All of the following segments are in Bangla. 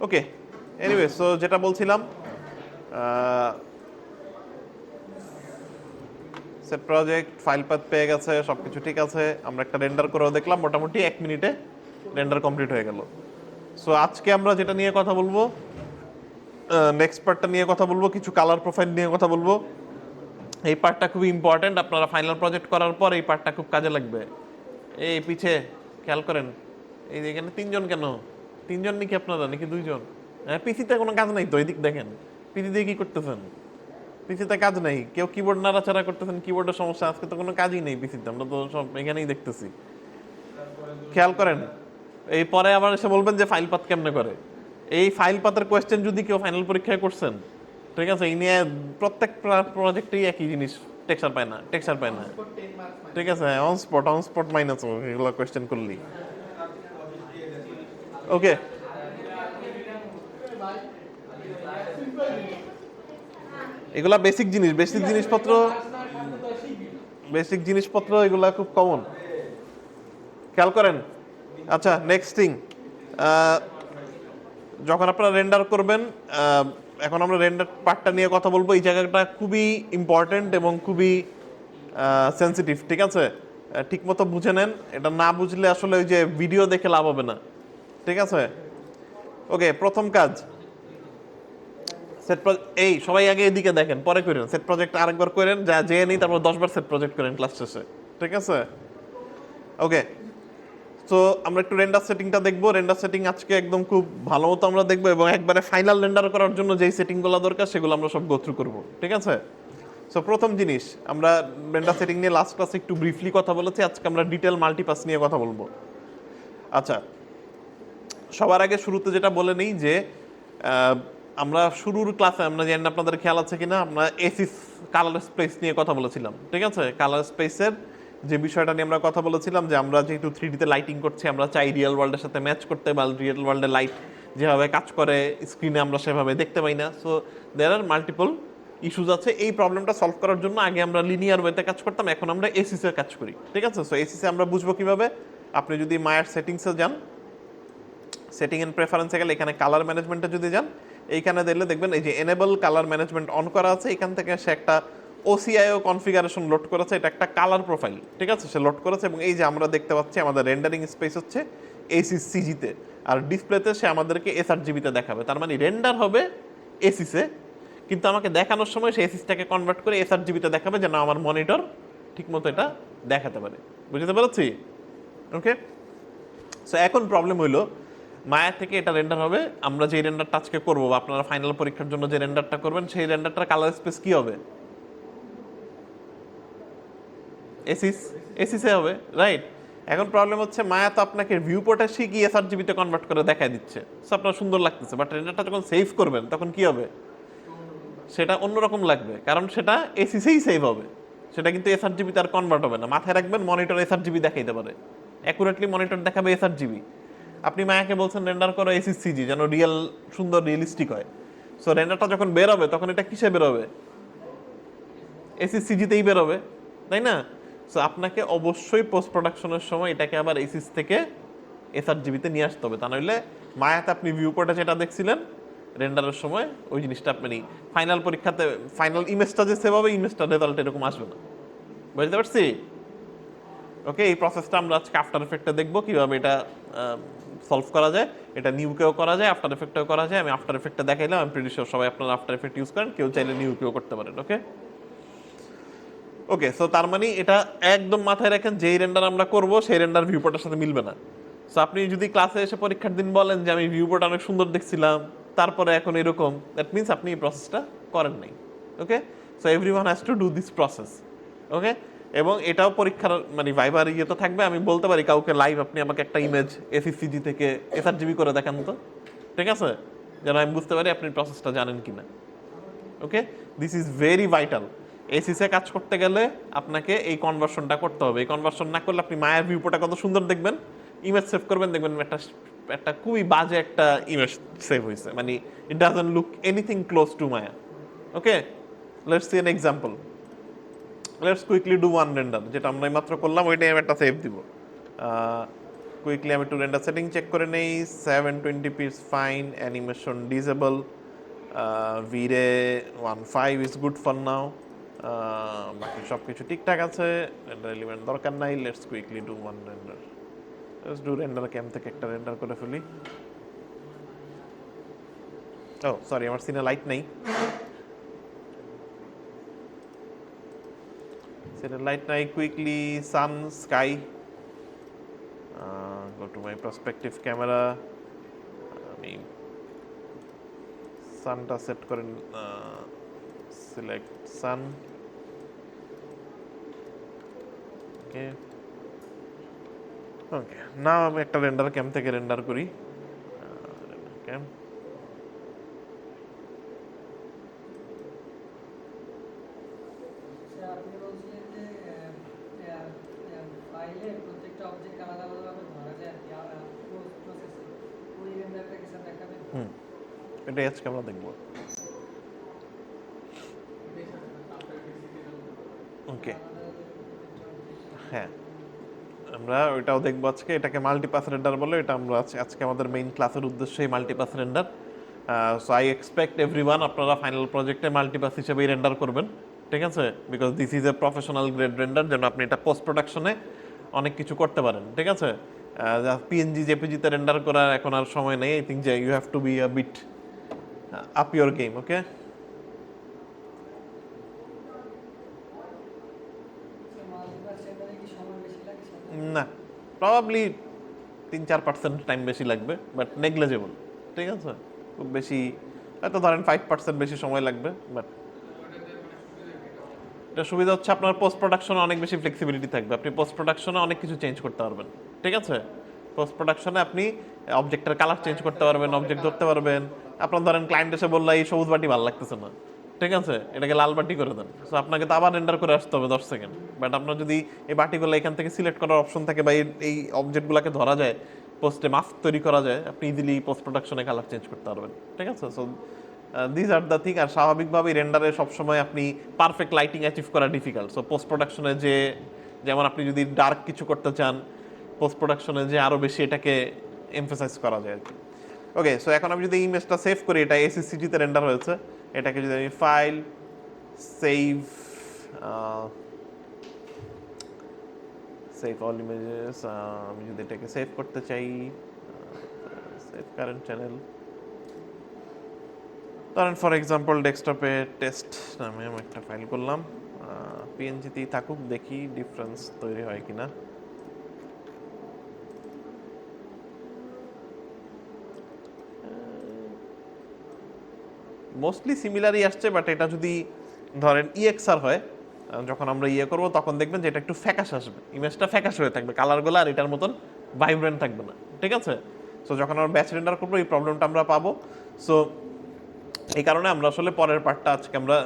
ওকে, এনিওয়ে, সো যেটা বলছিলাম, সেট প্রজেক্ট ফাইল পাথ পেয়ে গেছে, সবকিছু ঠিক আছে। আমরা একটা রেন্ডার করেও দেখলাম, মোটামুটি 1 মিনিটে রেন্ডার কমপ্লিট হয়ে গেল। সো আজকে আমরা যেটা নিয়ে কথা বলবো, নেক্সট পার্টটা নিয়ে কথা বলবো, কিছু কালার প্রোফাইল নিয়ে কথা বলবো। এই পার্টটা খুবই ইম্পর্টেন্ট, আপনারা ফাইনাল প্রজেক্ট করার পর এই পার্টটা খুব কাজে লাগবে। এই পিছে খেয়াল করেন, এই যে এখানে 3জন কেন? 3জন নাকি আপনারা, নাকি 2জন? হ্যাঁ, পিসিতে কোনো কাজ নাই তো, এদিক দেখেন, পিসি দিয়ে কি করতেছেন? পিসিতে কাজ নাই, কেউ কিবোর্ড নাড়াচাড়া করতেছেন, কিবোর্ডের সমস্যা। আজকে তো কোনো কাজই নেই পিসিতে, আমরা তো সব এখানেই দেখতেছি। খেয়াল করেন, এই পরে আবার এসে বলবেন যে ফাইল পাথ কেমনে করে। এই ফাইল পাথের কোয়েশ্চেন যদি কেউ ফাইনাল পরীক্ষায় করছেন, ঠিক আছে, এই নিয়ে প্রত্যেক প্রজেক্টেই একই জিনিস, টেক্সচার পায় না, টেক্সচার পায় না। ঠিক আছে, অন স্পট মাইনাস এগুলো কোয়েশ্চেন করলি। ওকে, এগুলা বেসিক জিনিস, বেসিক জিনিসপত্র এগুলা খুব কমন। খেয়াল করেন। আচ্ছা, নেক্সট থিং, যখন আপনারা রেন্ডার করবেন, এখন আমরা রেন্ডার পার্টটা নিয়ে কথা বলবো। এই জায়গাটা খুবই ইম্পর্টেন্ট এবং খুবই সেন্সিটিভ, ঠিক আছে? ঠিক মতো বুঝে নেন, এটা না বুঝলে আসলে ওই যে ভিডিও দেখে লাভ হবে না, ঠিক আছে? ওকে, প্রথম কাজ, সেট এই সবাই আগে এদিকে দেখেন, পরে করেন সেট প্রজেক্ট, আরেকবার করেন, যা যেয়ে নেই তারপর 10বার সেট প্রজেক্ট করেন ক্লাস শেষে, ঠিক আছে? ওকে, তো আমরা একটু রেন্ডার সেটিংটা দেখবো। রেন্ডার সেটিং আজকে একদম খুব ভালো মতো আমরা দেখবো, এবং একবারে ফাইনাল রেন্ডার করার জন্য যেই সেটিংগুলো দরকার সেগুলো আমরা সব গো থ্রু করবো, ঠিক আছে? সো প্রথম জিনিস, আমরা রেন্ডার সেটিং নিয়ে লাস্ট ক্লাসে একটু ব্রিফলি কথা বলেছি, আজকে আমরা ডিটেল মাল্টিপাস নিয়ে কথা বলবো। আচ্ছা, সবার আগে শুরুতে যেটা বলে নেই যে আমরা শুরুর ক্লাসে, আমরা জানি না আপনাদের খেয়াল আছে কিনা, আমরা এসিস কালার স্পেস নিয়ে কথা বলেছিলাম, ঠিক আছে? কালার স্পেসের যে বিষয়টা নিয়ে আমরা কথা বলেছিলাম, যে আমরা যেহেতু 3D তে লাইটিং করছি, আমরা চাই রিয়েল ওয়ার্ল্ডের সাথে ম্যাচ করতে, বা রিয়েল ওয়ার্ল্ডের লাইট যেভাবে কাজ করে স্ক্রিনে আমরা সেভাবে দেখতে পাই না। So there are multiple issues আছে। এই প্রবলেমটা সলভ করার জন্য আগে আমরা লিনিয়ার ওয়েতে কাজ করতাম, এখন আমরা এসিসে কাজ করি, ঠিক আছে? সো এসিসে আমরা বুঝবো কিভাবে। আপনি যদি মায়ার সেটিংসে যান, সেটিং এন্ড প্রেফারেন্সে গেলে এখানে কালার ম্যানেজমেন্টে যদি যান, এইখানে দেখলে দেখবেন এই যে এনেবল কালার ম্যানেজমেন্ট অন করা আছে। এখান থেকে সে একটা ওসিআইও কনফিগারেশন লোড করেছে, এটা একটা কালার প্রোফাইল, ঠিক আছে? সে লোড করেছে, এবং এই যে আমরা দেখতে পাচ্ছি আমাদের রেন্ডারিং স্পেস হচ্ছে এসিসিজিতে, আর ডিসপ্লেতে সে আমাদেরকে এসআরজিবিতে দেখাবে। তার মানে রেন্ডার হবে এসিসে, কিন্তু আমাকে দেখানোর সময় সে এসিসটাকে কনভার্ট করে এসআরজিবিতে দেখাবে, যেন আমার মনিটর ঠিকমতো এটা দেখাতে পারে। বুঝতে পেরেছি? ওকে, সো এখন প্রবলেম হইলো, মায়া থেকে এটা রেন্ডার হবে, আমরা যে রেন্ডারটা আজকে করবো, বা আপনারা ফাইনাল পরীক্ষার জন্য যে রেন্ডারটা করবেন, সেই রেন্ডারটার কালার স্পেস কি হবে? এসিসে হবে, রাইট? এখন প্রবলেম হচ্ছে, মায়া তো আপনাকে ভিউ পোর্টে শিখিয়ে এসআরজিবিতে কনভার্ট করে দেখায় দিচ্ছে, সো আপনার সুন্দর লাগতেছে, বাট রেন্ডারটা যখন সেভ করবেন তখন কি হবে? সেটা অন্যরকম লাগবে, কারণ সেটা এসিসেই সেভ হবে, সেটা কিন্তু এসআরজিবিতে আর কনভার্ট হবে না। মাথায় রাখবেন, মনিটর এসআরজিবি দেখাইতে পারে, অ্যাকুরেটলি মনিটর দেখাবে এসআরজিবি। আপনি মায়াকে বলছেন রেন্ডার করো এসিসিজি, যেন রিয়েল সুন্দর রিয়েলিস্টিক হয়। সো রেন্ডারটা যখন বের হবে তখন এটা কিসে বের হবে? এসিসিজিতেই বের হবে, তাই না? সো আপনাকে অবশ্যই পোস্ট প্রোডাকশনের সময় এটাকে আবার এসিস থেকে এসআরজিবিতে নিয়ে আসতে হবে, তা নইলে মায়াতে আপনি ভিউ পোর্টে যেটা দেখছিলেন রেন্ডারের সময়, ওই জিনিসটা আপনি ফাইনাল পরীক্ষাতে ফাইনাল ইমেজটা যে সেভ হবে, ইমেজটা রেজাল্ট এরকম আসবে না। বুঝতে পারছি? ওকে, এই প্রসেসটা আমরা আজকে আফটার এফেক্টে দেখবো কিভাবে এটা সলভ করা যায়। এটা নিউকেও করা যায়, আফটার এফেক্টেও করা যায়। আমি আফটার এফেক্টে দেখাইলাম, আমি প্রিটি শিওর সবাই আপনারা আফটার এফেক্ট ইউজ করেন, কেউ চাইলে নিউকেও করতে পারেন। ওকে ওকে, সো তার মানে এটা একদম মাথায় রাখেন, যেই রেন্ডার আমরা করব সেই রেন্ডার ভিউপোর্টের সাথে মিলবে না। সো আপনি যদি ক্লাসে এসে পরীক্ষার দিন বলেন যে আমি ভিউপোর্ট অনেক সুন্দর দেখছিলাম, তারপরে এখন এরকম, দ্যাট মিনস আপনি এই প্রসেসটা করেন নাই। Okay, so everyone has to do this process. Okay, এবং এটাও পরীক্ষার মানে ভাইবার ইয়ে তো থাকবে, আমি বলতে পারি কাউকে লাইভ, আপনি আমাকে একটা ইমেজ এসিসিজি থেকে এসআরজিবি করে দেখান তো, ঠিক আছে? যেন আমি বুঝতে পারি আপনি প্রসেসটা জানেন কিনা। ওকে, দিস ইজ ভেরি ভাইটাল। এসিসে কাজ করতে গেলে আপনাকে এই কনভার্সনটা করতে হবে। এই কনভার্সন না করলে আপনি মায়ার ভিউপোর্টটা কত সুন্দর দেখবেন, ইমেজ সেভ করবেন, দেখবেন একটা একটা খুবই বাজে একটা ইমেজ সেভ হয়েছে, মানে it doesn't look anything close two Maya. Okay, let's C an example. Let's quickly do one render, যেটা আমরা মাত্র করলাম ওইটাই আমি একটা সেভ দিব। কুইকলি আমি একটু রেন্ডার সেটিং চেক করে নেই 720p is fine animation disable V-Ray 1.5 is good for now বাকি সব কিছু ঠিকঠাক আছে রেন্ডার এলিমেন্ট দরকার নাই let's quickly do one render let's do render cam থেকে একটা রেন্ডার করে ফেলি ও সরি আমার সিনে লাইট নেই সিনে লাইট নাই quickly sun sky go to my perspective camera আমি সানটা সেট করে সিলেক্ট সান ওকে ওকে নাও আমি একটা রেন্ডার ক্যাম থেকে রেন্ডার করি রেন্ডার ক্যাম আপনি বলছিলেন যে ফাইলে প্রত্যেকটা অবজেক্ট আলাদা আলাদাভাবে ধরা যায় আর কি প্রসেসে ওই রেন্ডারটা কি স্যার দেখাবেন এটাই আজকে আমরা দেখবো ওকে হ্যাঁ আমরা ওইটাও দেখবো আজকে এটাকে মাল্টিপাস রেন্ডার বলে এটা আমরা আজকে আমাদের মেইন ক্লাসের উদ্দেশ্যই multipass render so I expect everyone আপনারা ফাইনাল প্রজেক্টে মাল্টিপাস হিসেবেই রেন্ডার করবেন ঠিক আছে because this is a professional grade render যেন আপনি এটা পোস্ট প্রোডাকশনে অনেক কিছু করতে পারেন ঠিক আছে পিএনজি জেপিজিতে রেন্ডার করার এখন আর সময় নেই আই থিঙ্ক যে you have to be a bit up your game okay না প্রবাবলি 3-4% টাইম বেশি লাগবে বাট নেগলেজেবল ঠিক আছে খুব বেশি হয়তো ধরেন 5% বেশি সময় লাগবে বাট এটা সুবিধা হচ্ছে আপনার পোস্ট প্রোডাকশনে অনেক বেশি ফ্লেক্সিবিলিটি থাকবে আপনি পোস্ট প্রোডাকশনে অনেক কিছু চেঞ্জ করতে পারবেন ঠিক আছে পোস্ট প্রোডাকশনে আপনি অবজেক্টের কালার চেঞ্জ করতে পারবেন অবজেক্ট ধরতে পারবেন আপনার ধরেন ক্লায়েন্ট এসে বললো এই সবুজ বাটি ভালো লাগতেছে না ঠিক আছে এটাকে লাল বাটি করে দেন সো আপনাকে তো আবার রেন্ডার করে আসতে হবে 10 সেকেন্ড বাট আপনার যদি এই বাটিগুলো এখান থেকে সিলেক্ট করার অপশন থাকে বা এই অবজেক্টগুলোকে ধরা যায় পোস্টে মাস্ক তৈরি করা যায় আপনি ইজিলি পোস্ট প্রোডাকশনে কালার চেঞ্জ করতে পারবেন ঠিক আছে so this are the thing আর স্বাভাবিকভাবেই রেন্ডারে সবসময় আপনি পারফেক্ট লাইটিং অ্যাচিভ করা ডিফিকাল্ট সো পোস্ট প্রোডাকশনে যে যেমন আপনি যদি ডার্ক কিছু করতে চান পোস্ট প্রোডাকশনে যে আরও বেশি এটাকে এমফাসাইজ করা যায় আর কি ওকে সো এখন আমি যদি ইমেজটা সেভ করি এটা এসএসসিজিতে রেন্ডার হয়েছে এটাকে যদি আমি file save save all images আমি যদি এটাকে সেভ করতে চাই সেভ কারেন্ট চ্যানেল ধরেন ফর এক্সাম্পল ডেস্কটপে টেস্ট নামে আমি একটা ফাইল করলাম পিএনজিতেই থাকুক দেখি ডিফারেন্স তৈরি হয় কিনা মোস্টলি সিমিলারই আসছে বাট এটা যদি ধরেন ইএক্সআর হয় যখন আমরা করব তখন দেখবেন যে এটা একটু ফ্যাকাশ আসবে ইমেজটা ফ্যাকাশ হয়ে থাকবে কালারগুলো আর এটার মতন ভাইব্রেন্ট থাকবে না ঠিক আছে সো যখন আমরা ব্যাচ রেন্ডার করবো এই প্রবলেমটা আমরা পাবো সো এই কারণে আমরা আসলে পরের পার্টটা আজকে আমরা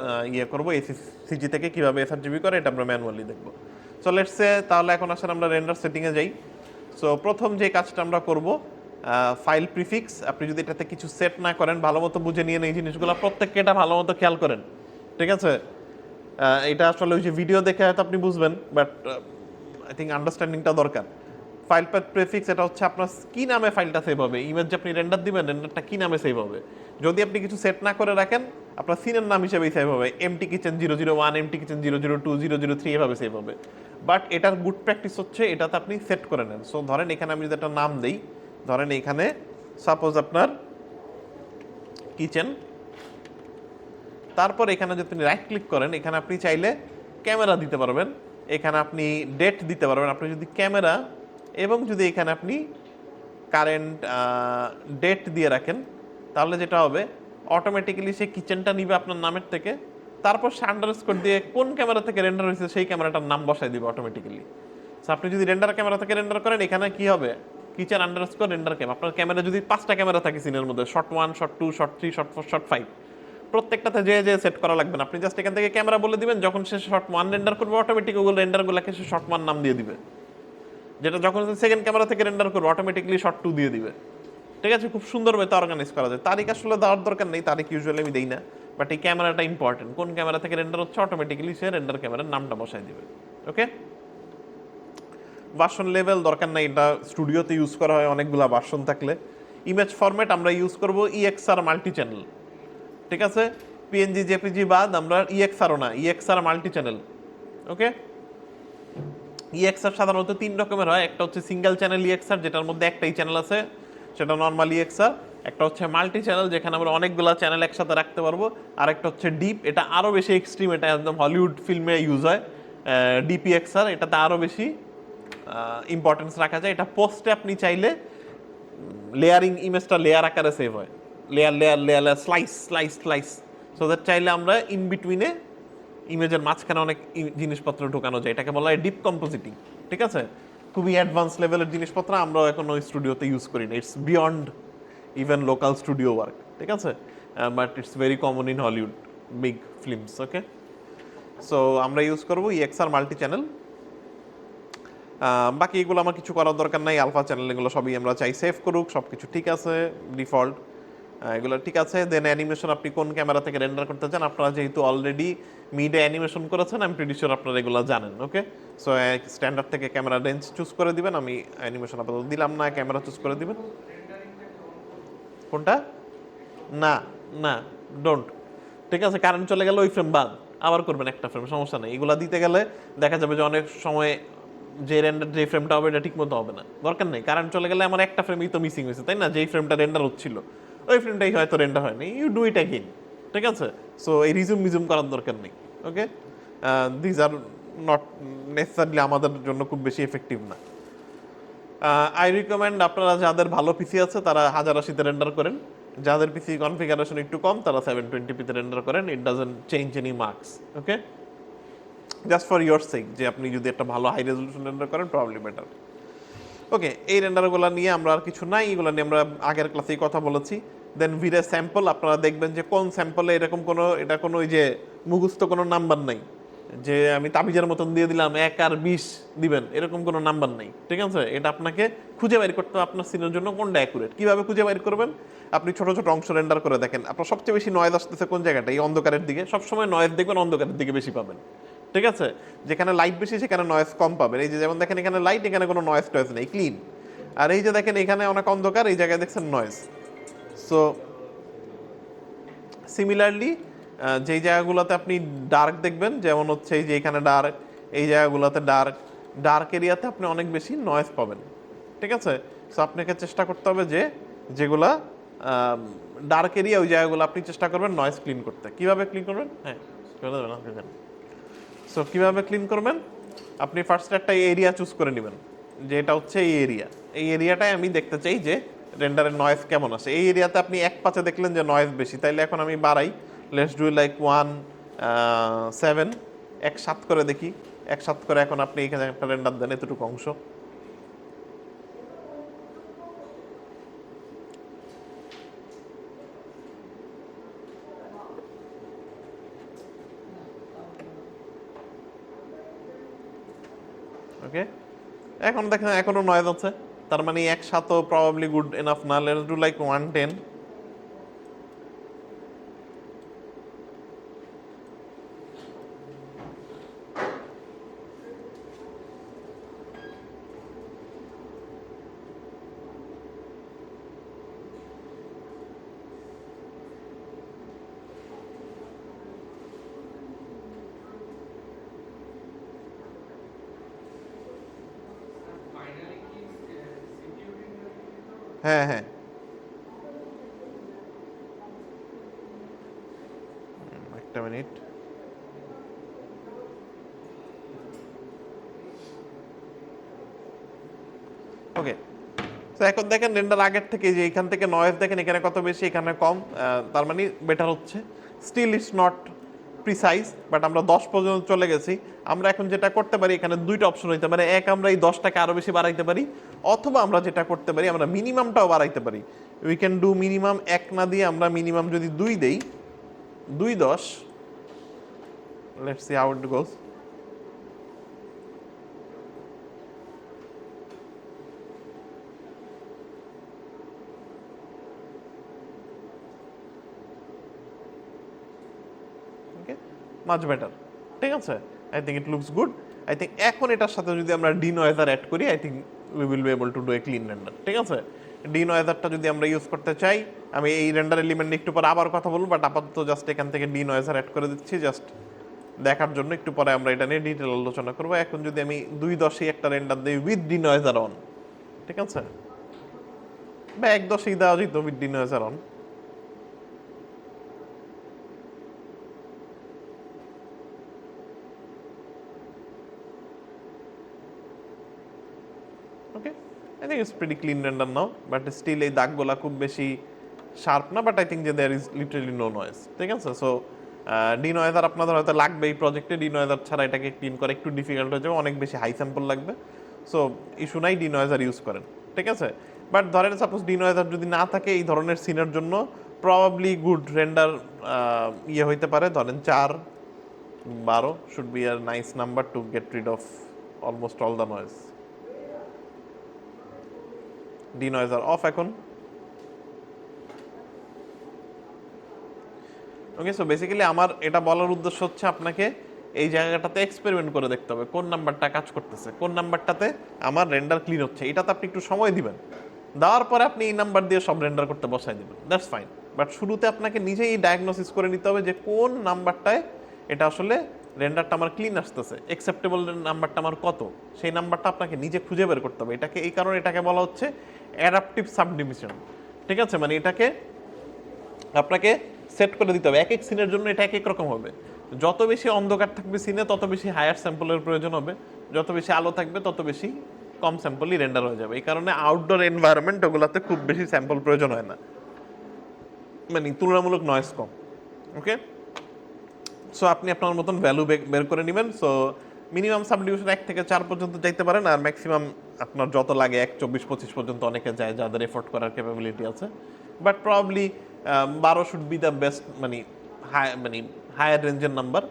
করবো এসিসিজি থেকে কিভাবে এসআরজিবি করে এটা আমরা ম্যানুয়ালি দেখবো সো লেটস সে তাহলে এখন আসলে আমরা রেন্ডার সেটিংয়ে যাই সো প্রথম যে কাজটা আমরা করব ফাইল প্রিফিক্স আপনি যদি এটাতে কিছু সেট না করেন ভালো মতো বুঝে নিয়ে এই জিনিসগুলো প্রত্যেককে এটা ভালো মতো খেয়াল করেন ঠিক আছে এটা আসলে ওই যে ভিডিও দেখে হয়তো আপনি বুঝবেন বাট আই থিঙ্ক আন্ডারস্ট্যান্ডিংটা দরকার ফাইল পাথ প্রিফিক্স এটা হচ্ছে আপনার কি নামে ফাইলটা সেভ হবে ইমেজ যে আপনি রেন্ডার দিবেন রেন্ডারটা কি নামে সেভ হবে যদি আপনি কিছু সেট না করে রাখেন আপনার সিনের নাম হিসেবেই সেভ হবে এমটি কিচেন 001 এমটি কিচেন 002 003 এভাবে সেভ হবে বাট এটার গুড প্র্যাকটিস হচ্ছে এটাতে আপনি সেট করে নেন সো ধরেন এখানে আমি যদি একটা নাম দেই ধরেন এখানে সাপোজ আপনার কিচেন তারপর এখানে যদি আপনি রাইট ক্লিক করেন এখানে আপনি চাইলে ক্যামেরা দিতে পারবেন এখানে আপনি ডেট দিতে পারবেন আপনি যদি ক্যামেরা এবং যদি এখানে আপনি কারেন্ট ডেট দিয়ে রাখেন তাহলে যেটা হবে অটোমেটিক্যালি সে কিচেনটা নিবে আপনার নামের থেকে তারপর সে আন্ডারস্কোর দিয়ে কোন ক্যামেরা থেকে রেন্ডার হয়েছে সেই ক্যামেরাটার নাম বসাই দিবে অটোমেটিক্যালি সো আপনি যদি রেন্ডার ক্যামেরা থেকে রেন্ডার করেন এখানে কি হবে কিচেন আন্ডারস্কোর রেন্ডার ক্যাম আপনার ক্যামেরা যদি 5টা ক্যামেরা থাকে সিনের মধ্যে shot 1 shot 2 shot 3 shot 4 shot 5 প্রত্যেকটাতে যে সেট করা লাগবে না আপনি জাস্ট এখান থেকে ক্যামেরা বলে দিবেন যখন সে শট 1 রেন্ডার করবে অটোমেটিক ওগুলো রেন্ডারগুলোকে সে শট 1 নাম দিয়ে দিবে যেটা যখন সেকেন্ড ক্যামেরা থেকে রেন্ডার করবে অটোমেটিকলি শট 2 দিয়ে দিবে ঠিক আছে খুব সুন্দরভাবে তা অর্গানাইজ করা যায় তারিখ আসলে দেওয়ার দরকার নেই তারিখ ইউজুয়ালি আমি দেই না বাট এই ক্যামেরাটা ইম্পর্টেন্ট কোন ক্যামেরা থেকে রেন্ডার হচ্ছে অটোমেটিক্যালি সে রেন্ডার ক্যামেরার নামটা বসায় দিবে ওকে ভার্সন লেভেল দরকার নাই, এটা স্টুডিওতে ইউজ করা হয় অনেকগুলা ভার্সন থাকলে। ইমেজ ফরম্যাট আমরা ইউজ করব ইএক্সআর মাল্টি চ্যানেল, ঠিক আছে? পিএনজি জেপিজি বাদ আমরা ইএক্সআরও না, ইএক্সআর মাল্টি চ্যানেল। ওকে, ইএক্সআর সাধারণত 3 রকমের হয়। একটা হচ্ছে সিঙ্গেল চ্যানেল ইএক্সআর, যেটার মধ্যে একটাই চ্যানেল আছে, সেটা নর্মাল ইএক্সআর। একটা হচ্ছে মাল্টি চ্যানেল, যেখানে আমরা অনেকগুলো চ্যানেল একসাথে রাখতে পারবো। আর একটা হচ্ছে ডিপ, এটা আরও বেশি এক্সট্রিম, এটা একদম হলিউড ফিল্মে ইউজ হয়। ডিপিএক্সআর, এটাতে আরও বেশি ইম্পর্টেন্স রাখা যায়। এটা পোস্টে আপনি চাইলে লেয়ারিং, ইমেজটা লেয়ার আকারে সেভ হয়, layer layer layer layer, slice slice slice, so that চাইলে আমরা ইন বিটুইনে ইমেজের মাঝখানে অনেক জিনিসপত্র ঢোকানো যায়। এটাকে বলা হয় ডিপ কম্পোজিটিং, ঠিক আছে? খুবই অ্যাডভান্স লেভেলের জিনিসপত্র আমরা এখন ওই স্টুডিওতে ইউজ করি না, it's beyond even local studio work, ঠিক আছে? But it's very common in Hollywood big films. Okay, so আমরা ইউজ করবো ইএক্সআর মাল্টি চ্যানেল। বাকি এগুলো আমার কিছু করার দরকার নাই, আলফা চ্যানেল এগুলো সবই আমরা চাই সেভ করুক, সব কিছু ঠিক আছে ডিফল্ট, এগুলো ঠিক আছে। দেন অ্যানিমেশন আপনি কোন ক্যামেরা থেকে রেন্ডার করতে চান, আপনারা যেহেতু অলরেডি মিডে অ্যানিমেশন করেছেন, আমি প্রিটি শিওর আপনারা এগুলো জানেন। ওকে, সো স্ট্যান্ডার্ড থেকে ক্যামেরা রেঞ্জ চুজ করে দিবেন, আমি অ্যানিমেশন আপাতত দিলাম না, ক্যামেরা চুজ করে দিবেন। কোনটা? না না, ডোন্ট, ঠিক আছে? কারেন্ট চলে গেলে ওই ফ্রেম বাদ, আবার করবেন একটা ফ্রেম, সমস্যা নেই। এগুলা দিতে গেলে দেখা যাবে যে অনেক সময় যে রেন্ডার, যে ফ্রেমটা হবে এটা ঠিক মতো হবে না, দরকার নেই। কারেন্ট চলে গেলে আমার একটা ফ্রেমই তো মিসিং হয়েছে, তাই না? যেই ফ্রেমটা রেন্ডার হচ্ছিল ওই ফ্রেমটাই হয়তো রেন্ডার হয়নি, ইউ ডু ইট অ্যাগেন, ঠিক আছে? সো এই রিজুম করার দরকার নেই। ওকে, দিজ আর নট নেসেসারিলি আমাদের জন্য খুব বেশি এফেক্টিভ না। আই রিকমেন্ড আপনারা যাদের ভালো পিসি আছে তারা 1080-তে রেন্ডার করেন, যাদের পিসি কনফিগারেশন একটু কম তারা 720p-তে রেন্ডার করেন, it doesn't change any marks. Okay, just for your sake, যে আপনি যদি একটা ভালো হাই রেজলিউশন রেন্ডার করেন প্রবলি বেটার। ওকে, এই রেন্ডারগুলো নিয়ে আমরা আর কিছু নাই, এগুলো নিয়ে আমরা আগের ক্লাসেই কথা বলেছি। দেন ভিরে স্যাম্পল, আপনারা দেখবেন যে কোন স্যাম্পলে এরকম কোনো, এটা কোনো ওই যে মুখস্থ কোনো নাম্বার নাই যে আমি তাবিজের মতন দিয়ে দিলাম 1 আর 20 দিবেন, এরকম কোনো নাম্বার নাই, ঠিক আছে? এটা আপনাকে খুঁজে বের করতে হবে আপনার সিনের জন্য কোনটা অ্যাকুরেট। কিভাবে খুঁজে বের করবেন? আপনি ছোট ছোট অংশ রেন্ডার করে দেখেন আপনার সবচেয়ে বেশি নয়েজ আসতেছে কোন জায়গাটা, এই অন্ধকারের দিকে। সবসময় নয়েজ দেখবেন অন্ধকারের দিকে বেশি পাবেন, ঠিক আছে? যেখানে লাইট বেশি সেখানে নয়েজ কম পাবেন। এই যে যেমন দেখেন এখানে লাইট, এখানে কোনো নয়েজ টয়েজ নেই, ক্লিন। আর এই যে দেখেন এখানে অনেক অন্ধকার, এই জায়গায় দেখছেন নয়েজ। সো সিমিলারলি যেই জায়গাগুলোতে আপনি ডার্ক দেখবেন, যেমন হচ্ছে এই যে এখানে ডার্ক, এই জায়গাগুলোতে ডার্ক, ডার্ক এরিয়াতে আপনি অনেক বেশি নয়েজ পাবেন, ঠিক আছে? সো আপনাকে চেষ্টা করতে হবে যে যেগুলা ডার্ক এরিয়া, ওই জায়গাগুলো আপনি চেষ্টা করবেন নয়েজ ক্লিন করতে। কিভাবে ক্লিন করবেন? হ্যাঁ, সো কীভাবে ক্লিন করবেন? আপনি ফার্স্ট একটা এরিয়া চুজ করে নেবেন, যে এটা হচ্ছে এই এরিয়া, এই এরিয়াটায় আমি দেখতে চাই যে রেন্ডারের নয়েজ কেমন আছে। এই এরিয়াতে আপনি এক পাশে দেখলেন যে নয়েজ বেশি, তাইলে এখন আমি বাড়াই, লেটস ডু লাইক 1.7, 1.7 করে দেখি। 1.7 করে এখন আপনি এখানে একটা রেন্ডার দেন এতটুকু অংশ। ওকে, এখন দেখেন এখনো নয়েজ আছে, তার মানে 1.7ও প্রবাবলি গুড এনাফ না, লেটস ডু লাইক 1.10। হ্যাঁ হ্যাঁ, একটা মিনিট। ওকে, তো এখন দেখেন রেন্ডার আগের থেকে, যে এখান থেকে নয়েজ দেখেন এখানে কত বেশি এখানে কম, তার মানে বেটার হচ্ছে। Still it's not precise, but আমরা 10 পর্যন্ত চলে গেছি। আমরা এখন যেটা করতে পারি, এখানে দুইটা অপশন হইতে পারে, এক আমরা এই 10টাকে আরও বেশি বাড়াইতে পারি, অথবা আমরা যেটা করতে পারি আমরা মিনিমামটাও বাড়াইতে পারি। উই ক্যান ডু মিনিমাম 1 না দিয়ে আমরা মিনিমাম যদি 2 দেই, 2.10, let's see how it goes. Okay, much better, ঠিক আছে? I think it looks good. I think এখন এটার সাথে যদি আমরা ডিনয়েজার অ্যাড করি I think we will be able to do a clean render, ঠিক আছে? ডিনয়েজারটা যদি আমরা ইউজ করতে চাই, আমি এই রেন্ডার এলিমেন্ট একটু পরে আবার কথা বলবো, বাট আপাতত জাস্ট এখান থেকে ডিনয়েজার অ্যাড করে দিচ্ছি জাস্ট দেখার জন্য। একটু পরে আমরা এটা নিয়ে ডিটেল আলোচনা করবো। এখন যদি আমি 2.10 একটা রেন্ডার দিই উইথ ডিনয়েজার অন, ঠিক আছে, বা 1.10 দেওয়া যেত with denoiser on. Okay, I think it's pretty clean render now, but still এই দাগগুলা খুব বেশি শার্প না, বাট আই থিঙ্ক যে there is literally no noise, ঠিক আছে? সো ডিনয়েজার আপনাদের হয়তো লাগবে এই প্রজেক্টে, ডিনয়েজার ছাড়া এটাকে ক্লিন করা একটু ডিফিকাল্ট হয়ে যাবে, অনেক বেশি হাই স্যাম্পল লাগবে। সো ইস্যু নাই, ডিনয়েজার ইউজ করেন, ঠিক আছে? বাট ধরেন সাপোজ ডিনয়েজার যদি না থাকে এই ধরনের সিনের জন্য প্রবাবলি গুড রেন্ডার ইয়ে হইতে পারে, ধরেন 4-12 should be a nice number to get rid of almost all the noise. Denoiser off এখন। ওকে, সো বেসিক্যালি আমার এটা বলার উদ্দেশ্য হচ্ছে আপনাকে এই জায়গাটাতে এক্সপেরিমেন্ট করে দেখতে হবে কোন নাম্বারটা কাজ করতেছে, কোন নাম্বারটাতে আমার রেন্ডার ক্লিন হচ্ছে। এটাতে আপনি একটু সময় দিবেন, দেওয়ার পরে আপনি এই নাম্বার দিয়ে সব রেন্ডার করতে বসাই দিবেন, দ্যাটস ফাইন। বাট শুরুতে আপনাকে নিজেই ডায়াগনোসিস করে নিতে হবে যে কোন নাম্বারটায় এটা আসলে রেন্ডারটা আমার ক্লিন আসতেছে, অ্যাকসেপ্টেবল নাম্বারটা আমার কত, সেই নাম্বারটা আপনাকে নিজে খুঁজে বের করতে হবে। এটাকে এই কারণে এটাকে বলা হচ্ছে অ্যাডাপটিভ সাবডিভিশন, ঠিক আছে? মানে এটাকে আপনাকে সেট করে দিতে হবে, এক এক সিনের জন্য এটা এক এক রকম হবে। যত বেশি অন্ধকার থাকবে সিনে তত বেশি হায়ার স্যাম্পলের প্রয়োজন হবে, যত বেশি আলো থাকবে তত বেশি কম স্যাম্পলই রেন্ডার হয়ে যাবে। এই কারণে আউটডোর এনভায়রনমেন্ট ওগুলোতে খুব বেশি স্যাম্পল প্রয়োজন হয় না, মানে তুলনামূলক নয়েজ কম। ওকে, সো আপনি আপনার মতন ভ্যালু বের করে নেবেন। সো মিনিমাম সাবডিভিশন 1 থেকে 4 পর্যন্ত যাইতে পারেন, আর ম্যাক্সিমাম আপনার যত লাগে 1, 24, 25 পর্যন্ত অনেকে যায় যাদের এফোর্ট করার ক্যাপাবিলিটি আছে। But probably 12 should be the best, মানে হায়ার রেঞ্জের নাম্বার।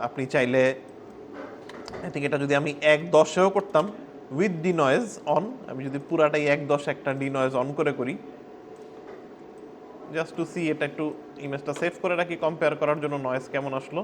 আপনি চাইলে আই থিঙ্ক এটা যদি আমি 1.10-এও করতাম উইথ ডি নয়েজ অন, আমি যদি পুরাটাই 1.10 একটা ডি নয়েজ অন করে করি জাস্ট টু সি, এটা একটু ইমেজটা সেভ করে রাখি কম্পেয়ার করার জন্য নয়েজ কেমন আসলো।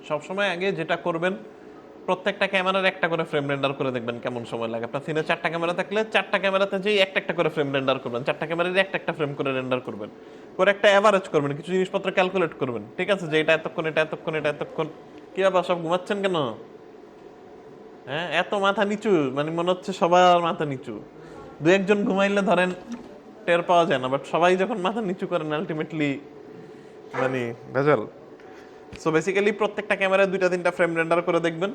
সবসময় আগে যেটা করবেন, প্রত্যেকটা ক্যামেরার একটা করে ফ্রেম রেন্ডার করে দেখবেন কেমন সময় লাগে। আপনার সিনে 4টা ক্যামেরা থাকলে 4টা ক্যামেরাতে যেই একটা একটা করে ফ্রেম রেন্ডার করবেন, 4টা ক্যামেরারই একটা একটা ফ্রেম করে রেন্ডার করবেন, করে একটা অ্যাভারেজ করবেন, কিছু জিনিসপত্র ক্যালকুলেট করবেন, ঠিক আছে? যে এটা এতক্ষণ, এটা এতক্ষণ, এটা এতক্ষণ। কি ব্যাপার, সব ঘুমাচ্ছেন কেন? হ্যাঁ, এত মাথা নিচু, মানে মনে হচ্ছে সবার মাথা নিচু। দু একজন ঘুমাইলে ধরেন টের পাওয়া যায় না, বাট সবাই যখন মাথা নিচু করেন আলটিমেটলি মানে ভেজাল। সো বেসিক্যালি প্রত্যেকটা ক্যামেরায় 2-3টা ফ্রেম রেন্ডার করে দেখবেন,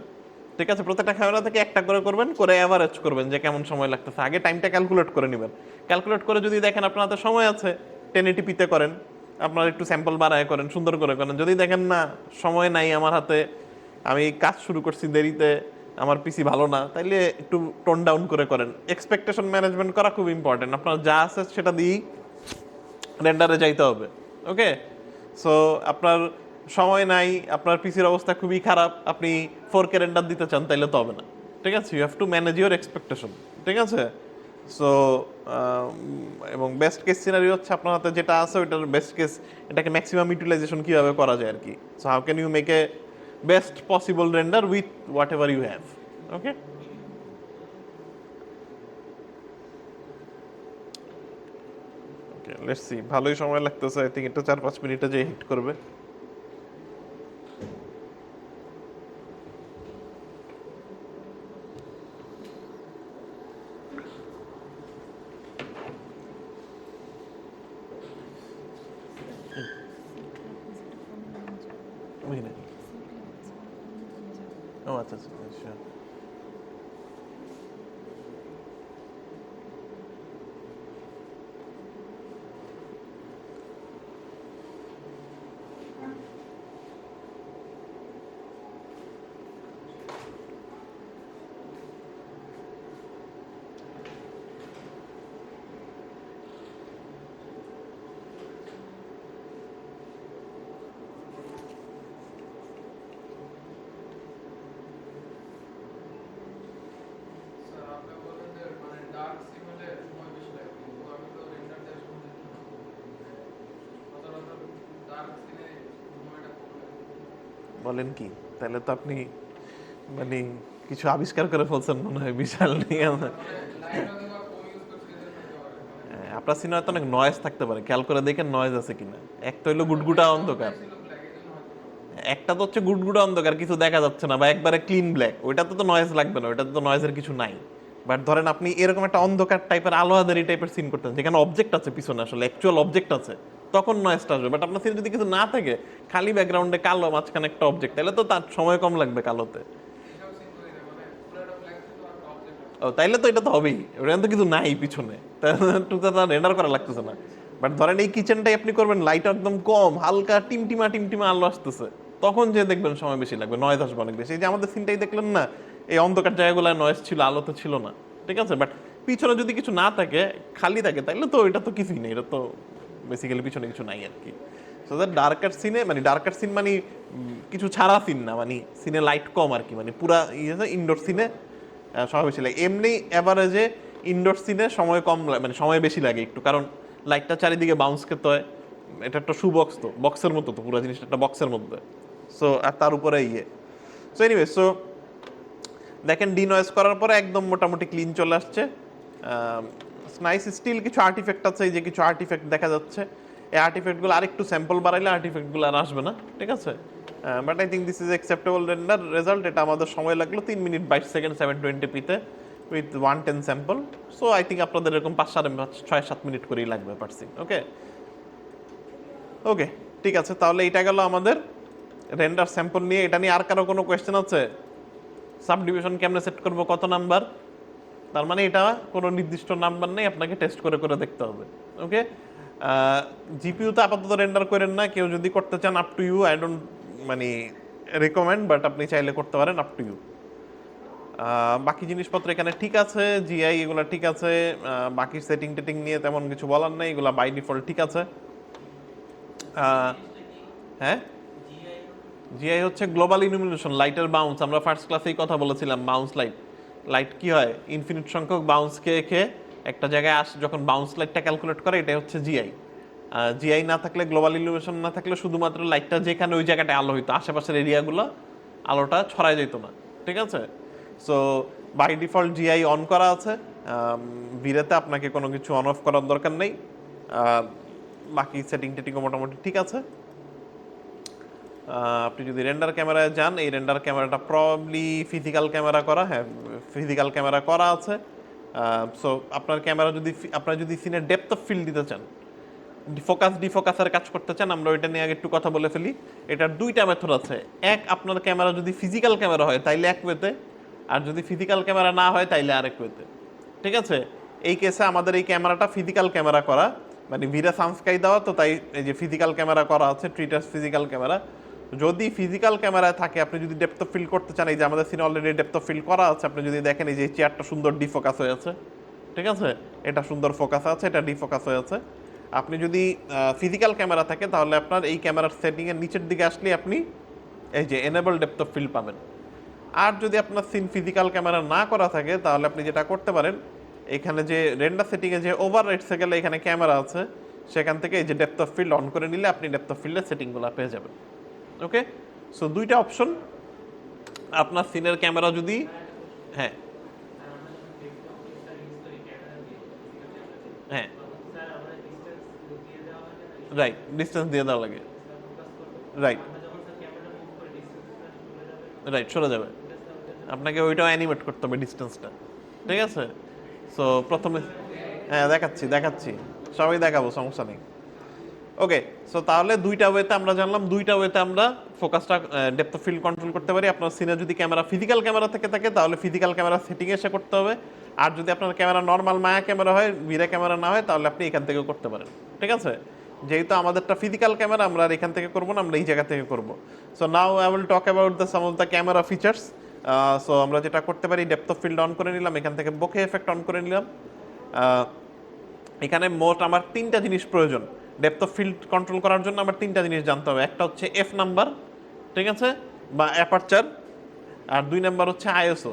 ঠিক আছে? প্রত্যেকটা ক্যামেরা থেকে একটা করে করবেন, করে অ্যাভারেজ করবেন যে কেমন সময় লাগতেছে। আগে টাইমটা ক্যালকুলেট করে নেবেন, ক্যালকুলেট করে যদি দেখেন আপনার হাতে সময় আছে 1080p-তে করেন, আপনার একটু স্যাম্পল বাড়ায় করেন, সুন্দর করে করেন। যদি দেখেন না সময় নাই আমার হাতে, আমি কাজ শুরু করছি দেরিতে, আমার পিসি ভালো না, তাইলে একটু টোন ডাউন করে করেন। এক্সপেকটেশন ম্যানেজমেন্ট করা খুব ইম্পর্টেন্ট, আপনার যা আছে সেটা দিয়েই রেন্ডারে যাইতে হবে। ওকে, সো আপনার সময় নাই, আপনার পিসির অবস্থা খুবই খারাপ, আপনি 4K রেন্ডার দিতে চান, তাইলে তো হবে না, ঠিক আছে? You have to manage your expectation, ঠিক আছে? সো এবং বেস্ট কেস সিনারি হচ্ছে আপনার হাতে যেটা আছে ওইটার বেস্ট কেস, এটাকে ম্যাক্সিমাম ইউটিলাইজেশন কীভাবে করা যায় আর কি। So how can you make a best possible render with whatever you have. Okay, let's see, ভালোই সময় লাগতেছে, আই থিঙ্ক এটা 4-5 মিনিটে যে হিট করবে। বুঝি না। ও আচ্ছা আচ্ছা, বলেন কি? তাহলে তো আপনি মানে কিছু আবিষ্কার করে ফেলছেন মনে হয়, বিশাল নিয়ে। আপনার সিনেমায় তো অনেক নয়েজ থাকতে পারে, খেয়াল করে দেখেন নয়েজ আছে কিনা। এক তো হইলো গুটগুটা অন্ধকার, একটা তো হচ্ছে গুটগুটা অন্ধকার, কিছু দেখা যাচ্ছে না, বা একবারে ক্লিন ব্ল্যাক, ওইটাতে তো নয়েজ লাগবে না, ওইটাতে তো নয়েজের কিছু নাই। বাট ধরেন আপনি এরকম একটা অন্ধকার টাইপের আলোয়াদারি টাইপের সিন করতেন যেখানে অবজেক্ট আছে পিছনে, আসলে অ্যাকচুয়াল অবজেক্ট আছে, তখন নয়েজটা আসবে। বাট আপনার সিনে যদি কিছু না থাকে, খালি ব্যাকগ্রাউন্ডে কালো, মাঝখানে একটা অবজেক্ট, তাহলে তো তার সময় কম লাগবে কালোতে। ও তাইলে তো এটা তো হবেই, ওটা তো কিছু নাই পিছনে, তার রেন্ডার করা লাগতেছে না। বাট ধরেন এই কিচেনটাই আপনি করবেন, লাইট একদম কম, হালকা টিমটিমা টিমটিমা আলো আসতেছে, তখন যে দেখবেন সময় বেশি লাগবে, নয়েজ আসবে অনেক বেশি। এই যে আমাদের সিনটাই দেখলেন না, এই অন্ধকার জায়গাগুলোয় নয়েজ ছিল, আলো তো ছিল না, ঠিক আছে। বাট পিছনে যদি কিছু না থাকে, খালি থাকে, তাইলে তো এটা তো কিছুই নেই, এটা তো বেসিক্যালি পিছনে কিছু নাই আর কি। সো দ্যাট ডার্কার সিনে, মানে ডার্কার সিন মানে কিছু ছাড়া সিন না, মানে সিনে লাইট কম আর কি, মানে পুরা ইনডোর সিনে সময় বেশি লাগে। এমনি অ্যাভারেজে ইনডোর সিনে সময় কম মানে সময় বেশি লাগে একটু, কারণ লাইটটা চারিদিকে বাউন্স করতে হয়। এটা একটা শু বক্স, তো বক্সের মতো, তো পুরো জিনিসটা একটা বক্সের মধ্যে। সো আর তার উপরে সো এনিওয়ে, সো দেখেন ডিনয়েজ করার পরে একদম মোটামুটি ক্লিন চলে আসছে। নাইস। স্টিল কিছু আর্টিফেক্ট আছে, এই যে কিছু আর্টিফেক্ট দেখা যাচ্ছে, এই আর্টিফেক্টগুলো আরেকটু স্যাম্পল বাড়াইলে আর্টিফেক্টগুলো আর আসবে না, ঠিক আছে। But I think this is acceptable render result. এটা আমাদের সময় লাগলো 3 মিনিট 22 সেকেন্ড 720p-তে with 110 sample. So I think আপনাদের এরকম 5-6-7 মিনিট করেই লাগবে পারছি। ওকে ওকে, ঠিক আছে, তাহলে এটা গেল আমাদের রেন্ডার স্যাম্পল নিয়ে। এটা নিয়ে আর কারো কোনো কোয়েশ্চেন আছে? সাব ডিভিশন কেমনে সেট করবো, কত নাম্বার? তার মানে এটা কোনো নির্দিষ্ট নাম্বার নেই, আপনাকে টেস্ট করে করে দেখতে হবে। ওকে, জিপিইউতে আপাতত রেন্ডার করেন না, কেউ যদি করতে চান up to you, I don't মানে রেকমেন্ড, বাট আপনি চাইলে করতে পারেন, আপ টু ইউ। বাকি জিনিসপত্র এখানে ঠিক আছে, জিআই এগুলো ঠিক আছে, বাকি সেটিং টেটিং নিয়ে তেমন কিছু বলার নেই, এগুলো বাই ডিফল্ট ঠিক আছে। হ্যাঁ, জিআই হচ্ছে গ্লোবাল ইলুমিনেশন, লাইটের বাউন্স। আমরা ফার্স্ট ক্লাসেই কথা বলেছিলাম, বাউন্স লাইট। লাইট কি হয়, ইনফিনিট সংখ্যক বাউন্স খেয়ে একটা জায়গায় যখন বাউন্স লাইটটা ক্যালকুলেট করে, এটা হচ্ছে জিআই। জিআই না থাকলে, গ্লোবাল ইলুমিনেশন না থাকলে, শুধুমাত্র লাইটটা যেখানে ওই জায়গাটায় আলো হইতো, আশেপাশের এরিয়াগুলো আলোটা ছড়ায় যেত না, ঠিক আছে। So by default GI on করা আছে, ভিরেতে আপনাকে কোনো কিছু অন অফ করার দরকার নেই। বাকি সেটিং টেটিংও মোটামুটি ঠিক আছে। আপনি যদি রেন্ডার ক্যামেরায় যান, এই রেন্ডার ক্যামেরাটা প্রবাবলি ফিজিক্যাল ক্যামেরা করা, হ্যাঁ ফিজিক্যাল ক্যামেরা করা আছে। সো আপনার ক্যামেরা যদি, আপনার যদি সিনের ডেপথ অফ ফিল্ড দিতে চান, ফোকাস ডিফোকাসের কাজ করতে চান, আমরা ওইটা নিয়ে আগে একটু কথা বলে ফেলি। এটার দুইটা মেথড আছে। এক, আপনার ক্যামেরা যদি ফিজিক্যাল ক্যামেরা হয় তাইলে এক ওয়েতে, আর যদি ফিজিক্যাল ক্যামেরা না হয় তাইলে আরেক ওয়েতে, ঠিক আছে। এই কেসে আমাদের এই ক্যামেরাটা ফিজিক্যাল ক্যামেরা করা, মানে ভিরা সানস্কাই দেওয়া, তো তাই এই যে ফিজিক্যাল ক্যামেরা করা আছে, ট্রিটাস ফিজিক্যাল ক্যামেরা। যদি ফিজিক্যাল ক্যামেরায় থাকে, আপনি যদি ডেপথ অফ ফিল্ড করতে চান, এই যে আমাদের সিনে অলরেডি ডেপথ অফ ফিল্ড করা আছে, আপনি যদি দেখেন এই যে চেয়ারটা সুন্দর ডিফোকাস হয়ে আছে, ঠিক আছে, এটা সুন্দর ফোকাস আছে, এটা ডিফোকাস হয়ে আছে। আপনি যদি ফিজিক্যাল ক্যামেরা থাকে, তাহলে আপনার এই ক্যামেরার সেটিংয়ের নিচের দিকে আসলে আপনি এই যে এনেবল ডেপথ অফ ফিল্ড পাবেন। আর যদি আপনার সিন ফিজিক্যাল ক্যামেরা না করা থাকে, তাহলে আপনি যেটা করতে পারেন, এখানে যে রেন্ডার সেটিংয়ে যে ওভার রাইটসে গেলে এখানে ক্যামেরা আছে, সেখান থেকে এই যে ডেপথ অফ ফিল্ড অন করে নিলে আপনি ডেপথ অফ ফিল্ডের সেটিংগুলো পেয়ে যাবেন। ওকে, সো দুইটা অপশন। আপনার সিনের ক্যামেরা যদি, হ্যাঁ হ্যাঁ রাইট, ডিস্টেন্স দিয়ে দেওয়া লাগে, রাইট রাইট, সরে যাবে। আপনাকে ওইটাও অ্যানিমেট করতে হবে ডিস্টেন্সটা, ঠিক আছে। সো প্রথমে, হ্যাঁ দেখাচ্ছি দেখাচ্ছি, সবাই দেখাবো, সমস্যা নেই। ওকে, সো তাহলে দুইটা ওয়েতে আমরা জানলাম, দুইটা ওয়েতে আমরা ফোকাসটা ডেপথ অফ ফিল্ড কন্ট্রোল করতে পারি। আপনার সিনে যদি ক্যামেরা ফিজিক্যাল ক্যামেরা থেকে থাকে, তাহলে ফিজিক্যাল ক্যামেরা সেটিংয়ে এসে করতে হবে। আর যদি আপনার ক্যামেরা নর্মাল মায়া ক্যামেরা হয়, ভিরা ক্যামেরা না হয়, তাহলে আপনি এখান থেকে করতে পারেন, ঠিক আছে। যেহেতু আমাদেরটা ফিজিক্যাল ক্যামেরা, আমরা আর এখান থেকে করবো না, আমরা এই জায়গা থেকে করবো। So now I will talk about the some of the camera features. So আমরা যেটা করতে পারি, ডেপথ অফ ফিল্ড অন করে নিলাম, এখান থেকে বোকে এফেক্ট অন করে নিলাম। এখানে মোট আমার তিনটা জিনিস প্রয়োজন ডেপথ অফ ফিল্ড কন্ট্রোল করার জন্য। আমার তিনটা জিনিস জানতে হবে। একটা হচ্ছে এফ নাম্বার, ঠিক আছে, বা অ্যাপারচার। আর 2 নাম্বার হচ্ছে আইএসও।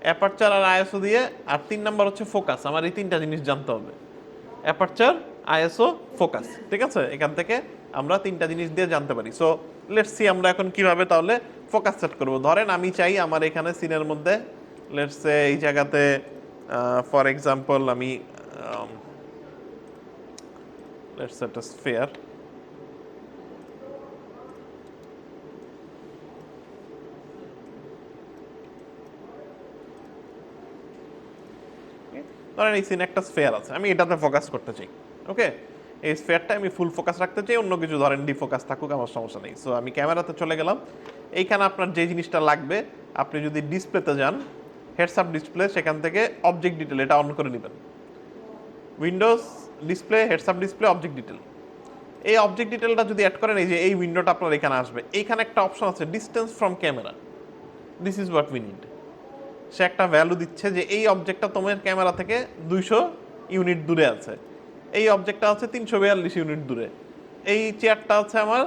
অ্যাপারচার আর আইএসও দিয়ে, আর 3 নাম্বার হচ্ছে ফোকাস। আমার এই তিনটা জিনিস জানতে হবে, অ্যাপারচার, আইএসও, ফোকাস, ঠিক আছে। এখান থেকে আমরা তিনটা জিনিস দিয়ে জানতে পারি। সো লেটস সি আমরা এখন কিভাবে তাহলে ফোকাস সেট করব। ধরেন আমি চাই আমার এখানে সিনের মধ্যে লেটস সে এই জায়গাতে ফর এক্সাম্পল আমি লেটস সেট আ স্ফিয়ার। ধরেন এই সিনে একটা স্ফিয়ার আছে, আমি এটাতে ফোকাস করতে চাই। ওকে, এই স্ফিয়ারটা আমি ফুল ফোকাস রাখতে চাই, অন্য কিছু ধরেন ডিফোকাস থাকুক আমার সমস্যা নেই। সো আমি ক্যামেরাতে চলে গেলাম। এইখানে আপনার যে জিনিসটা লাগবে, আপনি যদি ডিসপ্লেতে যান, হেডস আপ ডিসপ্লে, সেখান থেকে অবজেক্ট ডিটেল এটা অন করে নেবেন। Windows display, heads up display, object detail. এই অবজেক্ট ডিটেলটা যদি অ্যাড করেন, এই যে এই উইন্ডোটা আপনার এখানে আসবে। এইখানে একটা অপশন আছে distance from camera, this is what we need. সে একটা ভ্যালু দিচ্ছে যে এই অবজেক্টটা তোমার ক্যামেরা থেকে 200 ইউনিট দূরে আছে, এই অবজেক্টটা আছে 342 ইউনিট দূরে, এই চেয়ারটা আছে আমার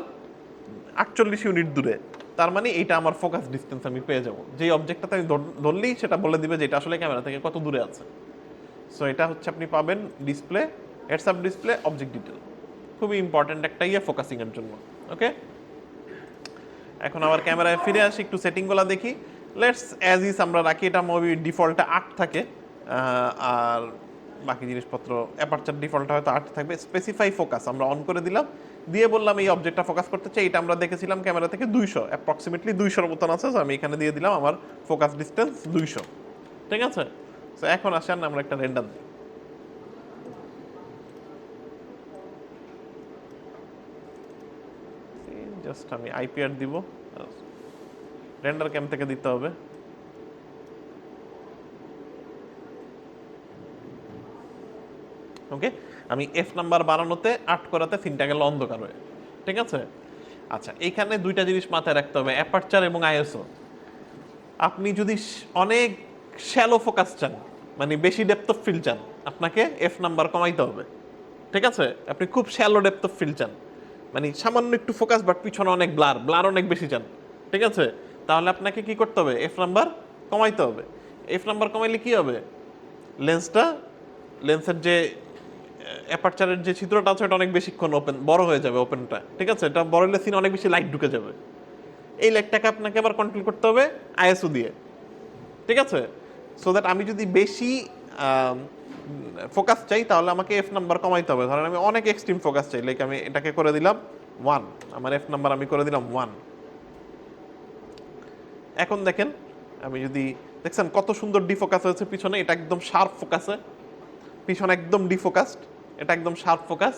48 ইউনিট দূরে। তার মানে এইটা আমার ফোকাস ডিস্টেন্স আমি পেয়ে যাবো। যেই অবজেক্টটাতে আমি ধরলেই সেটা বলে দিবে যে এটা আসলে ক্যামেরা থেকে কত দূরে আছে। সো এটা হচ্ছে আপনি পাবেন display, heads up display, object detail. খুবই ইম্পর্ট্যান্ট একটা ইয়ে ফোকাসিং এর জন্য। ওকে, এখন আবার ক্যামেরায় ফিরে আসি, একটু সেটিংগুলো দেখি। লেটস অ্যাজ ইস আমরা রাখি, এটা মুভি ডিফল্টে 8 থাকে, আর বাকি জিনিসপত্র অ্যাপারচার ডিফল্টে হয়তো 8 থাকবে। স্পেসিফাই ফোকাস আমরা অন করে দিলাম, দিয়ে বললাম এই অবজেক্টটা ফোকাস করতে চাই। এটা আমরা দেখেছিলাম ক্যামেরা থেকে 200, অ্যাপ্রক্সিমেটলি 200-র মতন আছে। আমি এখানে দিয়ে দিলাম আমার ফোকাস ডিস্টেন্স 200। ঠিক আছে, সো এখন আসেন আমরা একটা রেন্ডার দিই। জাস্ট আমি আইপিআর দিব, রেন্ডার ক্যাম থেকে দিতে হবে। ওকে, আমি এফ নাম্বার বাড়ানোতে 8 করাতে সিনটা গেল অন্ধকার হয়ে। ঠিক আছে, আচ্ছা এইখানে দুইটা জিনিস মাথায় রাখতে হবে, অ্যাপারচার এবং আইএসও। আপনি যদি অনেক শ্যালো ফোকাস চান, মানে বেশি ডেপথ অফ ফিল্ড চান, আপনাকে এফ নাম্বার কমাইতে হবে। ঠিক আছে, আপনি খুব শ্যালো ডেপথ অফ ফিল্ড চান, মানে সামান্য একটু ফোকাস বাট পিছনে অনেক ব্লার, ব্লার অনেক বেশি চান, ঠিক আছে, তাহলে আপনাকে কি করতে হবে, এফ নাম্বার কমাইতে হবে। এফ নাম্বার কমাইলে কি হবে, লেন্সটা, লেন্সের যে অ্যাপারচারের যে ছিদ্রটা আছে এটা অনেক বেশিক্ষণ ওপেন, বড় হয়ে যাবে ওপেনটা। ঠিক আছে, এটা বড় হলে সিনে অনেক বেশি লাইট ঢুকে যাবে। এই লাইটটাকে আপনাকে আবার কন্ট্রোল করতে হবে আইএসও দিয়ে। ঠিক আছে, সো দ্যাট আমি যদি বেশি ফোকাস চাই তাহলে আমাকে এফ নাম্বার কমাইতে হবে। ধরেন আমি অনেক এক্সট্রিম ফোকাস চাই, লাইক আমি এটাকে করে দিলাম 1, আমার এফ নাম্বার আমি করে দিলাম 1। এখন দেখেন, আমি যদি দেখছেন কত সুন্দর ডিফোকাস হয়েছে পিছনে, এটা একদম শার্প ফোকাসে, পিছনে একদম ডিফোকাসড, এটা একদম শার্প ফোকাস,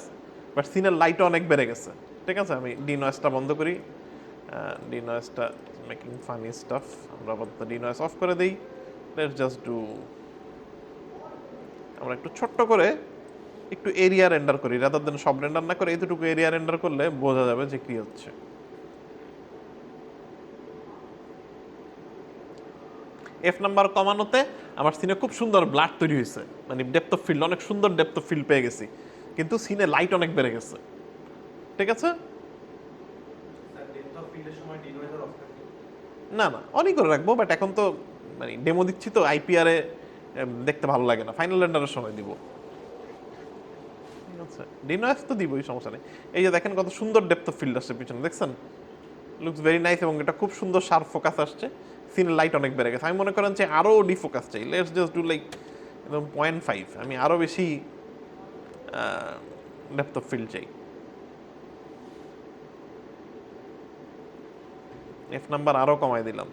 বাট সিনের লাইটও অনেক বেড়ে গেছে। ঠিক আছে, আমি ডি নয়েজটা বন্ধ করি, ডি নয়েজটা মেকিং ফানি স্টাফ, আমরা আপাতত ডি নয়েজ অফ করে দিই। লেটস জাস্ট ডু, আমরা একটু ছোট্ট করে একটু এরিয়া রেন্ডার করি, রাদার দেন সব রেন্ডার না করে এতটুকু এরিয়া রেন্ডার করলে বোঝা যাবে যে কি হচ্ছে। এফ নাম্বার কমানোতে আমার সিনে খুব সুন্দর ব্লাড তৈরি হয়েছে, মানে ডেপথ অফ ফিল্ড, অনেক সুন্দর ডেপথ অফ ফিল্ড পেয়ে গেছি, কিন্তু সিনে লাইট অনেক বেড়ে গেছে। ঠিক আছে, না না অনই করে রাখবো, বাট এখন তো মানে ডেমো দিচ্ছি তো, আইপিআরে দেখতে ভালো লাগে না, ফাইনাল রেন্ডারের সময় দিব। ঠিক আছে, ডিনয়েস তো দিবই, সমস্যা নেই। এই যে দেখেন কত সুন্দর ডেপথ অফ ফিল্ড আসছে পিছনে, দেখছেন, লুকস ভেরি নাইস, এবং এটা খুব সুন্দর শার্প ফোকাস আসছে, সিনের লাইট অনেক বেড়ে গেছে। আমি মনে করেন যে আরও ডিফোকাস চাই, লেটস জাস্ট ডু লাইক একদম 0.5, আমি আরও বেশি ডেপথ অফ ফিল্ড চাই। এফ নাম্বার আরও কমাই দিলাম।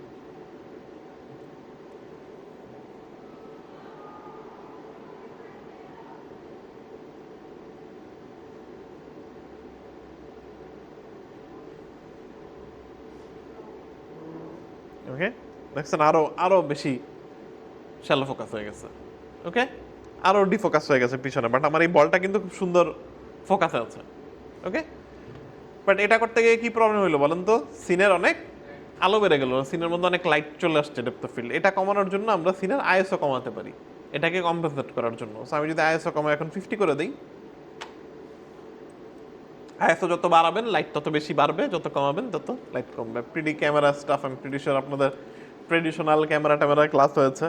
ওকে, দেখছেন আরো আরো বেশি শ্যালো ফোকাস হয়ে গেছে। ওকে, আরো ডিফোকাস হয়ে গেছে পিছনে, বাট আমার এই বলটা কিন্তু খুব সুন্দর ফোকাসে আছে। ওকে, বাট এটা করতে গিয়ে কি প্রবলেম হইলো বলেন তো, সিনের অনেক আলো বেড়ে গেল, সিনের মধ্যে অনেক লাইট চলে আসছে ডেপথ অফ ফিল্ড। এটা কমানোর জন্য আমরা সিনের আইএসও কমাতে পারি, এটাকে কম্পেনসেট করার জন্য। সো আমি যদি আইএসও কমাই এখন 50 করে দিই, আইএসও যত বাড়াবেন লাইট তত বেশি বাড়বে, যত কমাবেন তত লাইট কমবে। প্রিডি ক্যামেরা স্টাফ, আমি প্রিডি শিওর আপনাদের ট্রেডিশনাল ক্যামেরা ট্যামেরা ক্লাস হয়েছে।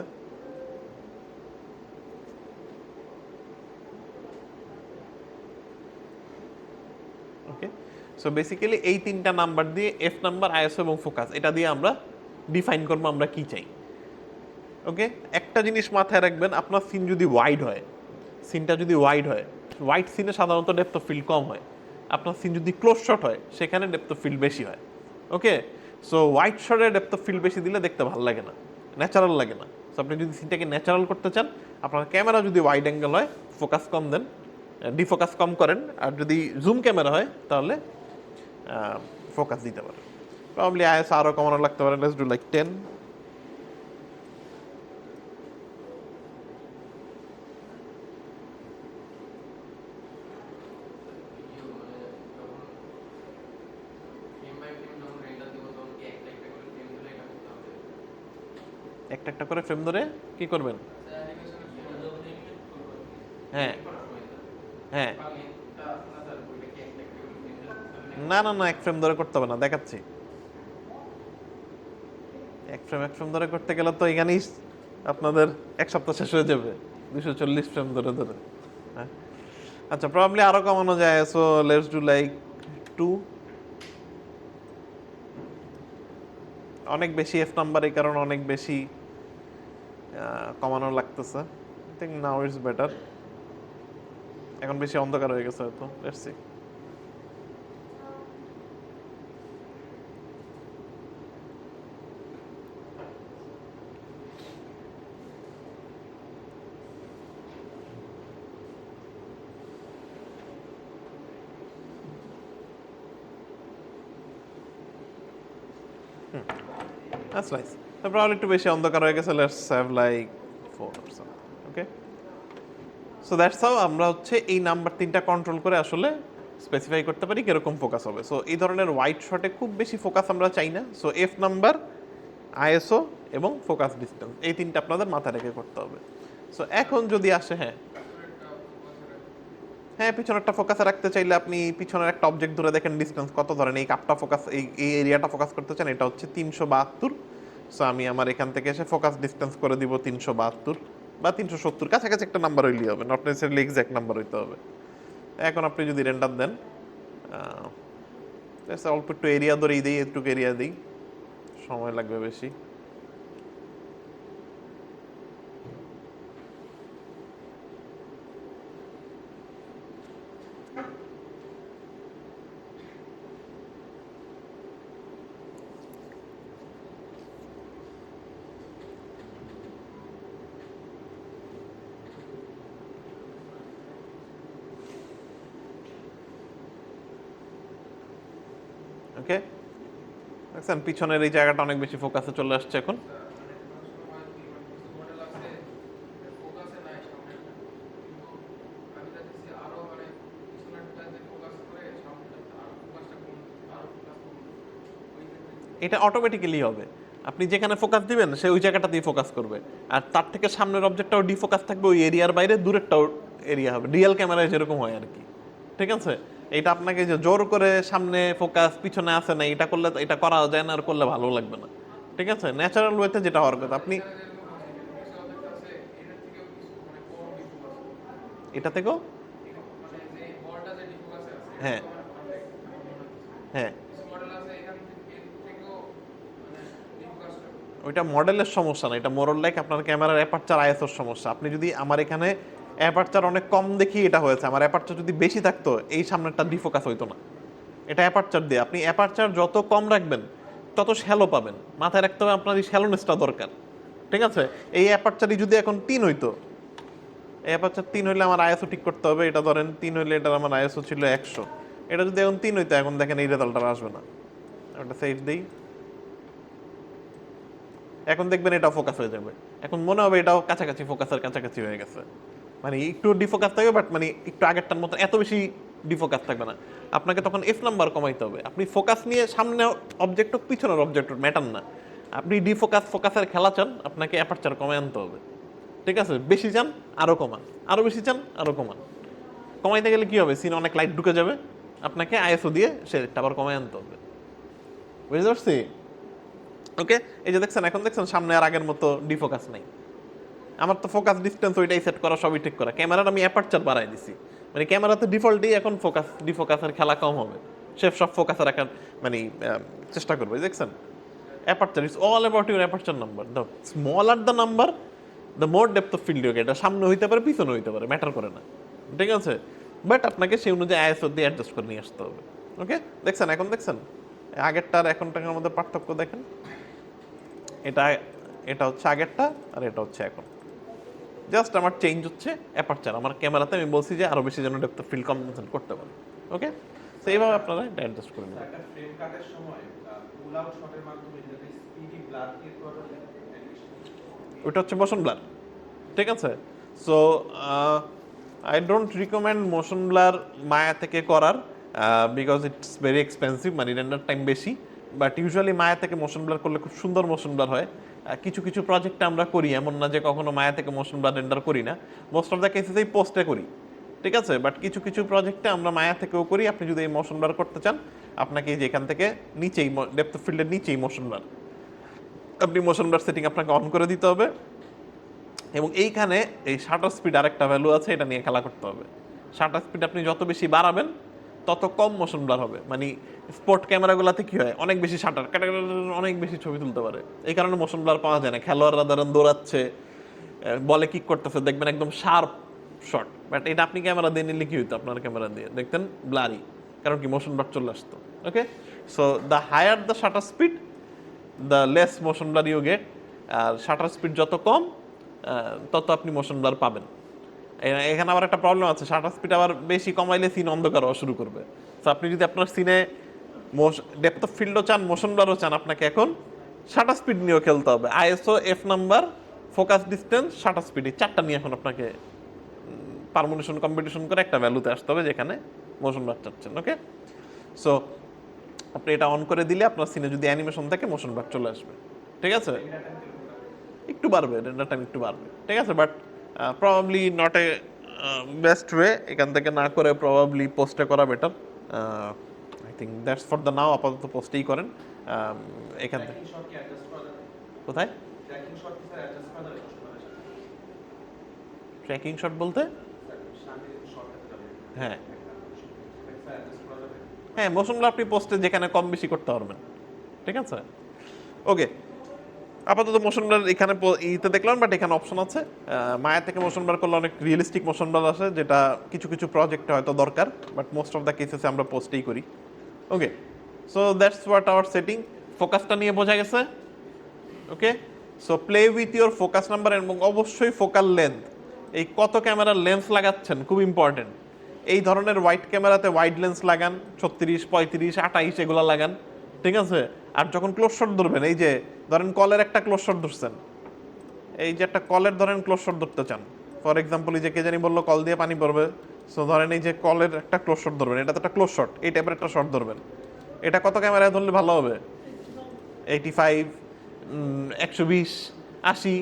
ওকে, সো বেসিক্যালি এই তিনটা নাম্বার দিয়ে এফ নাম্বার, আইএসও এবং ফোকাস এটা দিয়ে আমরা ডিফাইন করবো আমরা কি চাই। ওকে, একটা জিনিস মাথায় রাখবেন, আপনার সিন যদি ওয়াইড হয়, সিনটা যদি ওয়াইড হয়, ওয়াইড সিনে সাধারণত ডেপথ অফ ফিল্ড কম হয়। আপনার সিন যদি ক্লোজ শট হয় সেখানে ডেপথ অফ ফিল্ড বেশি হয়। ওকে, সো ওয়াইড শটে ডেপথ অফ ফিল্ড বেশি দিলে দেখতে ভালো লাগে না, ন্যাচারাল লাগে না। সো আপনি যদি সিনটাকে ন্যাচারাল করতে চান, আপনার ক্যামেরা যদি ওয়াইড অ্যাঙ্গেল হয় ফোকাস কম দেন, ডিফোকাস কম করেন, আর যদি জুম ক্যামেরা হয় তাহলে ফোকাস দিতে পারেন। প্রবলি আইএস আরও কমানো লাগতে পারে, লেটস ডু লাইক 10। একটা একটা করে ফ্রেম ধরে কি করবেন? হ্যাঁ হ্যাঁ, না না না, এক ফ্রেম ধরে করতে হবে না, দেখাচ্ছি। এক ফ্রেম ধরে করতে গেলে তো এখানেই আপনাদের এক সপ্তাহ শেষ হয়ে যাবে, 240 ফ্রেম ধরে ধরে। হ্যাঁ, আচ্ছা, প্রবাবলি আরো কমানো যায়, সো লেটস ডু লাইক 2। অনেক বেশি এফ নাম্বার, এই কারণে অনেক বেশি কমানো লাগতেছে। I think now it's better. এখন বেশি অন্ধকার হয়ে গেছে হয়তো, let's see. That's nice. So probably একটু বেশি অন্ধকার হয়ে গেছে, let's have like 4 or something. Okay? So that's how আমরা হচ্ছে এই নাম্বার তিনটা কন্ট্রোল করে আসলে স্পেসিফাই করতে পারি কিরকম ফোকাস হবে। সো এই ধরনের হোয়াইট শটে খুব বেশি ফোকাস আমরা চাই না। সো এফ নাম্বার, আইএসও এবং ফোকাস ডিস্টেন্স, এই তিনটা আপনাদের মাথায় রেখে করতে হবে। সো এখন যদি আসে, হ্যাঁ হ্যাঁ, পিছনেরটা ফোকাসে রাখতে চাইলে আপনি পিছনের একটা অবজেক্ট ধরে দেখেন ডিস্টেন্স কত, ধরেন এই কাপটা ফোকাস, এই এরিয়াটা ফোকাস করতে চান, এটা হচ্ছে 372। সো আমি আমার এখান থেকে এসে ফোকাস ডিস্টেন্স করে দিব 372 বা 370, কাছাকাছি একটা নাম্বার হইলেই হবে, নট নেসেসারিলি এক্সাক্ট নাম্বার হইতে হবে। এখন আপনি যদি রেন্ডার দেন, অল্প একটু এরিয়া ধরেই দিই, একটু এরিয়া দিই, সময় লাগবে বেশি। ওকে, দেখছেন পিছনের এই জায়গাটা অনেক বেশি ফোকাসে চলে আসছে এখন। এটা অটোমেটিক্যালি হবে, আপনি যেখানে ফোকাস দিবেন সে ওই জায়গাটাতেই ফোকাস করবে, আর তার থেকে সামনের অবজেক্টটাও ডিফোকাস থাকবে, ওই এরিয়ার বাইরে দূরেরটাও এরিয়া হবে, রিয়েল ক্যামেরায় যেরকম হয় আর কি। ঠিক আছে, এটা আপনাকে যে জোর করে সামনে ফোকাস পিছনে আসে না, এটা করলে এটা করা যায় না, আর করলে ভালো লাগবে না। ঠিক আছে, ন্যাচারাল ওয়েতে যেটা হওয়ার কথা, আপনি এটা থেকেও, হ্যাঁ হ্যাঁ, ওইটা মডেলের সমস্যা না, এটা মোরল লাইক আপনার ক্যামেরার অ্যাপারচার আইএসওর সমস্যা। আপনি যদি আমার এখানে অ্যাপারচার অনেক কম দেখি এটা হয়েছে, আমার অ্যাপারচার যদি বেশি থাকতো এই সামনেরটা ডিফোকাস হইতো না। এটা অ্যাপারচার দিয়ে, আপনি অ্যাপারচার যত কম রাখবেন তত শ্যালো পাবেন, মাথায় রাখতে হবে আপনার এই শ্যালোনেসটা দরকার। ঠিক আছে, এই অ্যাপারচারই যদি এখন 3 হইতো, এই অ্যাপারচার 3 হইলে আমার আইএসও ঠিক করতে হবে, এটা ধরেন 3 হইলে এটার আমার আইএসও ছিল 100, এটা যদি এখন 3 হইতো, এখন দেখেন এই রেজাল্টটা আসবে না। ওটা সেভ দিই, এখন দেখবেন এটাও ফোকাস হয়ে যাবে, এখন মনে হবে এটাও কাছাকাছি ফোকাসের কাছাকাছি হয়ে গেছে, মানে একটু ডিফোকাস থাকবে, বাট মানে একটু আগেরটার মতো এত বেশি ডিফোকাস থাকবে না। আপনাকে তখন এফ নাম্বার কমাইতে হবে, আপনি ফোকাস নিয়ে সামনে অবজেক্ট হোক পিছনের অবজেক্ট ম্যাটার না, আপনি ডিফোকাস ফোকাসের খেলা চান, আপনাকে অ্যাপারচার কমে আনতে হবে। ঠিক আছে, বেশি চান আরও কমান, আরও বেশি চান আরও কমান। কমাইতে গেলে কি হবে, সিনে অনেক লাইট ঢুকে যাবে, আপনাকে আইএসও দিয়ে সেটা আবার কমায় আনতে হবে। বুঝতে পারছি? ওকে, এই যে দেখছেন, এখন দেখছেন সামনে আর আগের মতো ডিফোকাস নাই। আমার তো ফোকাস ডিসটেন্স ওইটাই সেট করা, সবই ঠিক করা, ক্যামেরার আমি অ্যাপারচার বাড়াই দিছি, মানে ক্যামেরাতে ডিফল্টই এখন ফোকাস ডিফোকাসের খেলা কম হবে। সে সব ফোকাসে রাখার মানে চেষ্টা করবে, দেখছেন? Aperture is all about your aperture number. The smaller the number, the more depth of field you get. এটা সামনে হইতে পারে, পিছনে হইতে পারে, ম্যাটার করে না, ঠিক আছে? বাট আপনাকে সেই অনুযায়ী আইএসও দিয়ে অ্যাডজাস্ট করে নিয়ে আসতে হবে। ওকে, দেখছেন? এখন দেখছেন আগেরটা আর এখনটার মধ্যে পার্থক্য দেখেন। এটা এটা হচ্ছে আগেরটা আর এটা হচ্ছে এখন। জাস্ট আমার চেঞ্জ হচ্ছে অ্যাপারচার। আমার ক্যামেরাতে আমি বলছি যে আরো বেশি যেন ডেপথ অফ ফিল্ড কম্বিনেশন করতে পারে। ওকে, তো এইভাবে আপনারা এটা অ্যাডজাস্ট করে নেবেন। একটা ফ্রেম কাটের সময় পুল আউট শটের মাধ্যমে যদি স্পিডি ব্লার ক্রিয়েট করা যায় অ্যানিমেশন, ওটা হচ্ছে মোশন ব্লার, ঠিক আছে? So I don't recommend motion blur Maya থেকে করার, বিকজ ইটস ভেরি এক্সপেন্সিভ, মানে রেন্ডার টাইম বেশি। বাট ইউজুয়ালি মায়া থেকে মোশন ব্লার করলে খুব সুন্দর মোশন ব্লার হয়। কিছু কিছু প্রজেক্টে আমরা করি, এমন না যে কখনো মায়া থেকে মোশন ব্লার রেন্ডার করি না। মোস্ট অফ দ্য কেসেসেই পোস্টে করি, ঠিক আছে? বাট কিছু কিছু প্রজেক্টে আমরা মায়া থেকেও করি। আপনি যদি এই মোশন ব্লার করতে চান, আপনাকে এই যে এখান থেকে নিচেই ডেপথ অফ ফিল্ডের নিচেই মোশন ব্লার, আপনি মোশন ব্লার সেটিং আপনাকে অন করে দিতে হবে। এবং এইখানে এই শাটার স্পিড আরেকটা ভ্যালু আছে, এটা নিয়ে খেলা করতে হবে। শাটার স্পিড আপনি যত বেশি বাড়াবেন তত কম মোশন ব্লার হবে। মানে স্পোর্ট ক্যামেরাগুলোতে কি হয়, অনেক বেশি শাটার অনেক বেশি ছবি তুলতে পারে, এই কারণে মোশন ব্লার পাওয়া যায় না। খেলোয়াড়রা ধরেন দৌড়াচ্ছে, বলে কিক করতেছে, দেখবেন একদম শার্প শট। বাট এটা আপনি ক্যামেরা দিয়ে নিলে কি হইতো, আপনার ক্যামেরা দিয়ে দেখতেন ব্লারি, কারণ কি মোশন ব্লার চলে আসতো। Okay, so the higher the shutter speed, the less motion blur you get. আর শাটার স্পিড যত কম তত আপনি মোশন ব্লার পাবেন। এখানে আবার একটা প্রবলেম আছে, শাটার স্পিড আবার বেশি কমাইলে সিন অন্ধকার হওয়া শুরু করবে। তো আপনি যদি আপনার সিনে ডেপথ অফ ফিল্ডও চান, মোশন ব্লারও চান, আপনাকে এখন শাটার স্পিড নিয়েও খেলতে হবে। ISO, F number, focus distance, shutter speed, এই চারটা নিয়ে এখন আপনাকে পারমুনেশন কম্পিটিশন করে একটা ভ্যালুতে আসতে হবে যেখানে মোশন ব্লার চাচ্ছেন। ওকে, সো আপনি এটা অন করে দিলে আপনার সিনে যদি অ্যানিমেশন থাকে মোশন ব্লার চলে আসবে, ঠিক আছে? একটু বাড়বে, রেন্ডার টাইম একটু বাড়বে, ঠিক আছে? But probably not a best way. এখান থেকে না করে প্রবাবলি পোস্টে করা better. I think that's for the now, আপাতত পোস্টেই করেন। এখান থেকে ট্র্যাকিং শট কি অ্যাডজাস্ট করা যাবে? কোথায় ট্র্যাকিং শট কি স্যার অ্যাডজাস্ট করা যাবে মোশন ব্লারের সাথে? ট্র্যাকিং শট বলতে? স্যার সামনে শট দিতে যাবে, হ্যাঁ স্যার অ্যাডজাস্ট করা যাবে? হ্যাঁ, মোশন ব্লার আপনি পোস্টে যেখানে কম বেশি করতে পারবেন, ঠিক আছে? ওকে, আপাতত মোশন ব্লার এখানে ইতে দেখলাম, বাট এখানে অপশন আছে। মায়া থেকে মোশন ব্লার করলে অনেক রিয়েলিস্টিক মোশন ব্লার আসে, যেটা কিছু কিছু প্রজেক্টে হয়তো দরকার, বাট মোস্ট অফ দ্য কেসেসে আমরা পোস্টেই করি। Okay, so that's what our setting. ফোকাসটা নিয়ে বোঝা গেছে? Okay, so play with your focus number এবং অবশ্যই ফোকাল লেন্থ। এই কত ক্যামেরার লেন্স লাগাচ্ছেন খুব ইম্পর্টেন্ট। এই ধরনের ওয়াইড ক্যামেরাতে ওয়াইড লেন্স লাগান, 36, 35, 28 এগুলো লাগান, ঠিক আছে? আর যখন ক্লোজ শট ধরবেন, এই যে ধরেন কলের একটা ক্লোজ শট ধরছেন, এই যে একটা কলের ধরেন ক্লোজ শট ধরতে চান, ফর এক্সাম্পল এই যে কে জানি বললো কল দিয়ে পানি পড়বে, সো ধরেন এই যে কলের একটা ক্লোজ শট ধরবেন, এটা তো একটা ক্লোজ শট, এই টাইপের একটা শট ধরবেন। এটা কত ক্যামেরায় ধরলে ভালো হবে? 85, 120, 80,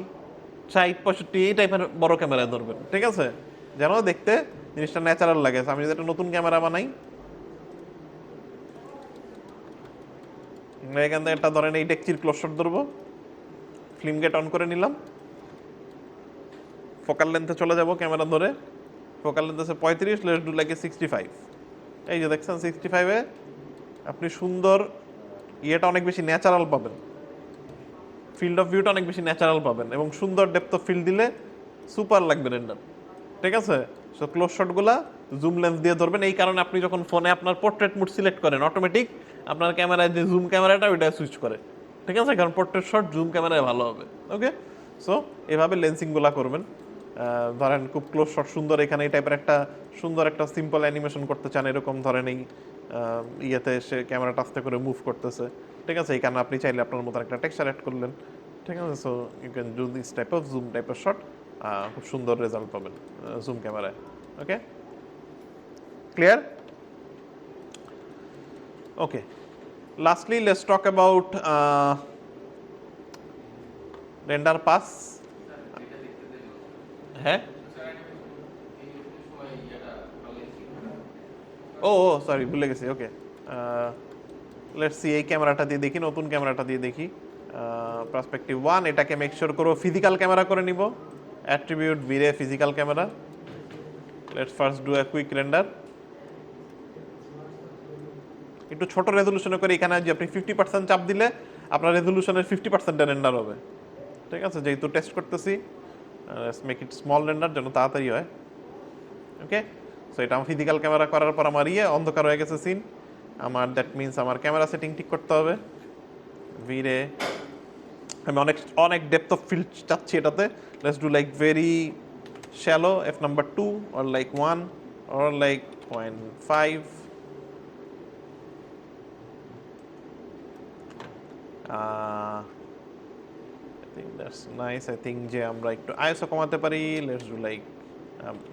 60, 65 এই টাইপের বড় ক্যামেরায় ধরবেন, ঠিক আছে? যেন দেখতে জিনিসটা ন্যাচারাল লাগে। আমি যদি একটা নতুন ক্যামেরা বানাই, এখান থেকে একটা ধরেন এই ডেকচির ক্লোজ শট ধরবো, ফিল্ম গেট অন করে নিলাম, ফোকাল লেন্থে চলে যাব ক্যামেরা ধরে, ফোকাল লেন্থ আছে 35, লেটস ডু লাইক 65। এই যে দেখছেন 65-এ আপনি সুন্দর ইয়েটা অনেক বেশি ন্যাচারাল পাবেন, ফিল্ড অফ ভিউটা অনেক বেশি ন্যাচারাল পাবেন, এবং সুন্দর ডেপথ অফ ফিল্ড দিলে সুপার লাগবে রেন্ডার, ঠিক আছে? সো ক্লোজ শটগুলা জুম লেন্স দিয়ে ধরবেন। এই কারণে আপনি যখন ফোনে আপনার পোর্ট্রেট মোড সিলেক্ট করেন, অটোমেটিক আপনার ক্যামেরায় যে জুম ক্যামেরাটা ওইটা সুইচ করে, ঠিক আছে? কারণ পোর্ট্রেট শট জুম ক্যামেরায় ভালো হবে। ওকে, সো এভাবে লেন্সিংগুলা করবেন। ধরেন খুব ক্লোজ শট সুন্দর, এখানে এই টাইপের একটা সুন্দর একটা সিম্পল অ্যানিমেশন করতে চান, এরকম ধরেন এই ইয়েতে সে ক্যামেরাটা আস্তে করে মুভ করতেছে, ঠিক আছে? এই কারণে আপনি চাইলে আপনার মতো একটা টেক্সচার অ্যাড করলেন, ঠিক আছে? So you can do this type of zoom type of shot, খুব সুন্দর রেজাল্ট পাবেন জুম ক্যামেরায়। Okay, clear? Okay, lastly let's talk about render pass. হ্যাঁ, ও ও সরি, ভুলে গেছি। ওকে, লেটস সি, এই ক্যামেরাটা দিয়ে দেখি, নতুন ক্যামেরাটা দিয়ে দেখি। পার্সপেক্টিভ 1, এটাকে মেক শিওর করো ফিজিক্যাল ক্যামেরা করে নিব। Attribute V Ray physical camera. Let's first do a quick render. একটু ছোট রেজলিউশনে করে এখানে যে আপনি 50% চাপ দিলে আপনার রেজলিউশনের 50% রেন্ডার হবে, ঠিক আছে? যেহেতু টেস্ট করতেছি, মেক ইট স্মল রেন্ডার যেন তাড়াতাড়ি হয়। ওকে, সো এটা আমার ফিজিক্যাল ক্যামেরা করার পর আমার অন্ধকার হয়ে গেছে সিন। আমার দ্যাট মিনস আমার ক্যামেরা সেটিং ঠিক করতে হবে। ভিরে আমি অনেক অনেক ডেপথ অফ ফিল্ড চাচ্ছি এটাতে। Let's do like very shallow F number 2 or like 1 or like 0.5। I think that's nice. I think যে আমরা একটু আইএসও কমাতে পারি। লেটস ডু লাইক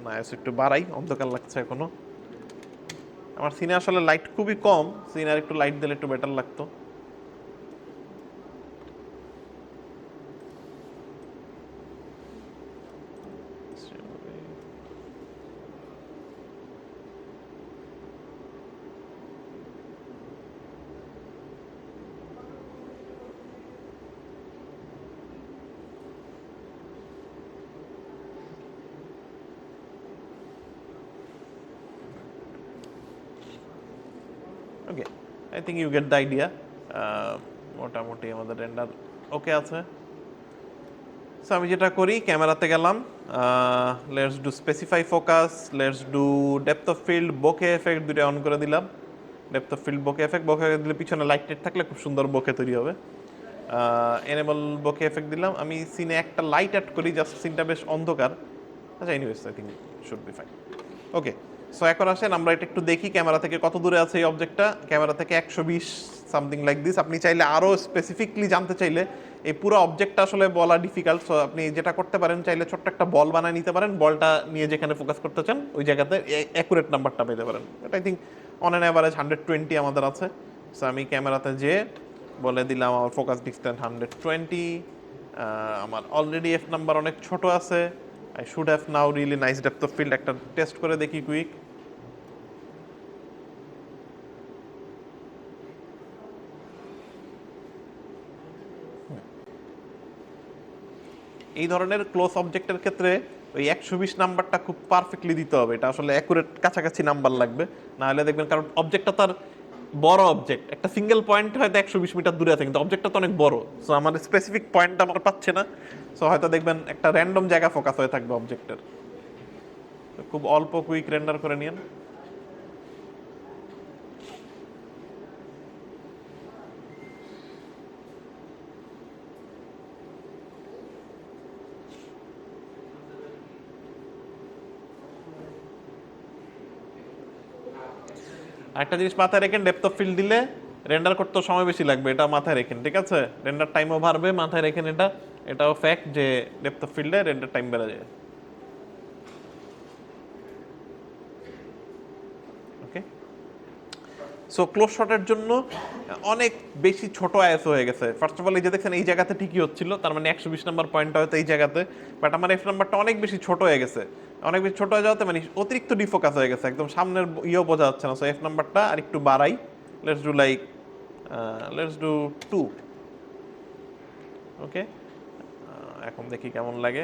না, আইএসও একটু বাড়াই, অন্ধকার লাগছে এখনো। আমার সিনে আসলে লাইট খুবই কম, সিনে আর একটু লাইট দিলে একটু বেটার লাগতো। Okay, I think you get the idea. মোটামুটি আমাদের রেন্ডার ওকে আছে। সো আমি যেটা করি, ক্যামেরাতে গেলাম, let's do specify focus, let's do depth of field, bouquet effect দুটো অন করে দিলাম। Depth of field, bouquet effect দিলে পিছনে লাইট টেট থাকলে খুব সুন্দর বোকে তৈরি হবে। এনেবল বোকে এফেক্ট দিলাম। আমি সিনে একটা লাইট অ্যাড করি, জাস্ট সিনটা বেশ অন্ধকার। আচ্ছা, anyways I think should be fine. Okay, so এখন আসেন আমরা এটা একটু দেখি ক্যামেরা থেকে কত দূরে আছে এই অবজেক্টটা। ক্যামেরা থেকে 120 সামথিং লাইক দিস। আপনি চাইলে আরও স্পেসিফিকলি জানতে চাইলে এই পুরো অবজেক্টটা আসলে বলা ডিফিকাল্ট, সো আপনি যেটা করতে পারেন, চাইলে ছোট্ট একটা বল বানায় নিতে পারেন, বলটা নিয়ে যেখানে ফোকাস করতে চান ওই জায়গাতে অ্যাকুরেট নাম্বারটা পেতে পারেন। এটা I think on an average 120 আমাদের আছে। সো আমি ক্যামেরাতে যেয়ে বলে দিলাম আমার ফোকাস ডিস্টেন্স 120। আমার অলরেডি এফ নাম্বার অনেক ছোট আছে। I should have now really nice depth of field. একটা টেস্ট করে দেখি কুইক। এই ধরনের ক্লোজ অবজেক্টের ক্ষেত্রে ওই 120 নাম্বারটা খুব পারফেক্টলি দিতে হবে। এটা আসলে অ্যাকুরেট কাছাকাছি নাম্বার লাগবে, না হলে দেখবেন, কারণ অবজেক্টটা তার বড় অবজেক্ট, একটা সিঙ্গেল পয়েন্ট হয়তো 120 মিটার দূরে আছে, কিন্তু অবজেক্টটা তো অনেক বড়। সো আমার স্পেসিফিক পয়েন্টটা আমার পাচ্ছে না, সো হয়তো দেখবেন একটা র্যান্ডম জায়গা ফোকাস হয়ে থাকবে অবজেক্টের। খুব অল্প কুইক রেন্ডার করে নিন। আরেকটা জিনিস মাথায় রেখেন, ডেপথ অফ ফিল্ড দিলে রেন্ডার করতে সময় বেশি লাগবে, এটা মাথায় রেখেন, ঠিক আছে? রেন্ডার টাইমও বাড়বে, মাথায় রেখেন এটা। এটাও ফ্যাক্ট যে ডেপথ অফ ফিল্ডে রেন্ডার টাইম বেড়ে যায়। ওকে, সো ক্লোজ শটের জন্য অনেক বেশি ছোট আইএসও হয়ে গেছে। ফার্স্ট অফ অল এই যে দেখছেন এই জায়গাতে ঠিকই হচ্ছিল, তার মানে 120 নাম্বার পয়েন্টটা হয়তো এই জায়গাতে, বাট আমার এফ নাম্বারটা অনেক বেশি ছোট হয়ে গেছে। অনেক বেশি ছোট হয়ে যাওয়াতে মানে অতিরিক্ত ডিফোকাস হয়ে গেছে, একদম সামনের বোঝা যাচ্ছে না। সো এফ নাম্বারটা আর একটু বাড়াই। Let's do like let's do 2। ওকে, এখন দেখি কেমন লাগে।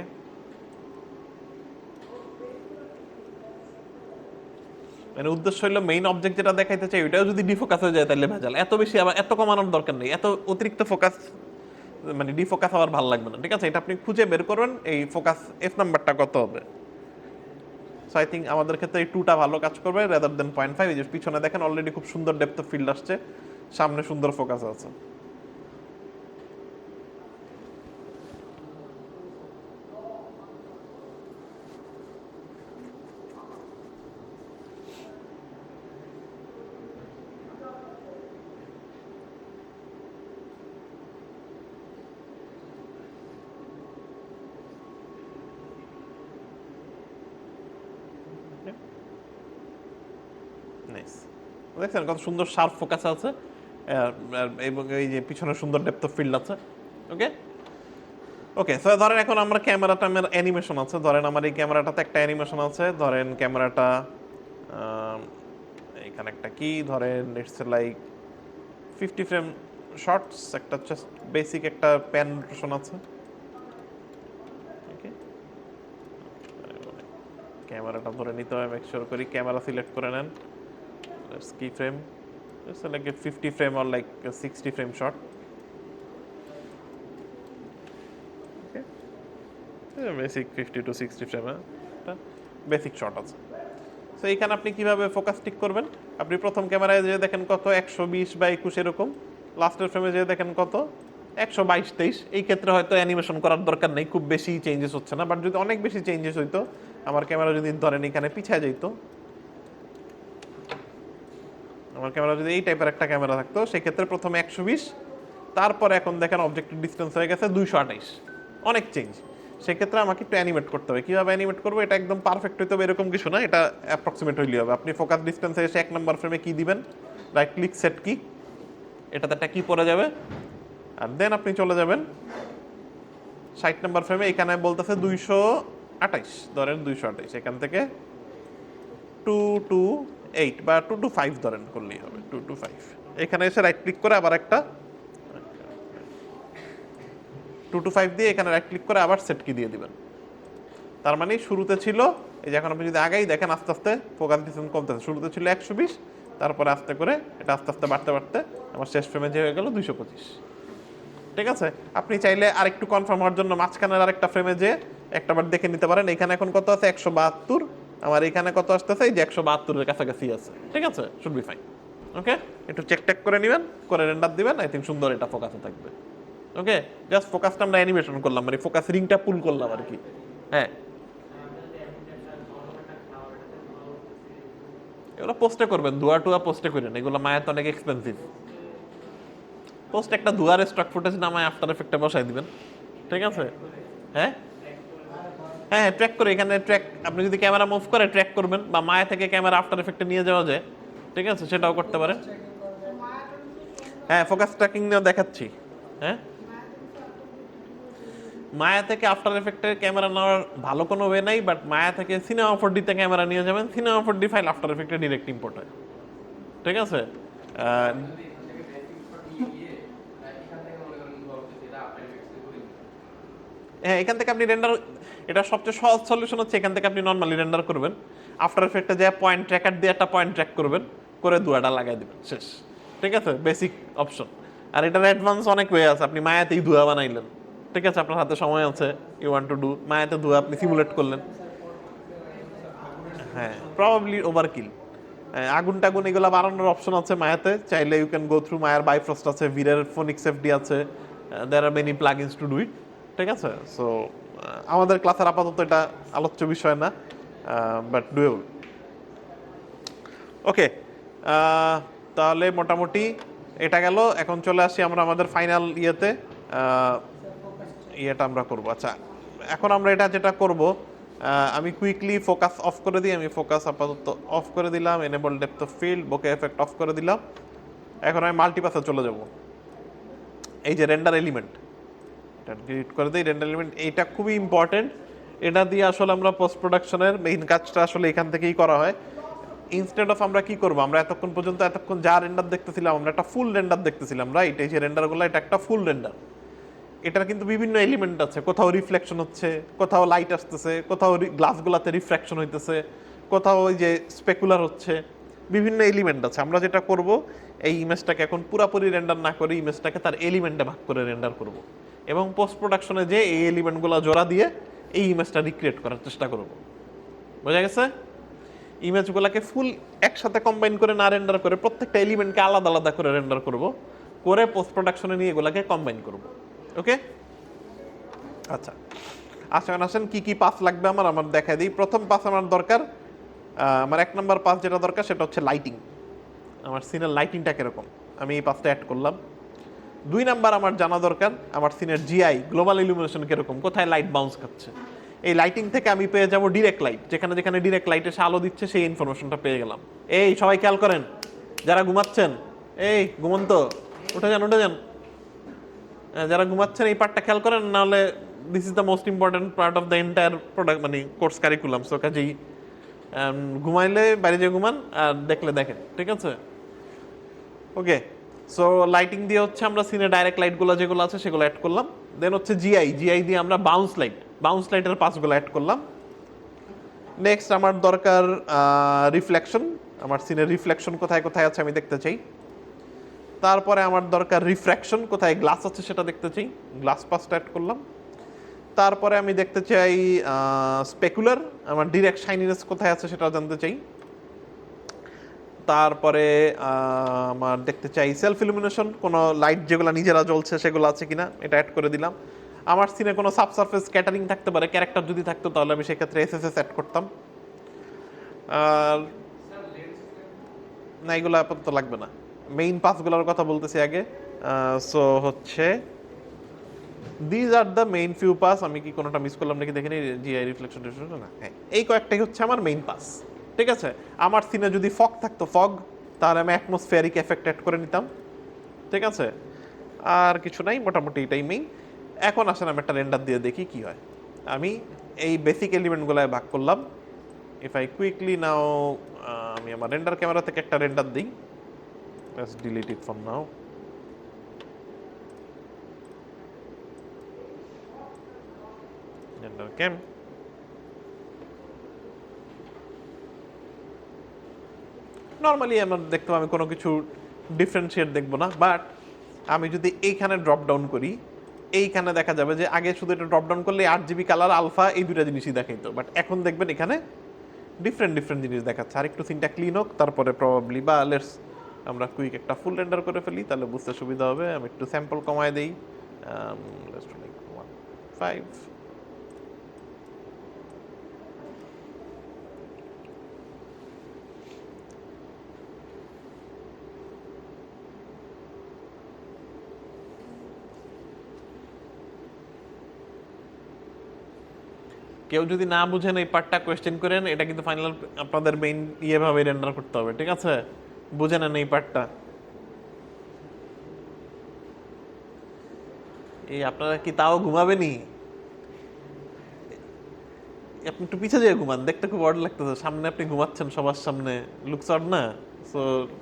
মানে উদ্দেশ্য হলো মেইন অবজেক্ট যেটা দেখাইতে চাই ওইটাও যদি ডিফোকাস হয়ে যায় তাহলে ভেজাল। এত বেশি আবার এত কমানোর দরকার নেই, এত অতিরিক্ত ফোকাস মানে ডিফোকাস আবার ভালো লাগবে না, ঠিক আছে? এটা আপনি খুঁজে বের করবেন এই ফোকাস এফ নাম্বারটা কত হবে। সো আই থিঙ্ক আমাদের ক্ষেত্রে এই 2টা ভালো কাজ করবে রাদার দেন 0.5। এই যে পিছনে দেখেন অলরেডি খুব সুন্দর ডেপথ অফ ফিল্ড আসছে, সামনে সুন্দর ফোকাস আছে। নাইস, দেখছেন কত সুন্দর শার্প ফোকাস আছে, এবং এই যে পিছনে সুন্দর ডেপথ অফ ফিল্ড আছে। ওকে ওকে, সো ধরেন এখন আমরা ক্যামেরাটা, আমার অ্যানিমেশন আছে, ধরেন আমার এই ক্যামেরাটাতে একটা অ্যানিমেশন আছে, ধরেন ক্যামেরাটা এখানে একটা কি ধরেন ইটস লাইক 50 ফ্রেম শর্টস, একটা জাস্ট বেসিক একটা প্যান রোটেশন আছে। ওকে, ক্যামেরাটা ধরে নিতে হবে, মেক শিওর করি ক্যামেরা সিলেক্ট করে নেন, লেটস কি frame, It's like a 50 frame or like a 60 frame shot. Okay. Basic 50 to 60 frame basic shot আছে। সো এখানে আপনি কিভাবে ফোকাস ঠিক করবেন, আপনি প্রথম ক্যামেরায় যে দেখেন কত 120 বা 21 এরকম, লাস্টের ফ্রেমে যে দেখেন কত 122 23। এই ক্ষেত্রে হয়তো অ্যানিমেশন করার দরকার নেই, খুব বেশি চেঞ্জেস হচ্ছে না। বাট যদি অনেক বেশি চেঞ্জেস হইতো, আমার ক্যামেরা যদি ধরেন এখানে পিছিয়ে যেত, আমার ক্যামেরা যদি এই টাইপের একটা ক্যামেরা থাকতো, সেক্ষেত্রে প্রথমে 120, তারপরে এখন দেখেন অবজেক্টিভ ডিস্টেন্স হয়ে গেছে 228, অনেক চেঞ্জ। সেক্ষেত্রে আমাকে একটু অ্যানিমেট করতে হবে। কীভাবে অ্যানিমেট করবো, এটা একদম পারফেক্ট হইতে হবে এরকম কিছু না, এটা অ্যাপ্রক্সিমেট হইলে হবে। আপনি ফোকাস ডিস্টেন্সে এসে 1 নম্বর ফ্রেমে কি দিবেন, রাইট ক্লিক সেট কি, এটাতে একটা কি পড়ে যাবে, আর দেন আপনি চলে যাবেন 60 নম্বর ফ্রেমে, এখানে বলতেছে 228, ধরেন 228, এখান থেকে 228 বা 225 ধরেন করলেই হবে, 225। এখানে এসে রাইট ক্লিক করে আবার একটা 225 দিয়ে এখানে রাইট ক্লিক করে আবার সেট কি দিয়ে দিবেন। তার মানে শুরুতে ছিল, এই যে এখন আপনি যদি আগেই দেখেন আস্তে আস্তে ফোকাস ডিস্টেন্স কমতেছে, শুরুতে ছিল 120, তারপরে আস্তে করে এটা আস্তে আস্তে বাড়তে বাড়তে আমার শেষ ফ্রেমে যে হয়ে গেল 225। ঠিক আছে, আপনি চাইলে আরেকটু কনফার্ম হওয়ার জন্য মাঝখানের আরেকটা ফ্রেমে যে একটাবার দেখে নিতে পারেন, এখানে এখন কত আছে 172, আমার এখানে কত আসতেছে এই যে 172 এর কাছাকাছি আছে। ঠিক আছে, শুড বি ফাইন। ওকে, একটু চেক টেক করে নেবেন, করে রেন্ডার দিবেন, আই থিঙ্ক সুন্দর এটা ফোকাসে থাকবে। ওকে, জাস্ট ফোকাসটা আমরা অ্যানিমেশন করলাম, মানে ফোকাস রিংটা পুল করলাম আর কি। হ্যাঁ, এগুলো পোস্টে করবেন, ধোয়া টুয়া পোস্টে করেন, এগুলো মায়ের তো অনেক এক্সপেন্সিভ। পোস্ট একটা ধোয়ার স্টক ফুটেজ নামায় আফটার এফেক্টে বসাই দিবেন। ঠিক আছে, হ্যাঁ হ্যাঁ ট্র্যাক করে, এখানে ট্র্যাক, আপনি যদি ক্যামেরা মুভ করে ট্র্যাক করবেন, বা মায়া থেকে ক্যামেরা আফটার এফেক্টে নিয়ে যাওয়া যায়, ঠিক আছে, সেটাও করতে পারেন। হ্যাঁ, ফোকাস ট্র্যাকিং নিয়েও দেখাচ্ছি। হ্যাঁ, মায়া থেকে আফটার এফেক্টের ক্যামেরা নেওয়ার ভালো কোনো ওয়ে নাই, বাট মায়া থেকে সিনেমা 4D-তে ক্যামেরা নিয়ে যাবেন, সিনেমা 4D ফাইল আফটার এফেক্টে ডিরেক্ট ইম্পোর্ট হয়। ঠিক আছে, যদি এখান থেকে বেসিক শট নিয়ে এখান থেকে মনে করেন যেটা আপনার এক্সপেক্ট করি, হ্যাঁ, এখান থেকে আপনি রেন্ডার, এটা সবচেয়ে সহজ সলিউশন হচ্ছে এখান থেকে আপনি নর্মালি রেন্ডার করবেন, আফটার এফেক্টে যে পয়েন্ট ট্র্যাকার দিয়ে একটা পয়েন্ট ট্র্যাক করবেন, করে দুয়াটা লাগাই দেবেন, শেষ। ঠিক আছে, বেসিক অপশন। আর এটার অ্যাডভান্স অনেক ওয়ে আছে, আপনি মায়াতেই ধোয়া বানাইলেন, ঠিক আছে, আপনার হাতে সময় আছে, ইউ ওয়ান্ট টু ডু, মায়াতে ধোয়া আপনি সিমুলেট করলেন। হ্যাঁ, প্রবাবলি ওভারকিল। আগুন টাগুন এগুলো বাড়ানোর অপশন আছে মায়াতে, চাইলে ইউ ক্যান গো থ্রু, মায়ার বাইফ্রস্ট আছে, ভিরের ফোনিক্স এফডি আছে, there are many plugins to do it. ঠিক আছে, সো আমাদের ক্লাসের আপাতত এটা আলোচ্য বিষয় না, বাট ডুয়েবল। ওকে, তাহলে মোটামুটি এটা গেল। এখন চলে আসি আমরা আমাদের ফাইনাল ইয়েতে, ইয়েটা আমরা করবো। আচ্ছা, এখন আমরা এটা যেটা করব, আমি কুইকলি ফোকাস অফ করে দিই, আমি ফোকাস আপাতত অফ করে দিলাম, enable depth of field, bouquet effect of করে দিলাম। এখন আমি মাল্টিপাসে চলে যাব। এই যে রেন্ডার এলিমেন্ট, এটা ডিলিট করে দিই। রেন্ডার এলিমেন্ট এইটা খুবই ইম্পর্টেন্ট, এটা দিয়ে আসলে আমরা পোস্ট প্রোডাকশনের মেইন কাজটা আসলে এখান থেকেই করা হয়। ইনস্টেড অফ আমরা কি করব, আমরা এতক্ষণ যা রেন্ডার দেখতেছিলাম, আমরা একটা ফুল রেন্ডার দেখতেছিলাম, রাইট? এই যে রেন্ডারগুলো, এটা একটা ফুল রেন্ডার। এটার কিন্তু বিভিন্ন এলিমেন্ট আছে, কোথাও রিফ্লেকশন হচ্ছে, কোথাও লাইট আসতেছে, কোথাও গ্লাসগুলোতে রিফ্র্যাকশন হইতেছে, কোথাও ওই যে স্পেকুলার হচ্ছে, বিভিন্ন এলিমেন্ট আছে। আমরা যেটা করব, এই ইমেজটাকে এখন পুরাপুরি রেন্ডার না করে ইমেজটাকে তার এলিমেন্টে ভাগ করে রেন্ডার করব, এবং পোস্ট প্রোডাকশনে যে এই এলিমেন্টগুলো জোড়া দিয়ে এই ইমেজটা রিক্রিয়েট করার চেষ্টা করব। বোঝা গেছে? ইমেজগুলোকে ফুল একসাথে কম্বাইন করে না রেন্ডার করে প্রত্যেকটা এলিমেন্টকে আলাদা আলাদা করে রেন্ডার করব, করে পোস্ট প্রোডাকশনে নিয়ে এগুলোকে কম্বাইন করব। ওকে, আচ্ছা আসেন কি কি পাস লাগবে আমার দেখাই দিই। প্রথম পাস আমার দরকার, আমার 1 নম্বর পাস যেটা দরকার সেটা হচ্ছে লাইটিং। আমার সিনের লাইটিংটা কিরকম, আমি এই পাসটা অ্যাড করলাম। 2 নাম্বার আমার জানা দরকার আমার সিনের জিআই, গ্লোবাল ইলুমিনেশন কিরকম, কোথায় লাইট বাউন্স খাচ্ছে। এই লাইটিং থেকে আমি পেয়ে যাব ডিরেক্ট লাইট, যেখানে যেখানে ডিরেক্ট লাইট এসে আলো দিচ্ছে সেই ইনফরমেশনটা পেয়ে গেলাম। এই সবাই খেয়াল করেন, যারা ঘুমাচ্ছেন, এই ঘুমন্ত উঠে যান, যারা ঘুমাচ্ছেন এই পার্টটা খেয়াল করেন, নাহলে this is the most important part of the entire product, মানে কোর্স কারিকুলাম। সো কাজেই ঘুমাইলে বাইরে যে ঘুমান, আর দেখলে দেখেন, ঠিক আছে? ওকে, সো লাইটিং দিয়ে হচ্ছে আমরা সিনে ডাইরেক্ট লাইটগুলো যেগুলো আছে সেগুলো অ্যাড করলাম। দেন হচ্ছে জিআই দিয়ে আমরা বাউন্স লাইটের পাসগুলো অ্যাড করলাম। নেক্সট আমার দরকার রিফ্লেকশন, আমার সিনের রিফ্লেকশন কোথায় কোথায় আছে আমি দেখতে চাই। তারপরে আমার দরকার রিফ্র্যাকশন, কোথায় গ্লাস আছে সেটা দেখতে চাই, গ্লাস পাসটা অ্যাড করলাম। তারপরে আমি দেখতে চাই স্পেকুলার, আমার ডিরেক্ট শাইনিনেস কোথায় আছে সেটা জানতে চাই। তারপরে আমার দেখতে চাই সেলফ ইলুমিনেশন, কোনো লাইট যেগুলো নিজেরা জ্বলছে সেগুলো আছে কিনা, এটা অ্যাড করে দিলাম। আমার সিনে কোনো সাবসারফেস স্ক্যাটারিং থাকতে পারে, ক্যারেক্টার যদি থাকতো তাহলে আমি সেক্ষেত্রে এসএসএস অ্যাড করতাম। আর না, এগুলো আপাতত লাগবে না, মেইন পাসগুলোর কথা বলতেছি আগে। সো হচ্ছে these are the main few pass. আমি কি কোনোটা মিস করলাম নাকি দেখিনি, জিআই রিফ্লেকশন না, হ্যাঁ এই কয়েকটাই হচ্ছে আমার মেইন পাস। ঠিক আছে, আমার সিনে যদি ফগ থাকতো ফগ, তাহলে আমি অ্যাটমসফিয়ারিক এফেক্ট অ্যাড করে নিতাম। ঠিক আছে, আর কিছু নাই, মোটামুটি এটাই মেইন। এখন আসেন আমি একটা রেন্ডার দিয়ে দেখি কি হয়। আমি এই বেসিক এলিমেন্টগুলোয় ভাগ করলাম। ইফ আই কুইকলি নাও, আমি আমার রেন্ডার ক্যামেরা থেকে একটা রেন্ডার দিই। Let's delete it for now. Render cam, normally আমার দেখতে আমি কোনো কিছু ডিফারেন্সিয়েট দেখবো না, বাট আমি যদি এইখানে ড্রপ ডাউন করি, এইখানে দেখা যাবে যে আগে শুধু এটা ড্রপ ডাউন করলে 8 GB কালার আলফা এই দুইটা জিনিসই দেখাইতো, বাট এখন দেখবেন এখানে ডিফারেন্ট ডিফারেন্ট জিনিস দেখাচ্ছে। আর একটু সিনটা ক্লিন হোক, তারপরে প্রবাবলি বা লেটস আমরা কুইক একটা ফুল রেন্ডার করে ফেলি, তাহলে বুঝতে সুবিধা হবে। আমি একটু স্যাম্পল কমায় দেই, লেটস ডু লাইক 1.5। কেউ যদি না বুঝেন এই পার্টটা কোয়েশ্চেন করেন, এটা কিন্তু ফাইনাল আপনাদের মেইন ইয়েভাবে রেন্ডার করতে হবে। ঠিক আছে, বুঝে নেন এই পার্টটা। এই আপনারা কি তাও ঘুমাবেনি? আপনি একটু পিছিয়ে যেয়ে ঘুমান, দেখতে খুব অড লাগতেছে। সামনে আপনি ঘুমাচ্ছেন সবার সামনে, লুকস অড না? সো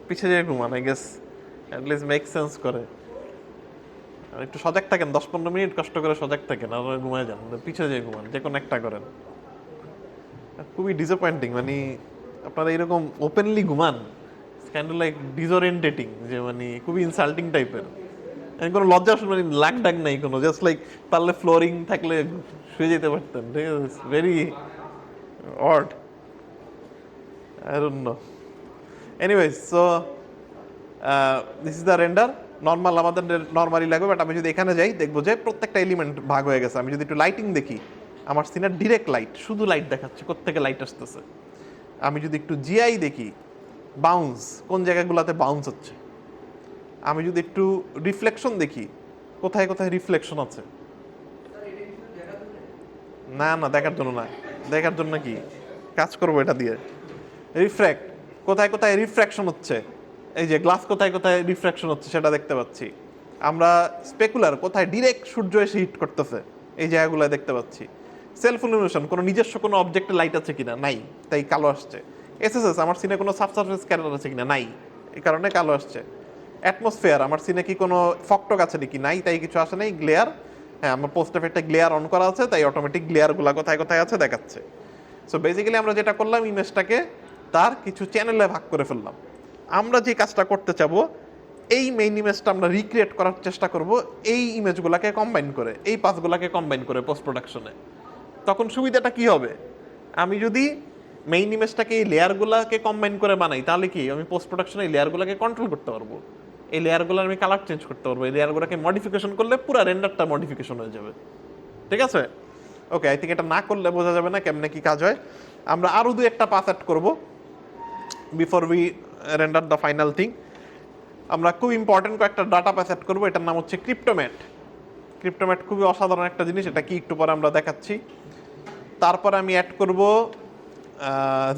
পিছিয়ে যেয়ে ঘুমান, I guess at least make sense করে। আর একটু সজাগ থাকেন, 10-15 মিনিট কষ্ট করে সজাগ থাকেন, আর ঘুমায় যান, পিছিয়ে যেয়ে ঘুমান, যে কোনো একটা করেন। খুবই ডিসঅ্যাপয়েন্টিং, মানে আপনারা এরকম ওপেনলি ঘুমান, কাইন্ড অফ লাইক ডিসওরিয়েন্টেটিং, যে মানে খুবই ইনসাল্টিং টাইপের। কোনো লজ্জা মানে লাগ ডাক নাই কোনো, জাস্ট লাইক পারলে ফ্লোরিং থাকলে শুয়ে যেতে পারতেন। ঠিক আছে, very odd, I don't know. Anyways, so this is the render. Normal আমাদের নর্মালি লাগবে, বাট আমি যদি এখানে যাই দেখবো যে প্রত্যেকটা এলিমেন্ট ভাগ হয়ে গেছে। আমি যদি একটু লাইটিং দেখি, আমার সিনের ডিরেক্ট লাইট, শুধু লাইট দেখাচ্ছে, কোত্থেকে লাইট আসতেছে। আমি যদি একটু জিআই দেখি, বাউন্স কোন জায়গাগুলোতে বাউন্স হচ্ছে। আমি যদি একটু রিফ্লেকশন দেখি, কোথায় কোথায় রিফ্লেকশন আছে। না না, দেখার জন্য না, দেখার জন্য কি কাজ করবো এটা দিয়ে। রিফ্র্যাক্ট, কোথায় কোথায় রিফ্র্যাকশন হচ্ছে, এই যে গ্লাস কোথায় কোথায় রিফ্র্যাকশন হচ্ছে সেটা দেখতে পাচ্ছি। আমরা স্পেকুলার, কোথায় ডিরেক্ট সূর্য এসে হিট করতেছে, এই জায়গাগুলো দেখতে পাচ্ছি। সেলফ ইলুমিনেশন, কোনো নিজস্ব কোনো অবজেক্টে লাইট আছে কিনা, নাই, তাই কালো আসছে। এসএসএস, আমার সিনে কোনো সাবসারফেস ক্যারেক্টার আছে কিনা, নাই, এই কারণে কালো আসছে। অ্যাটমসফিয়ার, আমার সিনে কি কোনো ফকটক আছে নাকি, নাই, তাই কিছু আসে নাই। গ্লেয়ার, হ্যাঁ আমার পোস্ট এফেক্টে গ্লেয়ার অন করা আছে, তাই অটোমেটিক গ্লেয়ারগুলো কোথায় কোথায় আছে দেখাচ্ছে। সো বেসিক্যালি আমরা যেটা করলাম, ইমেজটাকে তার কিছু চ্যানেলে ভাগ করে ফেললাম। আমরা যে কাজটা করতে চাবো, এই মেইন ইমেজটা আমরা রিক্রিয়েট করার চেষ্টা করব এই ইমেজগুলোকে কম্বাইন করে, এই পাসগুলোকে কম্বাইন করে পোস্ট প্রোডাকশনে। তখন সুবিধাটা কি হবে, আমি যদি মেইন ইমেজটাকে এই লেয়ারগুলোকে কম্বাইন করে বানাই, তাহলে কি আমি পোস্ট প্রোডাকশনে এই লেয়ারগুলোকে কন্ট্রোল করতে পারবো। এই লেয়ারগুলোর আমি কালার চেঞ্জ করতে পারবো, এই লেয়ারগুলোকে মডিফিকেশন করলে পুরো রেন্ডারটা মডিফিকেশন হয়ে যাবে। ঠিক আছে, ওকে। আই থিঙ্ক এটা না করলে বোঝা যাবে না কেমনে কি কাজ হয়। আমরা আরও দু একটা পাস অ্যাড করবো before we render the final thing. আমরা খুব ইম্পর্টেন্ট কয়েকটা ডাটা পাস অ্যাড করবো, এটার নাম হচ্ছে ক্রিপ্টোম্যাট। ক্রিপ্টোম্যাট খুবই অসাধারণ একটা জিনিস, এটা কি একটু পরে আমরা দেখাচ্ছি। তারপরে আমি অ্যাড করব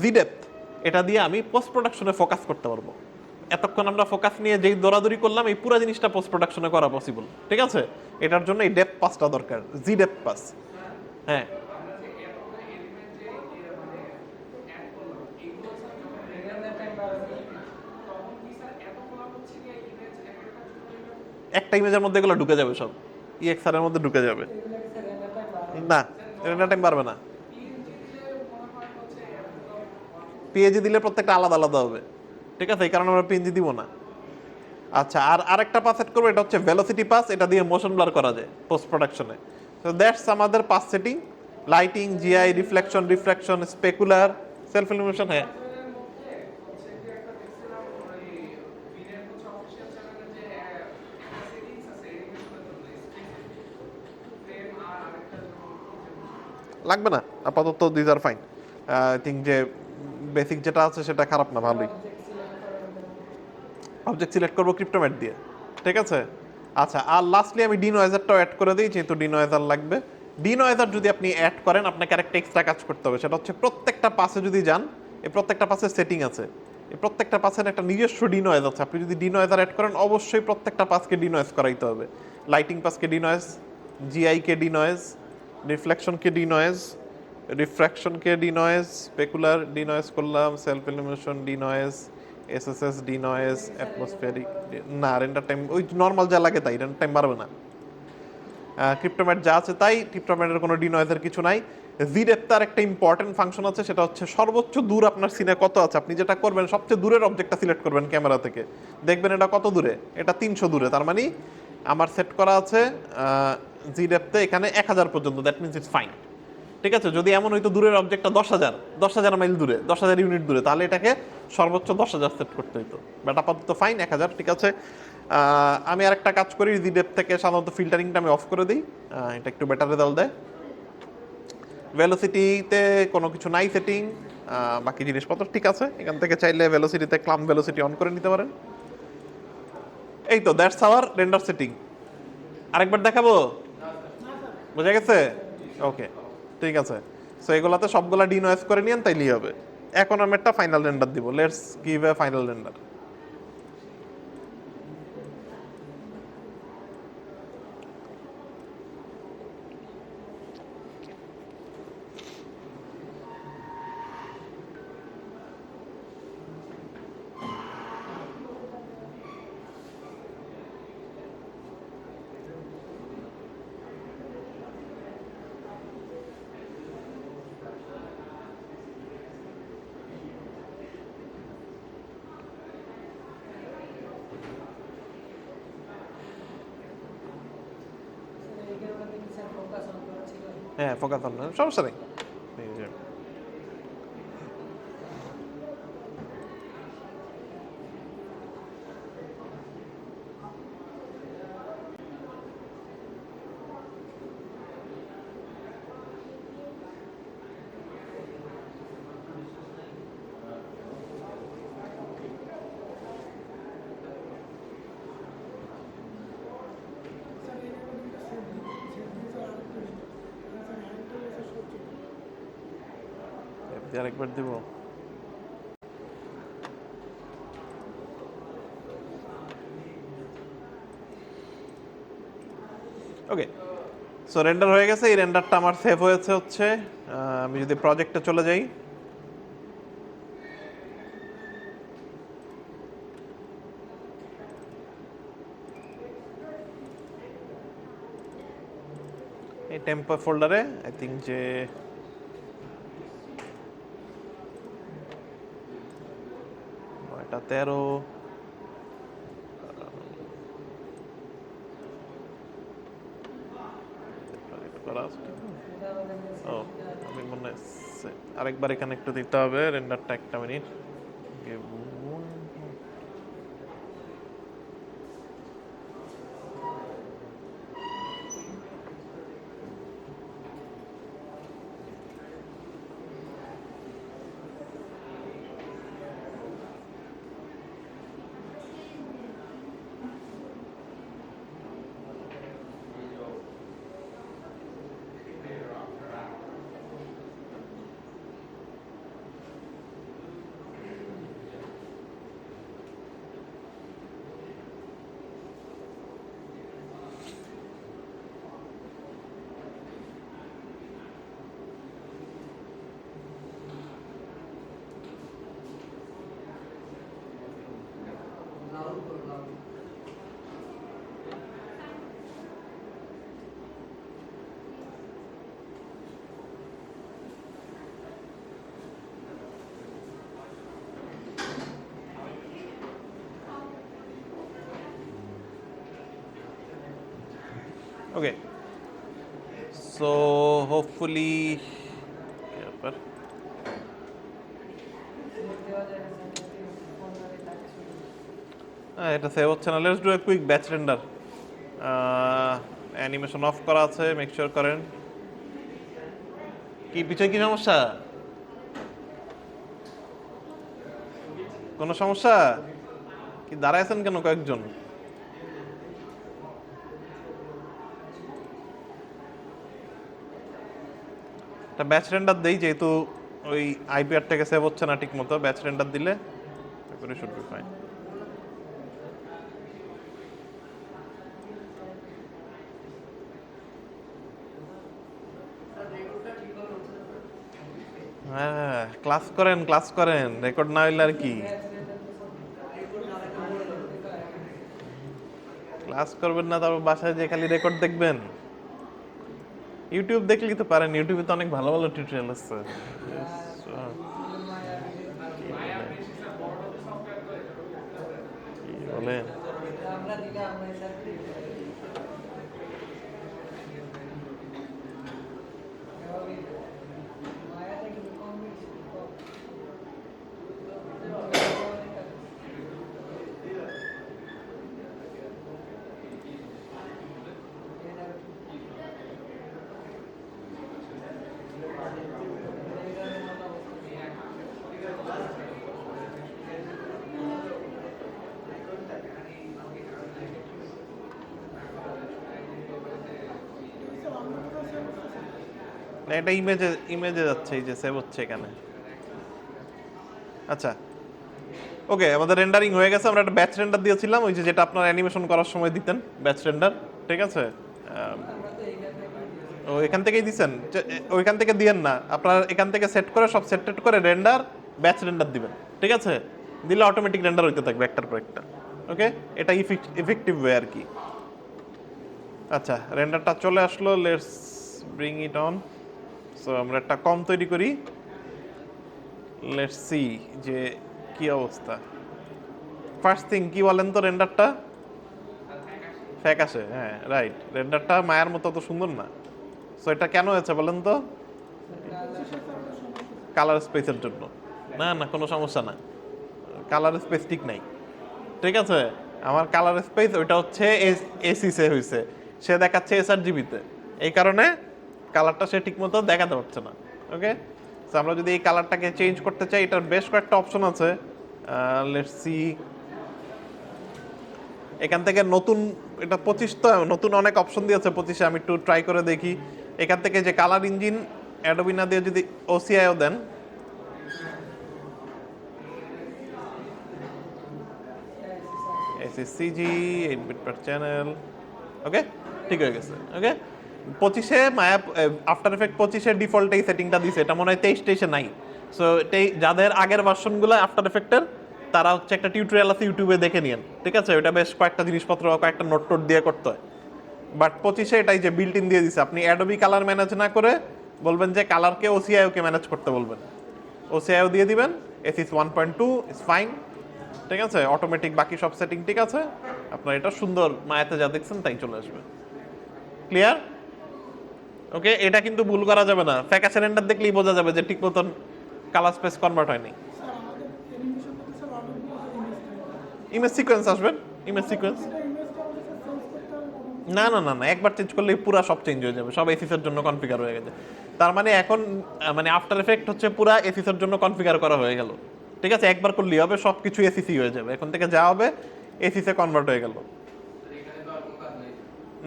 জিডেপথ, এটা দিয়ে আমি পোস্ট প্রোডাকশনে ফোকাস করতে পারবো। এতক্ষণ আমরা ফোকাস নিয়ে যেই দৌড়াদৌড়ি করলাম, এই পুরো জিনিসটা পোস্ট প্রোডাকশনে করা পসিবল। ঠিক আছে, এটার জন্য এই ডেপথ পাসটা দরকার, জিডেপথ পাস। হ্যাঁ, একটা ইমেজের মধ্যে এগুলো ঢুকে যাবে, সব ইএক্সআর এর মধ্যে ঢুকে যাবে। না, রেন্ডার টাইম পারবে না। পিএনজি দিলে প্রত্যেকটা আলাদা আলাদা হবে। ঠিক আছে, এই কারণে আমরা পিএনজি দিব না। আচ্ছা, আর আরেকটা পাস সেট করবো, এটা হচ্ছে ভেলোসিটি পাস, এটা দিয়ে মোশন ব্লার করা যায় পোস্ট প্রোডাকশনে। তো দ্যাটস আমাদের pass setting, lighting, GI, reflection, refraction, specular, self illumination. হ্যাঁ, এর মধ্যে হচ্ছে যে একটা দেখছিলাম ওই বিনের হচ্ছে অফিসিয়াল চ্যানেলে যে একটা সেটিংস আছে এনিমেশনের জন্য ফ্রেম আর আরেকটা লাগবে না আপাতত, these are fine. I think যে বেসিক যেটা আছে সেটা খারাপ না, ভালোই। অবজেক্ট সিলেক্ট করবো ক্রিপ্টোম্যাট দিয়ে, ঠিক আছে। আচ্ছা, আর লাস্টলি আমি ডিনয়েজারটাও অ্যাড করে দিই, যেহেতু ডিনয়েজার লাগবে। ডিনয়েজার যদি আপনি অ্যাড করেন, আপনাকে আরেকটা এক্সট্রা কাজ করতে হবে, সেটা হচ্ছে প্রত্যেকটা পাসে যদি যান, এই প্রত্যেকটা পাসের সেটিং আছে, এই প্রত্যেকটা পাসের একটা নিজস্ব ডিনয়েজ আছে। আপনি যদি ডিনয়েজার অ্যাড করেন, অবশ্যই প্রত্যেকটা পাসকে ডিনয়েজ করাইতে হবে। লাইটিং পাসকে ডিনয়েজ, জিআইকে ডিনয়েজ, রিফ্লেকশনকে ডিনয়েজ, রিফ্র্যাকশনকে ডিনয়েজ, স্পেকুলার ডিনয়েজ করলাম, সেলফ ইলুমিনেশন ডিনয়েজ, এসএসএস ডিনয়েজ, অ্যাটমসফিয়ারিক না, রেন্ডার টাইম ওই নর্মাল যা লাগে তাই, রেন্ডার টাইম বাড়বে না। ক্রিপ্টোম্যাট যা আছে তাই, ক্রিপ্টোম্যাটের কোনো ডিনয়েজের কিছু নাই। জিডেপ্তার একটা ইম্পর্টেন্ট ফাংশন আছে, সেটা হচ্ছে সর্বোচ্চ দূর আপনার সিনে কত আছে। আপনি যেটা করবেন, সবচেয়ে দূরের অবজেক্টটা সিলেক্ট করবেন ক্যামেরা থেকে, দেখবেন এটা কত দূরে, এটা 300 দূরে। তার মানে আমার সেট করা আছে জিডেপ্তে এখানে 1000 পর্যন্ত, দ্যাট মিনস ইটস ফাইন, ঠিক আছে। যদি এমন হয়তো দূরের অবজেক্টটা 10,000 মাইল দূরে, 10,000 ইউনিট দূরে, তাহলে এটাকে সর্বোচ্চ 10,000 সেট করতে হইতো, বাট আপাতত ফাইন 1000, ঠিক আছে। আমি আরেকটা কাজ করি, জিডেপ থেকে সাধারণত ফিল্টারিংটা আমি অফ করে দিই, এটা একটু বেটার রেজাল্ট দেয়। ভেলোসিটিতে কোনো কিছু নাই সেটিং, বাকি জিনিসপত্র ঠিক আছে। এখান থেকে চাইলে ভেলোসিটিতে ক্লাম ভেলোসিটি অন করে নিতে পারেন। এই তো দ্যাটস আওয়ার রেন্ডার সেটিং। আরেকবার দেখাবো, বুঝা গেছে? ওকে, ঠিক আছে। সো এগুলাতে সবগুলা ডিনয়েজ করে নিয়েন, তাইলেই হবে। এখন আমি একটা ফাইনাল রেন্ডার দিব, let's give a final render. হ্যাঁ, ফোকাস অন, সমস্যা নেই। এই যে আরেকবার দিব। ওকে, সো রেন্ডার হয়ে গেছে। এই রেন্ডারটা আমার সেভ হয়েছে হচ্ছে, আমি যদি প্রজেক্টে চলে যাই, এই টেম্পো ফোল্ডারে আই থিঙ্ক যে এটা 13 করা আছে। ও, আমি মনে হয় আরেকবার এখানে একটু দিতে হবে রেন্ডারটা, একটা মিনিট। ওকে, সো হোপফুলি দেওয়া যায় না ফোন ধরে থাকে শুধু এটা সেভ হচ্ছে না। Let's do a quick batch render. Animation of করা আছে, মেক শিওর করেন। কি পিছনে কি সমস্যা? কোনো সমস্যা? কি দাঁড়ায় আছেন কেন কয়েকজন? একটা ব্যাচ রেন্ডার দেই, যেহেতু ওই আইপিআর থেকে সেভ হচ্ছে না ঠিক মতো। ব্যাচ রেন্ডার দিলে তারপরে শুড বি ফাইন। হ্যাঁ, ক্লাস করেন, রেকর্ড না হইলে আর কি। ক্লাস করবেন না, তারপর বাসায় যে খালি রেকর্ড দেখবেন। ইউটিউব দেখলেই তো পারেন, ইউটিউবে তো অনেক ভালো ভালো টিউটোরিয়াল আছে। কি বলেন? আমরা দিলে আমরা স্যার মায়াটা কিন্তু কম বেশি কম না, এটা ইমেজে যাচ্ছে, এই যে সেভ হচ্ছে এখানে। আচ্ছা, ওকে, আমাদের রেন্ডারিং হয়ে গেছে। আমরা একটা ব্যাচ রেন্ডার দিয়েছিলাম, ওই যে যেটা আপনার অ্যানিমেশন করার সময় দিতেন, ব্যাচ রেন্ডার। ঠিক আছে, ও এখান থেকেই দিছেন। ওইখান থেকে দিয়েন না, আপনার এখান থেকে সেট করে সব সেট করে রেন্ডার ব্যাচ রেন্ডার দিবেন। ঠিক আছে, দিলে অটোমেটিক রেন্ডার হইতে থাকবে একটার পর একটা। ওকে, এটা ইফেক্টিভ ওয়ে আর কি। আচ্ছা, রেন্ডারটা চলে আসলো, let's bring it on. So আমরা একটা কম তৈরি করি, লেটস সি যে কি অবস্থা। ফার্স্ট থিং কি বলেন তো, রেন্ডারটা ফ্যাক আসে। হ্যাঁ রাইট, রেন্ডারটা মায়ার মতো তো সুন্দর না। সো এটা কেন হয়েছে বলেন তো? কালার স্পেসের জন্য। না না, কোনো সমস্যা না, কালার স্পেস ঠিক নাই। ঠিক আছে, আমার কালার স্পেস ওইটা হচ্ছে এসিসে হয়েছে, সে দেখাচ্ছে এসআরজিবিতে, এই কারণে কালারটা সে ঠিক মতো দেখাতে পারছে না। ওকে, তো আমরা যদি এই কালারটাকে চেঞ্জ করতে চাই, এটার বেশ কয়েকটা অপশন আছে। লেটস সি, এখান থেকে নতুন, এটা 25 তো নতুন অনেক অপশন দিয়েছে 25-এ। আমি একটু ট্রাই করে দেখি। এখান থেকে যে কালার ইঞ্জিন অ্যাডোবি না দিয়ে যদি ওসিআইও দেন, এসএসসিজি 8 বিট পার চ্যানেল। ওকে, ঠিক হয়ে গেছে। ওকে, 25-এ মায়া আফটার এফেক্ট 25-এর ডিফল্ট এই সেটিংটা দিছে, এটা মনে হয় 23-23-এ নাই। সো যাদের আগের ভার্সনগুলো আফটার এফেক্টের, তারা হচ্ছে একটা টিউটোরিয়াল আছে, ইউটিউবে দেখে নিন। ঠিক আছে, ওটা বেশ কয়েকটা জিনিসপত্র, কয়েকটা নোট টোট দিয়ে করতে হয়। বাট 25-এ এটাই যে বিল্ট ইন দিয়ে দিছে, আপনি অ্যাডোবি কালার ম্যানেজ না করে বলবেন যে কালারকে ওসিআইওকে ম্যানেজ করতে বলবেন, ওসিআইও দিয়ে দিবেন। Axis 1.2 is fine. ঠিক আছে, অটোমেটিক বাকি সব সেটিং ঠিক আছে, আপনার এটা সুন্দর মায়াতে যা দেখছেন তাই চলে আসবে। ক্লিয়ার? ওকে, এটা কিন্তু ভুল করা যাবে না, ফ্যাকা রেন্ডার দেখলেই বোঝা যাবে যে ঠিক মতন কালার স্পেস কনভার্ট হয়নি। ইমেজ সিকোয়েন্স আসবেন, ইমেজ সিকোয়েন্স। না না না না, একবার চেঞ্জ করলেই পুরো সব চেঞ্জ হয়ে যাবে, সব এসিসের জন্য কনফিগার হয়ে গেছে। তার মানে এখন মানে আফটার এফেক্ট হচ্ছে পুরো এসিসের জন্য কনফিগার করা হয়ে গেল। ঠিক আছে, একবার করলেই হবে, সব কিছু এসিসি হয়ে যাবে। এখন থেকে যা হবে এসিসে কনভার্ট হয়ে গেল।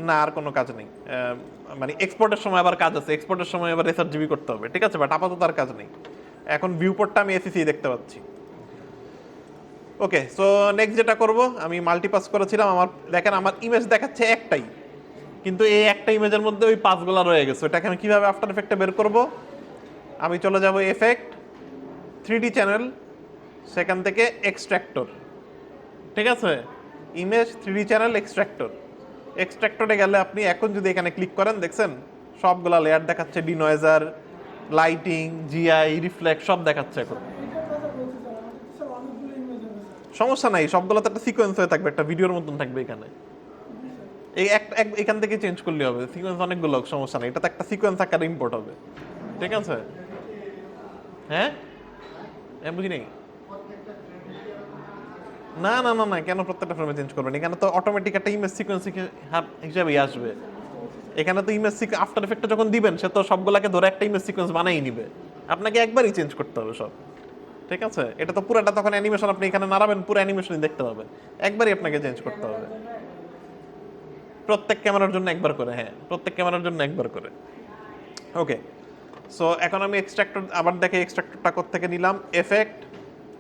না, আর কোনো কাজ নেই। মানে এক্সপোর্টের সময় আবার কাজ আছে, এক্সপোর্টের সময় আবার এসআরজিবি করতে হবে। ঠিক আছে, বাট আপাতত আর কাজ নেই। এখন ভিউপোর্টটা আমি এসিসি দেখতে পাচ্ছি। ওকে, সো নেক্সট যেটা করব, আমি মাল্টিপাস করেছিলাম। আমার দেখেন, আমার ইমেজ দেখাচ্ছে একটাই, কিন্তু এই একটা ইমেজের মধ্যে ওই পাঁচগুলো রয়ে গেছে। ওটাকে আমি কীভাবে আফটার এফেক্টে বের করব? আমি চলে যাব এফেক্ট, 3D চ্যানেল, সেখান থেকে এক্সট্রাক্টর। ঠিক আছে, ইমেজ 3D চ্যানেল এক্সট্রাক্টর। এক্সট্রাক্টরে গেলে আপনি এখন যদি এখানে ক্লিক করেন, দেখছেন সবগুলা লেয়ার দেখাচ্ছে, ডিনয়েজার, লাইটিং, জিআই, রিফ্লেক্ট সব দেখাচ্ছে এখন। সমস্যা নাই, সবগুলো তো একটা সিকোয়েন্স হয়ে থাকবে, একটা ভিডিওর মতন থাকবে এখানে। এই এখান থেকে চেঞ্জ করলে হবে, সিকোয়েন্স অনেকগুলো সমস্যা নেই, এটা তো একটা সিকোয়েন্স আকারে ইম্পোর্ট হবে, ঠিক আছে? হ্যাঁ আমি বুঝি নাই। না না না না, কেন প্রত্যেকটা ফ্রেমে চেঞ্জ করবেন? এখানে তো অটোমেটিক একটা ইমেজ সিকোয়েন্স হিসাবেই আসবে। এখানে তো ইমেজ আফটার এফেক্টটা যখন দিবেন সে তো সবগুলাকে ধরে একটা ইমেজ সিকোয়েন্স বানাই নিবে, আপনাকে একবারই চেঞ্জ করতে হবে সব, ঠিক আছে? এটা তো পুরাটা তখন অ্যানিমেশন আপনি এখানে নাড়াবেন, পুরো অ্যানিমেশনই দেখতে পাবেন, একবারই আপনাকে চেঞ্জ করতে হবে। প্রত্যেক ক্যামেরার জন্য একবার করে, হ্যাঁ প্রত্যেক ক্যামেরার জন্য একবার করে। ওকে, সো এখন আমি এক্সট্রাক্টর আবার দেখে এক্সট্রাক্টরটা থেকে নিলাম, এফেক্ট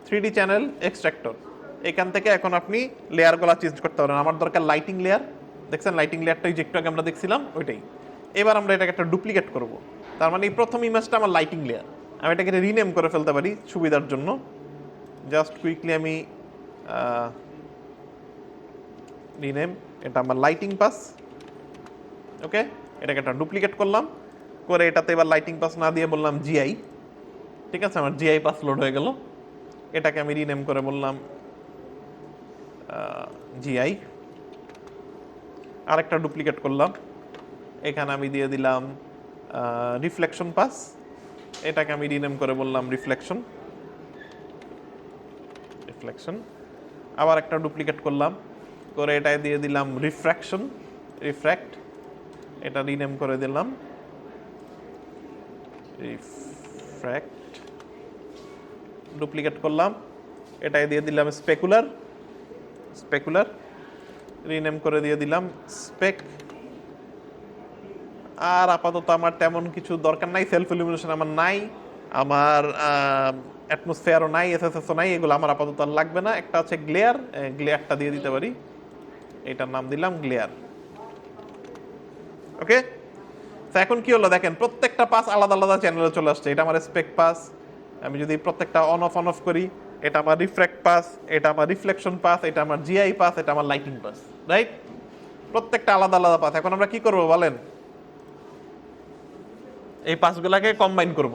3D চ্যানেল এক্সট্রাক্টর। এখান থেকে এখন আপনি লেয়ারগুলো চেঞ্জ করতে পারেন। আমার দরকার লাইটিং লেয়ার, দেখছেন লাইটিং লেয়ারটাই যে একটু আগে আমরা দেখছিলাম ওইটাই। এবার আমরা এটাকে একটা ডুপ্লিকেট করব, তার মানে এই প্রথম ইমেজটা আমার লাইটিং লেয়ার, আমি এটাকে রিনেম করে ফেলতে পারি সুবিধার জন্য। জাস্ট কুইকলি আমি রিনেম, এটা আমার লাইটিং পাস। ওকে, এটাকে একটা ডুপ্লিকেট করলাম, করে এটাতে এবার লাইটিং পাস না দিয়ে বললাম জিআই, ঠিক আছে? আমার জিআই পাস লোড হয়ে গেল। এটাকে আমি রিনেম করে বললাম জিআই। আরেকটা ডুপ্লিকেট করলাম, এখানে আমি দিয়ে দিলাম রিফ্লেকশন পাস, এটাকে আমি রিনেম করে বললাম রিফ্লেকশন। আবার একটা ডুপ্লিকেট করলাম, করে এটাই দিয়ে দিলাম রিফ্র্যাকশন, রিফ্র্যাক্ট, এটা রিনেম করে দিলাম রিফ্র্যাক্ট। ডুপ্লিকেট করলাম, এটাই দিয়ে দিলাম স্পেকুলার, রিনেম করে দিয়ে দিলাম স্পেক। আর আপাতত আমার তেমন কিছু দরকার নাই, সেলফ ইলুমিনেশন আমার নাই, আমার অ্যাটমসফিয়ারও নাই, এসএসএসও নাই, এগুলো আমার আপাতত আর লাগবে না। একটা হচ্ছে গ্লেয়ার, গ্লেয়ারটা দিয়ে দিতে পারি, এটার নাম দিলাম গ্লেয়ার। ওকে, তো এখন কি হলো দেখেন, প্রত্যেকটা পাস আলাদা আলাদা চ্যানেলে চলে আসছে। এটা আমার স্পেক পাস, আমি যদি প্রত্যেকটা অন অফ করি, এটা আমার রিফ্র্যাক্ট পাস, এটা আমার রিফ্লেকশন পাস, এটা আমার জিআই পাস, এটা আমার লাইটিং পাস, রাইট? প্রত্যেকটা আলাদা আলাদা পাস। এখন আমরা কি করব বলেন? এই পাসগুলাকে কম্বাইন করব।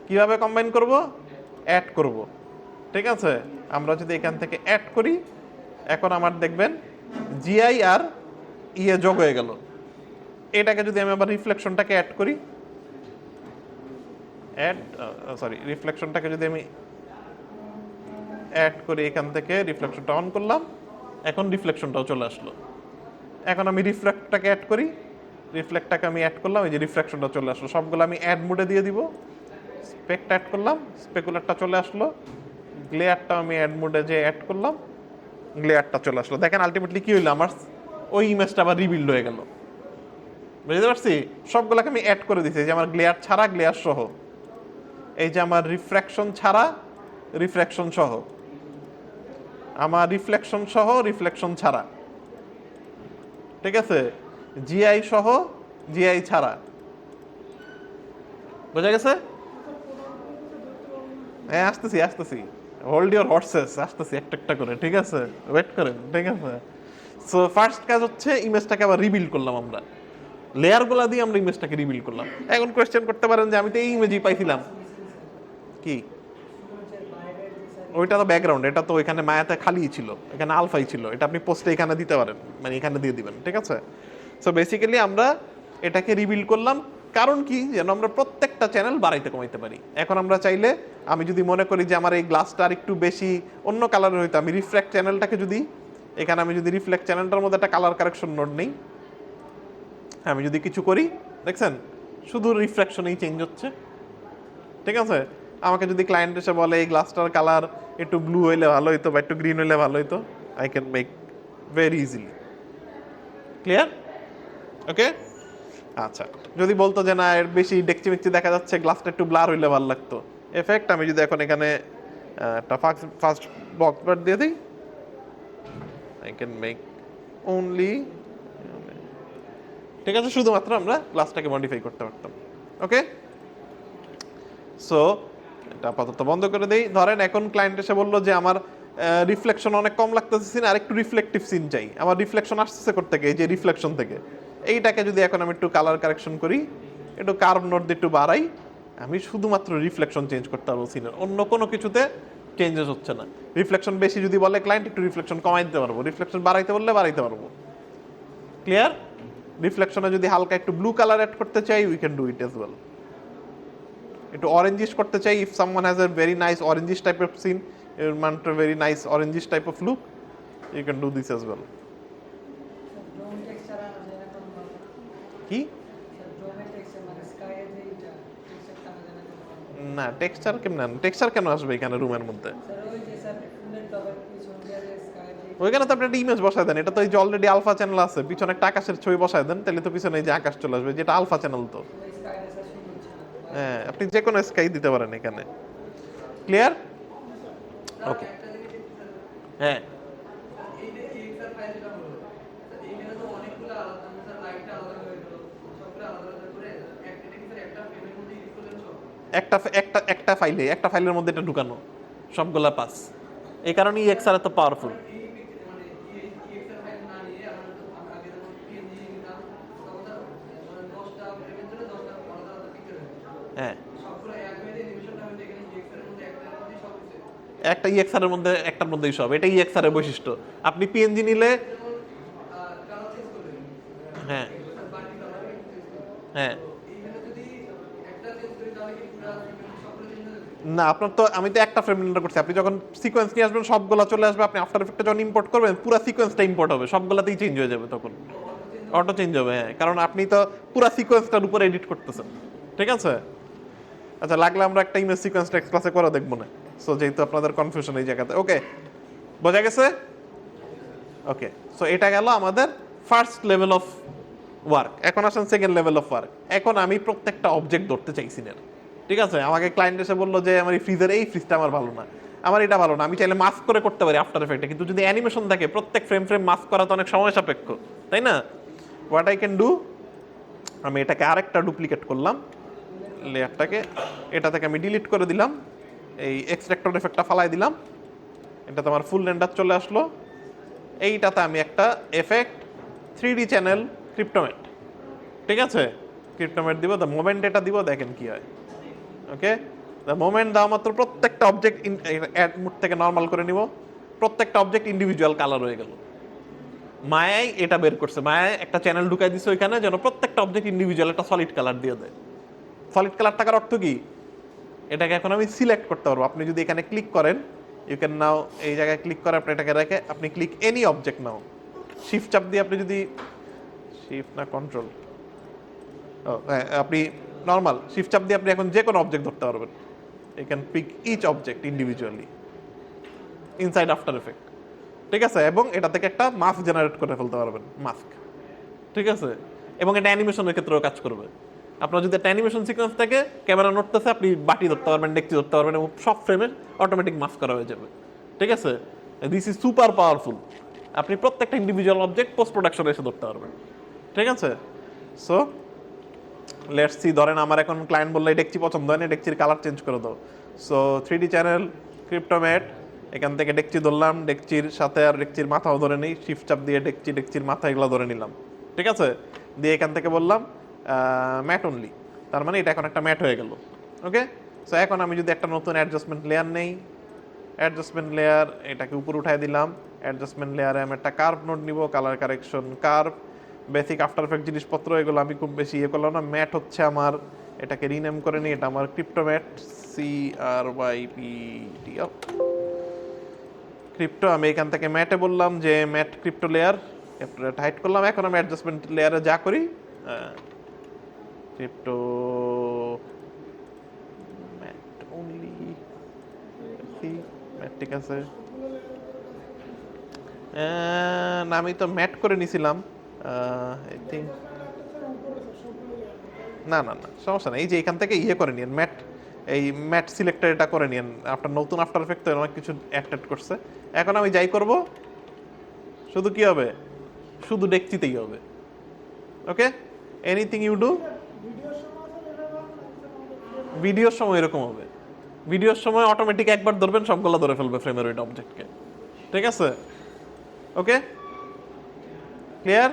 কিভাবে কম্বাইন করব? অ্যাড করব, ঠিক আছে? আমরা যদি এখান থেকে অ্যাড করি, এখন আমার দেখবেন জিআই আর ইয়ে যোগ হয়ে গেল। এটাকে যদি আমি আবার রিফ্লেকশনটাকে অ্যাড করি, রিফ্লেকশনটাকে যদি আমি অ্যাড করি, এখান থেকে রিফ্লেকশনটা অন করলাম, এখন রিফ্লেকশনটাও চলে আসলো। এখন আমি রিফ্লেক্টটাকে অ্যাড করি, রিফ্লেক্টটাকে আমি অ্যাড করলাম, এই যে রিফ্লেকশনটা চলে আসলো। সবগুলো আমি অ্যাড মোডে দিয়ে দিব। স্পেকটা অ্যাড করলাম, স্পেকুলারটা চলে আসলো। গ্লেয়ারটা আমি অ্যাড মোডে যে অ্যাড করলাম, গ্লেয়ারটা চলে আসলো। দেখেন আলটিমেটলি কি হইলো, আমার ওই ইমেজটা আবার রিবিল্ড হয়ে গেল। বুঝতে পারছি? সবগুলোকে আমি অ্যাড করে দিছি, যে আমার গ্লেয়ার ছাড়া, গ্লেয়ার সহ, এই যে আমার রিফ্র্যাকশন ছাড়া, রিফ্র্যাকশন সহ, আমার রিফ্লেকশন সহ, রিফ্লেকশন ছাড়া, ঠিক আছে? জিআই সহ, জিআই ছাড়া। বোঝা গেছে? হ্যাঁ আসতেছি, হোল্ড ইউর হর্সেস, আসতেছি একটা একটা করে, ঠিক আছে? ওয়েট করেন, ঠিক আছে? সো ফার্স্ট কাজ হচ্ছে ইমেজটাকে আবার রিবিল্ড করলাম আমরা, লেয়ারগুলা দিয়ে আমরা ইমেজটাকে রিবিল্ড করলাম। এখন কোয়েশ্চেন করতে পারেন যে আমি তো এই ইমেজই পাইছিলাম, কি ওইটা তো ব্যাকগ্রাউন্ড, এটা তো এখানে মায়াতে খালি ছিল, এখানে আলফাই ছিল, এটা আপনি পোস্টে এখানে দিতে পারেন, মানে এখানে দিয়ে দিবেন, ঠিক আছে? সো বেসিক্যালি আমরা এটাকে রিবিল্ড করলাম, কারণ কি, যেন আমরা প্রত্যেকটা চ্যানেল বাড়াইতে কমাইতে পারি। এখন আমরা চাইলে, আমি যদি মনে করি যে আমার এই গ্লাসটা আর একটু বেশি অন্য কালারের হইতো, আমি রিফ্লেক্ট চ্যানেলটাকে যদি, এখানে আমি যদি রিফ্লেক্ট চ্যানেলটার মধ্যে একটা কালার কারেকশন নোড নেই, আমি যদি কিছু করি, দেখছেন শুধু রিফ্লেকশনেই চেঞ্জ হচ্ছে, ঠিক আছে? আমাকে যদি ক্লায়েন্ট এসে বলে এই গ্লাসটার কালার একটু ব্লু হইলে ভালো হইতো বা একটু গ্রিন হইলে ভালো হইতো, I can make very easily. Clear? Okay, আচ্ছা। যদি বলতো যে না এর বেশি ডেকচি মেকচি দেখা যাচ্ছে, গ্লাসটা একটু ব্লার হইলে ভালো লাগতো, এফেক্ট আমি যদি এখন এখানে একটা ফার্স্ট বক্স বার দিয়ে দিই, আই ক্যান মেক অনলি, ঠিক আছে? শুধুমাত্র আমরা গ্লাসটাকে মডিফাই করতে পারতাম। ওকে, সো এটা আপাতত বন্ধ করে দেই। ধরেন এখন ক্লায়েন্ট এসে বললো যে আমার রিফ্লেকশন অনেক কম লাগতেছে সিন, আর একটু রিফ্লেকটিভ সিন চাই, আমার রিফ্লেকশন আসতেছে করতে গিয়ে, এই যে রিফ্লেকশন থেকে, এইটাকে যদি এখন আমি একটু কালার কারেকশন করি, একটু কার্ভ নোট দিয়ে একটু বাড়াই, আমি শুধুমাত্র রিফ্লেকশন চেঞ্জ করতে পারবো সিনের, অন্য কোনো কিছুতে চেঞ্জেস হচ্ছে না। রিফ্লেকশন বেশি যদি বলে ক্লায়েন্ট, একটু রিফ্লেকশন কমাই দিতে পারবো, রিফ্লেকশন বাড়াইতে বললে বাড়াইতে পারবো। ক্লিয়ার? রিফ্লেকশনে যদি হালকা একটু ব্লু কালার অ্যাড করতে চাই we can do it as well. একটু অরেঞ্জিশ করতে চাই, if someone has a very nice orangish type of scene, you want a very nice orangish type of look, you can do this as well. Drone texture আনা যায় না কোন ভাবে? কি ড্রোনের টেক্সচার মানে স্কাইয়ের যে এটা টেক্সচারটা আনা যায় না কোন ভাবে? না টেক্সচার কেমন, টেক্সচার কেন আসবে এখানে রুমের মধ্যে? স্যার ওই যে স্যার ফুলের টবের পিছন দিয়ে যে স্কাইয়ের যে ওইখানে তো আপনি একটা ইমেজ বসায় দেন, এটা তো এই যে অলরেডি আলফা চ্যানেল আছে, পিছনে একটা আকাশের ছবি বসায় দেন, তাহলে তো পিছনে এই যে আকাশ চলে আসবে, যেটা আলফা চ্যানেল তো। ওই স্কাইয়ের স্যার সুন্দর ছিল। হ্যাঁ আপনি যে কোনো স্কাই দিতে পারেন এখানে। ক্লিয়ার? ওকে হ্যাঁ এই যে EXR ফাইল যেটা হলো, এইখানে তো অনেকগুলো আলাদা স্যার লাইটটা আলাদা হয়ে গেল, সবগুলো আলাদা আলাদা করে একটা কি স্যার একটা ফ্রেমের মধ্যে ইউজ করলেন সব? একটা ফাইলের মধ্যে এটা ঢুকানো সবগুলা পাস, এই কারণেই এক্সআর এত পাওয়ারফুল। মানে EXR ফাইল না নিয়ে আমরা তো আগে যেমন PNG নিতাম, তখন তো মানে 10টা ফ্রেমের জন্য 10টা আলাদা আলাদা পিকচার হতো। হ্যাঁ সবগুলো এক হয়ে যায় নিমেষটা হয়ে যায়, এখানে EXR এর মধ্যে একটার মধ্যেই সব কিছু। একটা ইএক্সআর এর মধ্যে একটার মধ্যেই সব, এটা ইএক্সআর এর বৈশিষ্ট্য। আপনি পিএনজি নিলে যেমন কালার চেঞ্জ করলেন, হ্যাঁ বাকি কালার চেঞ্জ করলেন, হ্যাঁ এইখানে যদি একটা চেঞ্জ করি তাহলে কি পুরো সবগুলো চেঞ্জ হয়ে যাবে? না আপনার তো, আমি তো একটা ফ্রেম রেন্ডার করছি, আপনি যখন সিকোয়েন্স নিয়ে আসবেন সবগুলা চলে আসবে, আপনি আফটার এফেক্টে যখন ইম্পোর্ট করবেন পুরো সিকোয়েন্সটা ইম্পোর্ট হবে, সবগুলাতেই চেঞ্জ হয়ে যাবে তখন, অটো চেঞ্জ হবে। হ্যাঁ কারণ আপনি তো পুরো সিকোয়েন্সটার উপরে এডিট করতেছেন, ঠিক আছে? আচ্ছা লাগলে আমরা একটা ইমেজ সিকোয়েন্স টেক্সট ক্লাসে করে দেখবো না, সো যেহেতু আপনাদের কনফিউশন এই জায়গাতে। ওকে বোঝা গেছে? ওকে সো এটা গেল আমাদের ফার্স্ট লেভেল অফ ওয়ার্ক। এখন আসেন সেকেন্ড লেভেল অফ ওয়ার্ক। এখন আমি প্রত্যেকটা অবজেক্ট ধরতে চাইছি না, ঠিক আছে? আমাকে ক্লায়েন্ট এসে বললো যে আমার এই ফ্রিজের এই ফ্রিজটা আমার ভালো না, আমার এটা ভালো না, আমি চাইলে মাস্ক করে করতে পারি আফটার এফেক্টে, কিন্তু যদি অ্যানিমেশন থাকে প্রত্যেক ফ্রেম ফ্রেম মাস্ক করা তো অনেক সময় সাপেক্ষ, তাই না? হোয়াট আই ক্যান ডু, আমি এটাকে আরেকটা ডুপ্লিকেট করলাম লেয়ারটাকে, এটা থেকে আমি ডিলিট করে দিলাম, এই এক্সট্রাক্টর এফেক্টটা ফালাই দিলাম, এটাতে আমার ফুল রেন্ডার চলে আসলো। এইটাতে আমি একটা এফেক্ট 3D চ্যানেল ক্রিপ্টোমেট, ঠিক আছে? ক্রিপ্টোমেট দিব, দ্য মোমেন্ট এটা দিব, দেখেন কি হয়। ওকে দ্য মোমেন্ট দেওয়া মাত্র প্রত্যেকটা অবজেক্ট অ্যাড মুড থেকে নর্মাল করে নিব, প্রত্যেকটা অবজেক্ট ইন্ডিভিজুয়াল কালার হয়ে গেল। মায়াই এটা বের করছে, মায়ায় একটা চ্যানেল ঢুকাই দিছে ওইখানে যেন প্রত্যেকটা অবজেক্ট ইন্ডিভিজুয়াল একটা সলিড কালার দিয়ে দেয়। সলিড কালার টাকার অর্থ কি? এটাকে এখন আমি সিলেক্ট করতে পারবো। আপনি যদি এখানে ক্লিক করেন, ইউ ক্যান নাও, এই জায়গায় ক্লিক করে আপনি এটাকে রেখে আপনি ক্লিক এনি অবজেক্ট নাও, শিফট চাপ দিয়ে আপনি যদি, শিফট না কন্ট্রোল, আপনি নর্মাল শিফট চাপ দিয়ে আপনি এখন যে কোনো অবজেক্ট ধরতে পারবেন। You can pick each object individually inside after effect, ঠিক আছে? এবং এটা থেকে একটা মাস্ক জেনারেট করে ফেলতে পারবেন, মাস্ক, ঠিক আছে? এবং এটা অ্যানিমেশনের ক্ষেত্রেও কাজ করবে। আপনার যদি একটা অ্যানিমেশন সিকোয়েন্স থাকে, ক্যামেরা নড়তেছে, আপনি বাটি ধরতে পারবেন, ডেকচি ধরতে পারবেন, এবং সব ফ্রেমে অটোমেটিক মাস্ক করা হয়ে যাবে, ঠিক আছে? This is super powerful. আপনি প্রত্যেকটা ইন্ডিভিজুয়াল অবজেক্ট পোস্ট প্রোডাকশনে এসে ধরতে পারবেন, ঠিক আছে? সো লেটস সি, ধরেন আমার এখন ক্লায়েন্ট বললে ডেকচি পছন্দ হয় না, ডেকচির কালার চেঞ্জ করে দাও। সো 3D চ্যানেল ক্রিপ্টোমেট, এখান থেকে ডেকচি ধরলাম, ডেকচির সাথে আর ডেকচির মাথাও ধরে নিই, শিফট চাপ দিয়ে ডেকচির মাথা এগুলো ধরে নিলাম, ঠিক আছে? দিয়ে এখান থেকে বললাম ম্যাট অনলি, তার মানে এটা এখন একটা ম্যাট হয়ে গেল। ওকে সো এখন আমি যদি একটা নতুন অ্যাডজাস্টমেন্ট লেয়ার নেই, অ্যাডজাস্টমেন্ট লেয়ার এটাকে উপর উঠাই দিলাম, অ্যাডজাস্টমেন্ট লেয়ারে আমি একটা কার্ভ নোড নিব, colour correction curve, basic after effect জিনিসপত্র, এগুলো আমি খুব বেশি ইয়ে করলাম না। ম্যাট হচ্ছে আমার, এটাকে রিনেম করে নিই, এটা আমার ক্রিপ্টোম্যাট, CRYPT ক্রিপ্টো। আমি এখান থেকে ম্যাটে বললাম যে ম্যাট ক্রিপ্টো লেয়ার, হাইড করলাম। এখন আমি অ্যাডজাস্টমেন্ট লেয়ারে যা করি, ক্রিপ্টো ম্যাট অনলি, ম্যাট, ঠিক আছে? না আমি তো ম্যাট করে নিছিলাম, আই থিঙ্ক, না না না সমস্যা নেই, এই যে এখান থেকে ইয়ে করে নিন ম্যাট, এই ম্যাট সিলেক্টর এটা করে নিন। আপনার নতুন আফটার এফেক্ট তো অনেক কিছু অ্যাড করছে। এখন আমি যাই করব, শুধু কি হবে, শুধু ডেকচিতেই হবে। ওকে এনিথিং ইউ ডু, ভিডিওর সময় এরকম হবে, ভিডিওর সময় অটোমেটিক একবার ধরবেন সবগুলো ধরে ফেলবে ফ্রেমের ওইটা অবজেক্টকে, ঠিক আছে? Okay clear?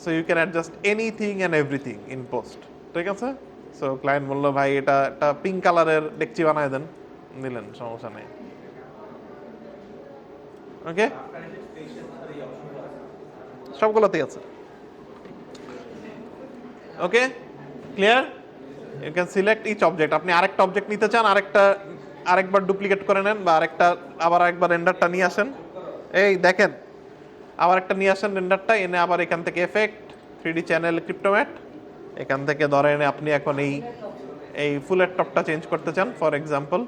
So you can adjust anything and everything in post, ঠিক আছে? সো ক্লায়েন্ট বললো ভাই এটা একটা পিঙ্ক কালারের ডেকচি বানায় দেন, দিলেন, সমস্যা নেই। ওকে সবগুলোতেই আছে। Okay clear? You can select each object. আপনি আরেকটা অবজেক্ট নিতে চান, আরেকবার ডুপ্লিকেট করে নেন, বা আরেকবার রেন্ডারটা নিয়ে আসেন। এই দেখেন, আবার একটা নিয়ে আসেন রেন্ডারটা, এনে আবার এখান থেকে এফেক্ট 3D চ্যানেল ক্রিপ্টোম্যাট, এখান থেকে ধরেন আপনি এখন এই ফুলের টপটা চেঞ্জ করতে চান ফর এক্সাম্পল,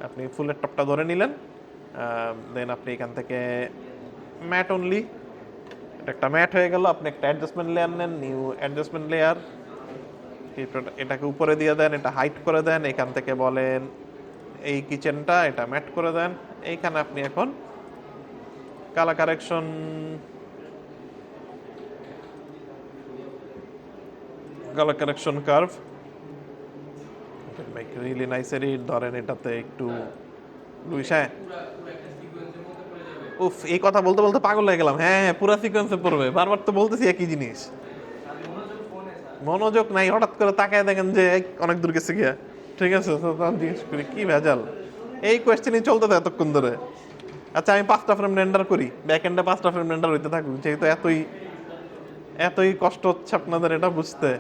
আপনি ফুলের টপটা ধরে নিলেন, দেন আপনি এখান থেকে ম্যাট অনলি, এটা একটা ম্যাট হয়ে গেল। আপনি একটা অ্যাডজাস্টমেন্ট লেয়ার নেন, নিউ অ্যাডজাস্টমেন্ট লেয়ার, এটাকে উপরে দিয়ে দেন, এটা হাইট করে দেন, এখান থেকে বলেন এই কিচেনটা এটা ম্যাট করে দেন। এইখানে আপনি এখন colour correction curve make really nice edit, ধরেন এটাতে একটু লুইসায়, উফ এই কথা বলতে বলতে পাগল হয়ে গেলাম। হ্যাঁ হ্যাঁ, পুরো সিকোয়েন্সে পড়বে, বারবার তো বলতেছি একই জিনিস, মনোযোগ নাই। হঠাৎ করে তাকায় দেখেন যে অনেক দূর গেছে গিয়া, ঠিক আছে? তো তখন জিজ্ঞেস করি কি ভেজাল, এই কোয়েশ্চেনই চলতে থাকে এতক্ষণ ধরে। আচ্ছা আমি 5টা ফ্রেম রেন্ডার করি, ব্যাক এন্ডে 5টা ফ্রেম রেন্ডার হইতে থাকুক, যেহেতু এতই কষ্ট হচ্ছে আপনাদের এটা বুঝতে,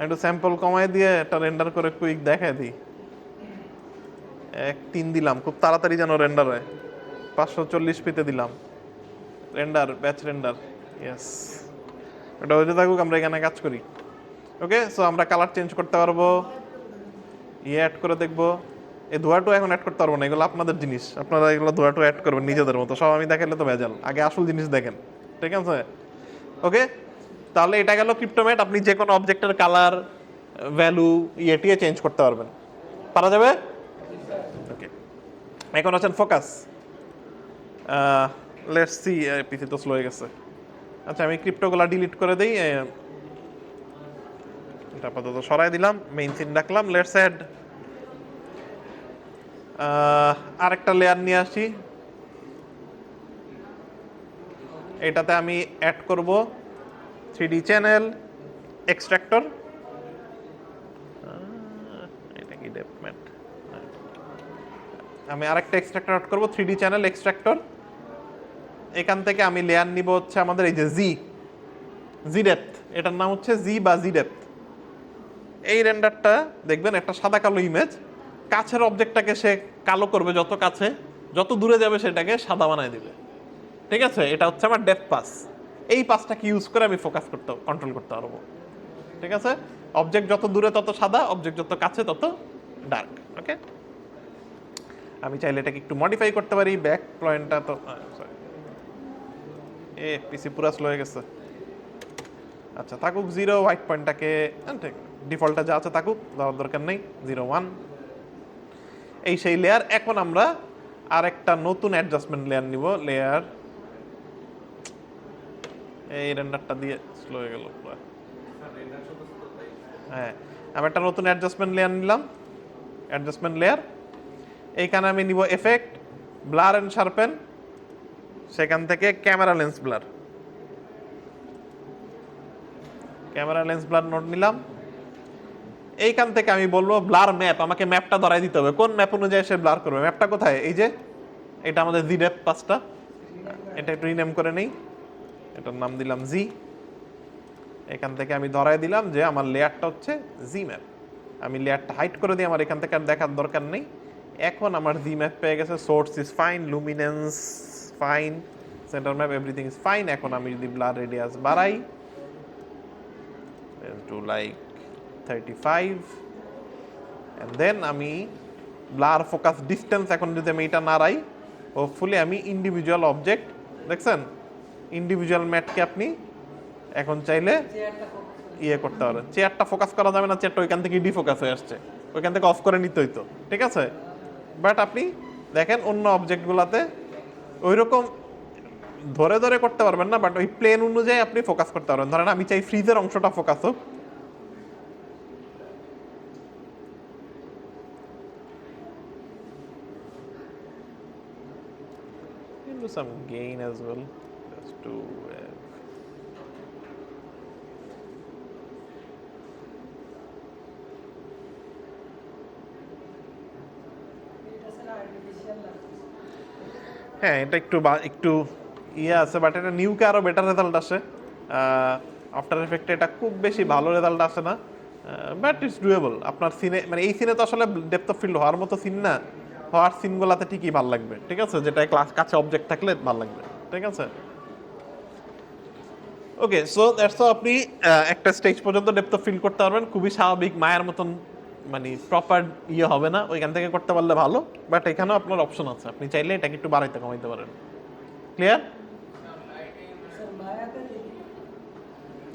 একটু স্যাম্পল কমাই দিয়ে এটা রেন্ডার করে কুইক দেখাই দিই। 3 দিলাম, খুব তাড়াতাড়ি যেন রেন্ডার হয়। 540 পিতে দিলাম রেন্ডার, ব্যাচ রেন্ডার, ইয়েস। এটা হইতে থাকুক, আমরা এখানে কাজ করি। ওকে, সো আমরা কালার চেঞ্জ করতে পারবো, অ্যাড করে দেখবো। এই ধোয়াটু এখন অ্যাড করতে পারবো না, এগুলো আপনাদের জিনিস, আপনারা এগুলো ধোয়াটু অ্যাড করবেন নিজেদের মতো। সব আমি দেখাইলে তো ভেজাল, আগে আসল জিনিস দেখেন, ঠিক আছে? ওকে, তাহলে এটা গেল ক্রিপ্টোম্যাট। আপনি যে কোনো অবজেক্টের কালার, ভ্যালু, ইয়েটিয়ে চেঞ্জ করতে পারবেন, পারা যাবে। ওকে, এখন আছেন ফোকাস। লেটস সি, পিসি তো স্লো হয়ে গেছে। আচ্ছা আমি ক্রিপ্টোগুলা ডিলিট করে দিই, এটা আপাতত সরাই দিলাম, মেইন সিন রাখলাম। লেটস অ্যাড আরেকটা লেয়ার নিয়ে আসি, এটাতে আমি অ্যাড করব 3D চ্যানেল এক্সট্রাক্টর। এটা কি ডেপম্যাট, আমি আরেকটা এক্সট্রাক্টর অ্যাড করব 3D চ্যানেল এক্সট্রাক্টর। এখান থেকে আমি লেয়ার নিব হচ্ছে আমাদের এই যে জি ডেপথ, এটার নাম হচ্ছে জি বা জি ডেপথ। এই রেন্ডারটা দেখবেন একটা সাদা কালো ইমেজ, কাছের অবজেক্টটাকে সে কালো করবে, যত কাছে, যত দূরে যাবে সেটাকে সাদা বানায় দিবে, ঠিক আছে? এটা হচ্ছে আমার ডেপথ পাস। এই পাসটাকে ইউজ করে আমি কন্ট্রোল করতে পারবো, ঠিক আছে? অবজেক্ট যত দূরে তত সাদা, অবজেক্ট যত কাছে তত ডার্ক। ওকে, আমি চাইলে এটাকে একটু মডিফাই করতে পারি। ব্যাক পয়েন্টটা তো সরি, পিসি পুরো স্লো হয়ে গেছে। আচ্ছা থাকুক 0, হোয়াইট পয়েন্টটাকে ঠিক ডিফল্টটা যা আছে থাকুক, দেওয়ার দরকার নেই। 0 1, এই সেই লেয়ার। এখন আমরা আরেকটা নতুন অ্যাডজাস্টমেন্ট লেয়ার নিব, লেয়ার, এই রেন্ডারটা দিয়ে স্লো হয়ে গেল পুরো। হ্যাঁ, আমি একটা নতুন অ্যাডজাস্টমেন্ট লেয়ার নিলাম, অ্যাডজাস্টমেন্ট লেয়ার। এইখানে আমি নিব এফেক্ট, ব্লার এন্ড শার্পেন, সেখান থেকে camera lens blur, camera lens blur note নিলাম। এইখান থেকে আমি বলবো ব্লার ম্যাপ, আমাকে ম্যাপটা ধরাই দিতে হবে, কোন ম্যাপ অনুযায়ী সে ব্লার করবে। ম্যাপটা কোথায়? এই যে এটা আমাদের জি ডেপ পাসটা, এটা একটু রিনেম করে নেই, এটার নাম দিলাম জি। এখান থেকে আমি ধরাই দিলাম যে আমার লেয়ারটা হচ্ছে জি ম্যাপ। আমি লেয়ারটা হাইড করে দিই, আমার এখান থেকে আর দেখার দরকার নেই। এখন আমার জি ম্যাপ পেয়ে গেছে, source is fine, luminance fine, centre map everything is fine. এখন আমি যদি ব্লার রেডিয়াস বাড়াই টু লাইক 35, and then আমি ব্লার ফোকাস ডিস্টেন্স, এখন যদি আমি এটা নাড়াই, হোপফুলি আমি ইন্ডিভিজুয়াল অবজেক্ট, দেখছেন ইন্ডিভিজুয়াল ম্যাটকে আপনি এখন চাইলে ইয়ে করতে পারেন। চেয়ারটা ফোকাস করা যাবে না, চেয়ারটা ওইখান থেকে ডিফোকাস হয়ে আসছে, ওইখান থেকে অফ করে নিতে হইতো, ঠিক আছে? বাট আপনি দেখেন অন্য অবজেক্টগুলোতে ওইরকম ধরে ধরে করতে পারবেন না, বাট ওই প্লেন অনুযায়ী আপনি ফোকাস করতে পারবেন। ধরেন আমি চাই ফ্রিজের অংশটা ফোকাস হোক, do some gain as well, just to হ্যাঁ এটা একটু একটু ইয়ে আছে, বাট এটা নিউকে আরো বেটার রেজাল্ট আসে। আফটার এফেক্টে এটা খুব বেশি ভালো রেজাল্ট আসে না, বাট ইটস ডুয়েবল। আপনার সিনে মানে এই সিনে তো আসলে ডেপথ অফ ফিল্ড হওয়ার মতো সিন না, হওয়ার সিনগুলোতে ঠিকই ভালো লাগবে, ঠিক আছে, যেটা ক্লাস কাছে অবজেক্ট থাকলে ভালো লাগবে, ঠিক আছে। ওকে, সো দ্যাটস আপনি একটা স্টেজ পর্যন্ত ডেপথ অফ ফিল্ড করতে পারবেন খুবই স্বাভাবিক, মায়ের মতন মানে প্রপার ইয়ে হবে না, ওইখান থেকে করতে পারলে ভালো, বাট এখানেও আপনার অপশন আছে, আপনি চাইলে এটাকে একটু বাড়াইতে কমাইতে পারেন। ক্লিয়ার? স্যার মায়াতে দেখি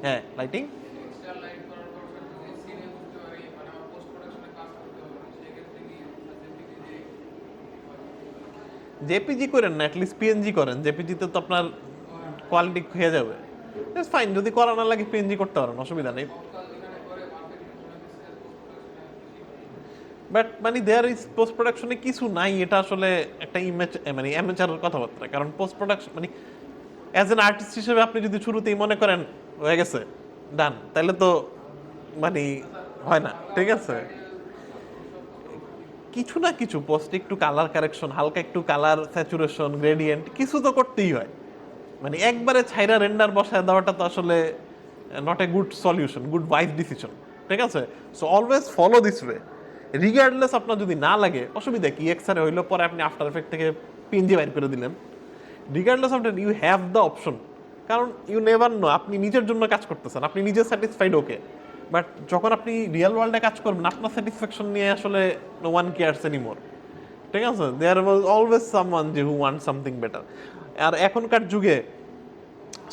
হ্যাঁ, লাইটিং এক্সট্রা লাইট করার পর যদি সিনে বুঝতে পারি মানে আমার পোস্ট প্রোডাকশনে কাজ করতে হবে সেক্ষেত্রে কি জেপিজি করেন না, অ্যাটলিস্ট পিএনজি করেন, জেপিজিতে তো আপনার কোয়ালিটি হয়ে যাবে, ইটস ফাইন, যদি করা না লাগে পিএনজি করতে পারেন, অসুবিধা নেই। বাট মানে দেয়ার ইজ পোস্ট প্রোডাকশনে কিছু নাই, এটা আসলে একটা ইমেজ মানে অ্যামেচার কথাবার্তা, কারণ পোস্ট প্রোডাকশন মানে অ্যাজ এন আর্টিস্ট হিসেবে আপনি যদি শুরুতেই মনে করেন হয়ে গেছে ডান, তাহলে তো মানে হয় না, ঠিক আছে। কিছু না কিছু পোস্ট, একটু কালার কারেকশন, হালকা একটু কালার স্যাচুরেশন গ্রেডিয়েন্ট কিছু তো করতেই হয়, মানে একবারে ছাইরা রেন্ডার বসায় দেওয়াটা তো আসলে not a good solution, good wise decision, ঠিক আছে। So always follow this way, regardless আপনার যদি না লাগে অসুবিধা কি, এক্সারে হইলো পরে আপনি আফটার এফেক্ট থেকে পিএনজি বাইর করে দিলেন, regardless of that you have the option, কারণ ইউ নেভার নো আপনি নিজের জন্য কাজ করতেছেন, আপনি নিজে স্যাটিসফাইড, ওকে, বাট যখন আপনি রিয়েল ওয়ার্ল্ডে কাজ করবেন আপনার স্যাটিসফ্যাকশন নিয়ে আসলে নো ওয়ান কেয়ারস এনিমোর, ঠিক আছে। দেয়ার ওয়াজ অলওয়েজ সামওয়ান যে হু ওয়ান্ট সামথিং বেটার। আর এখনকার যুগে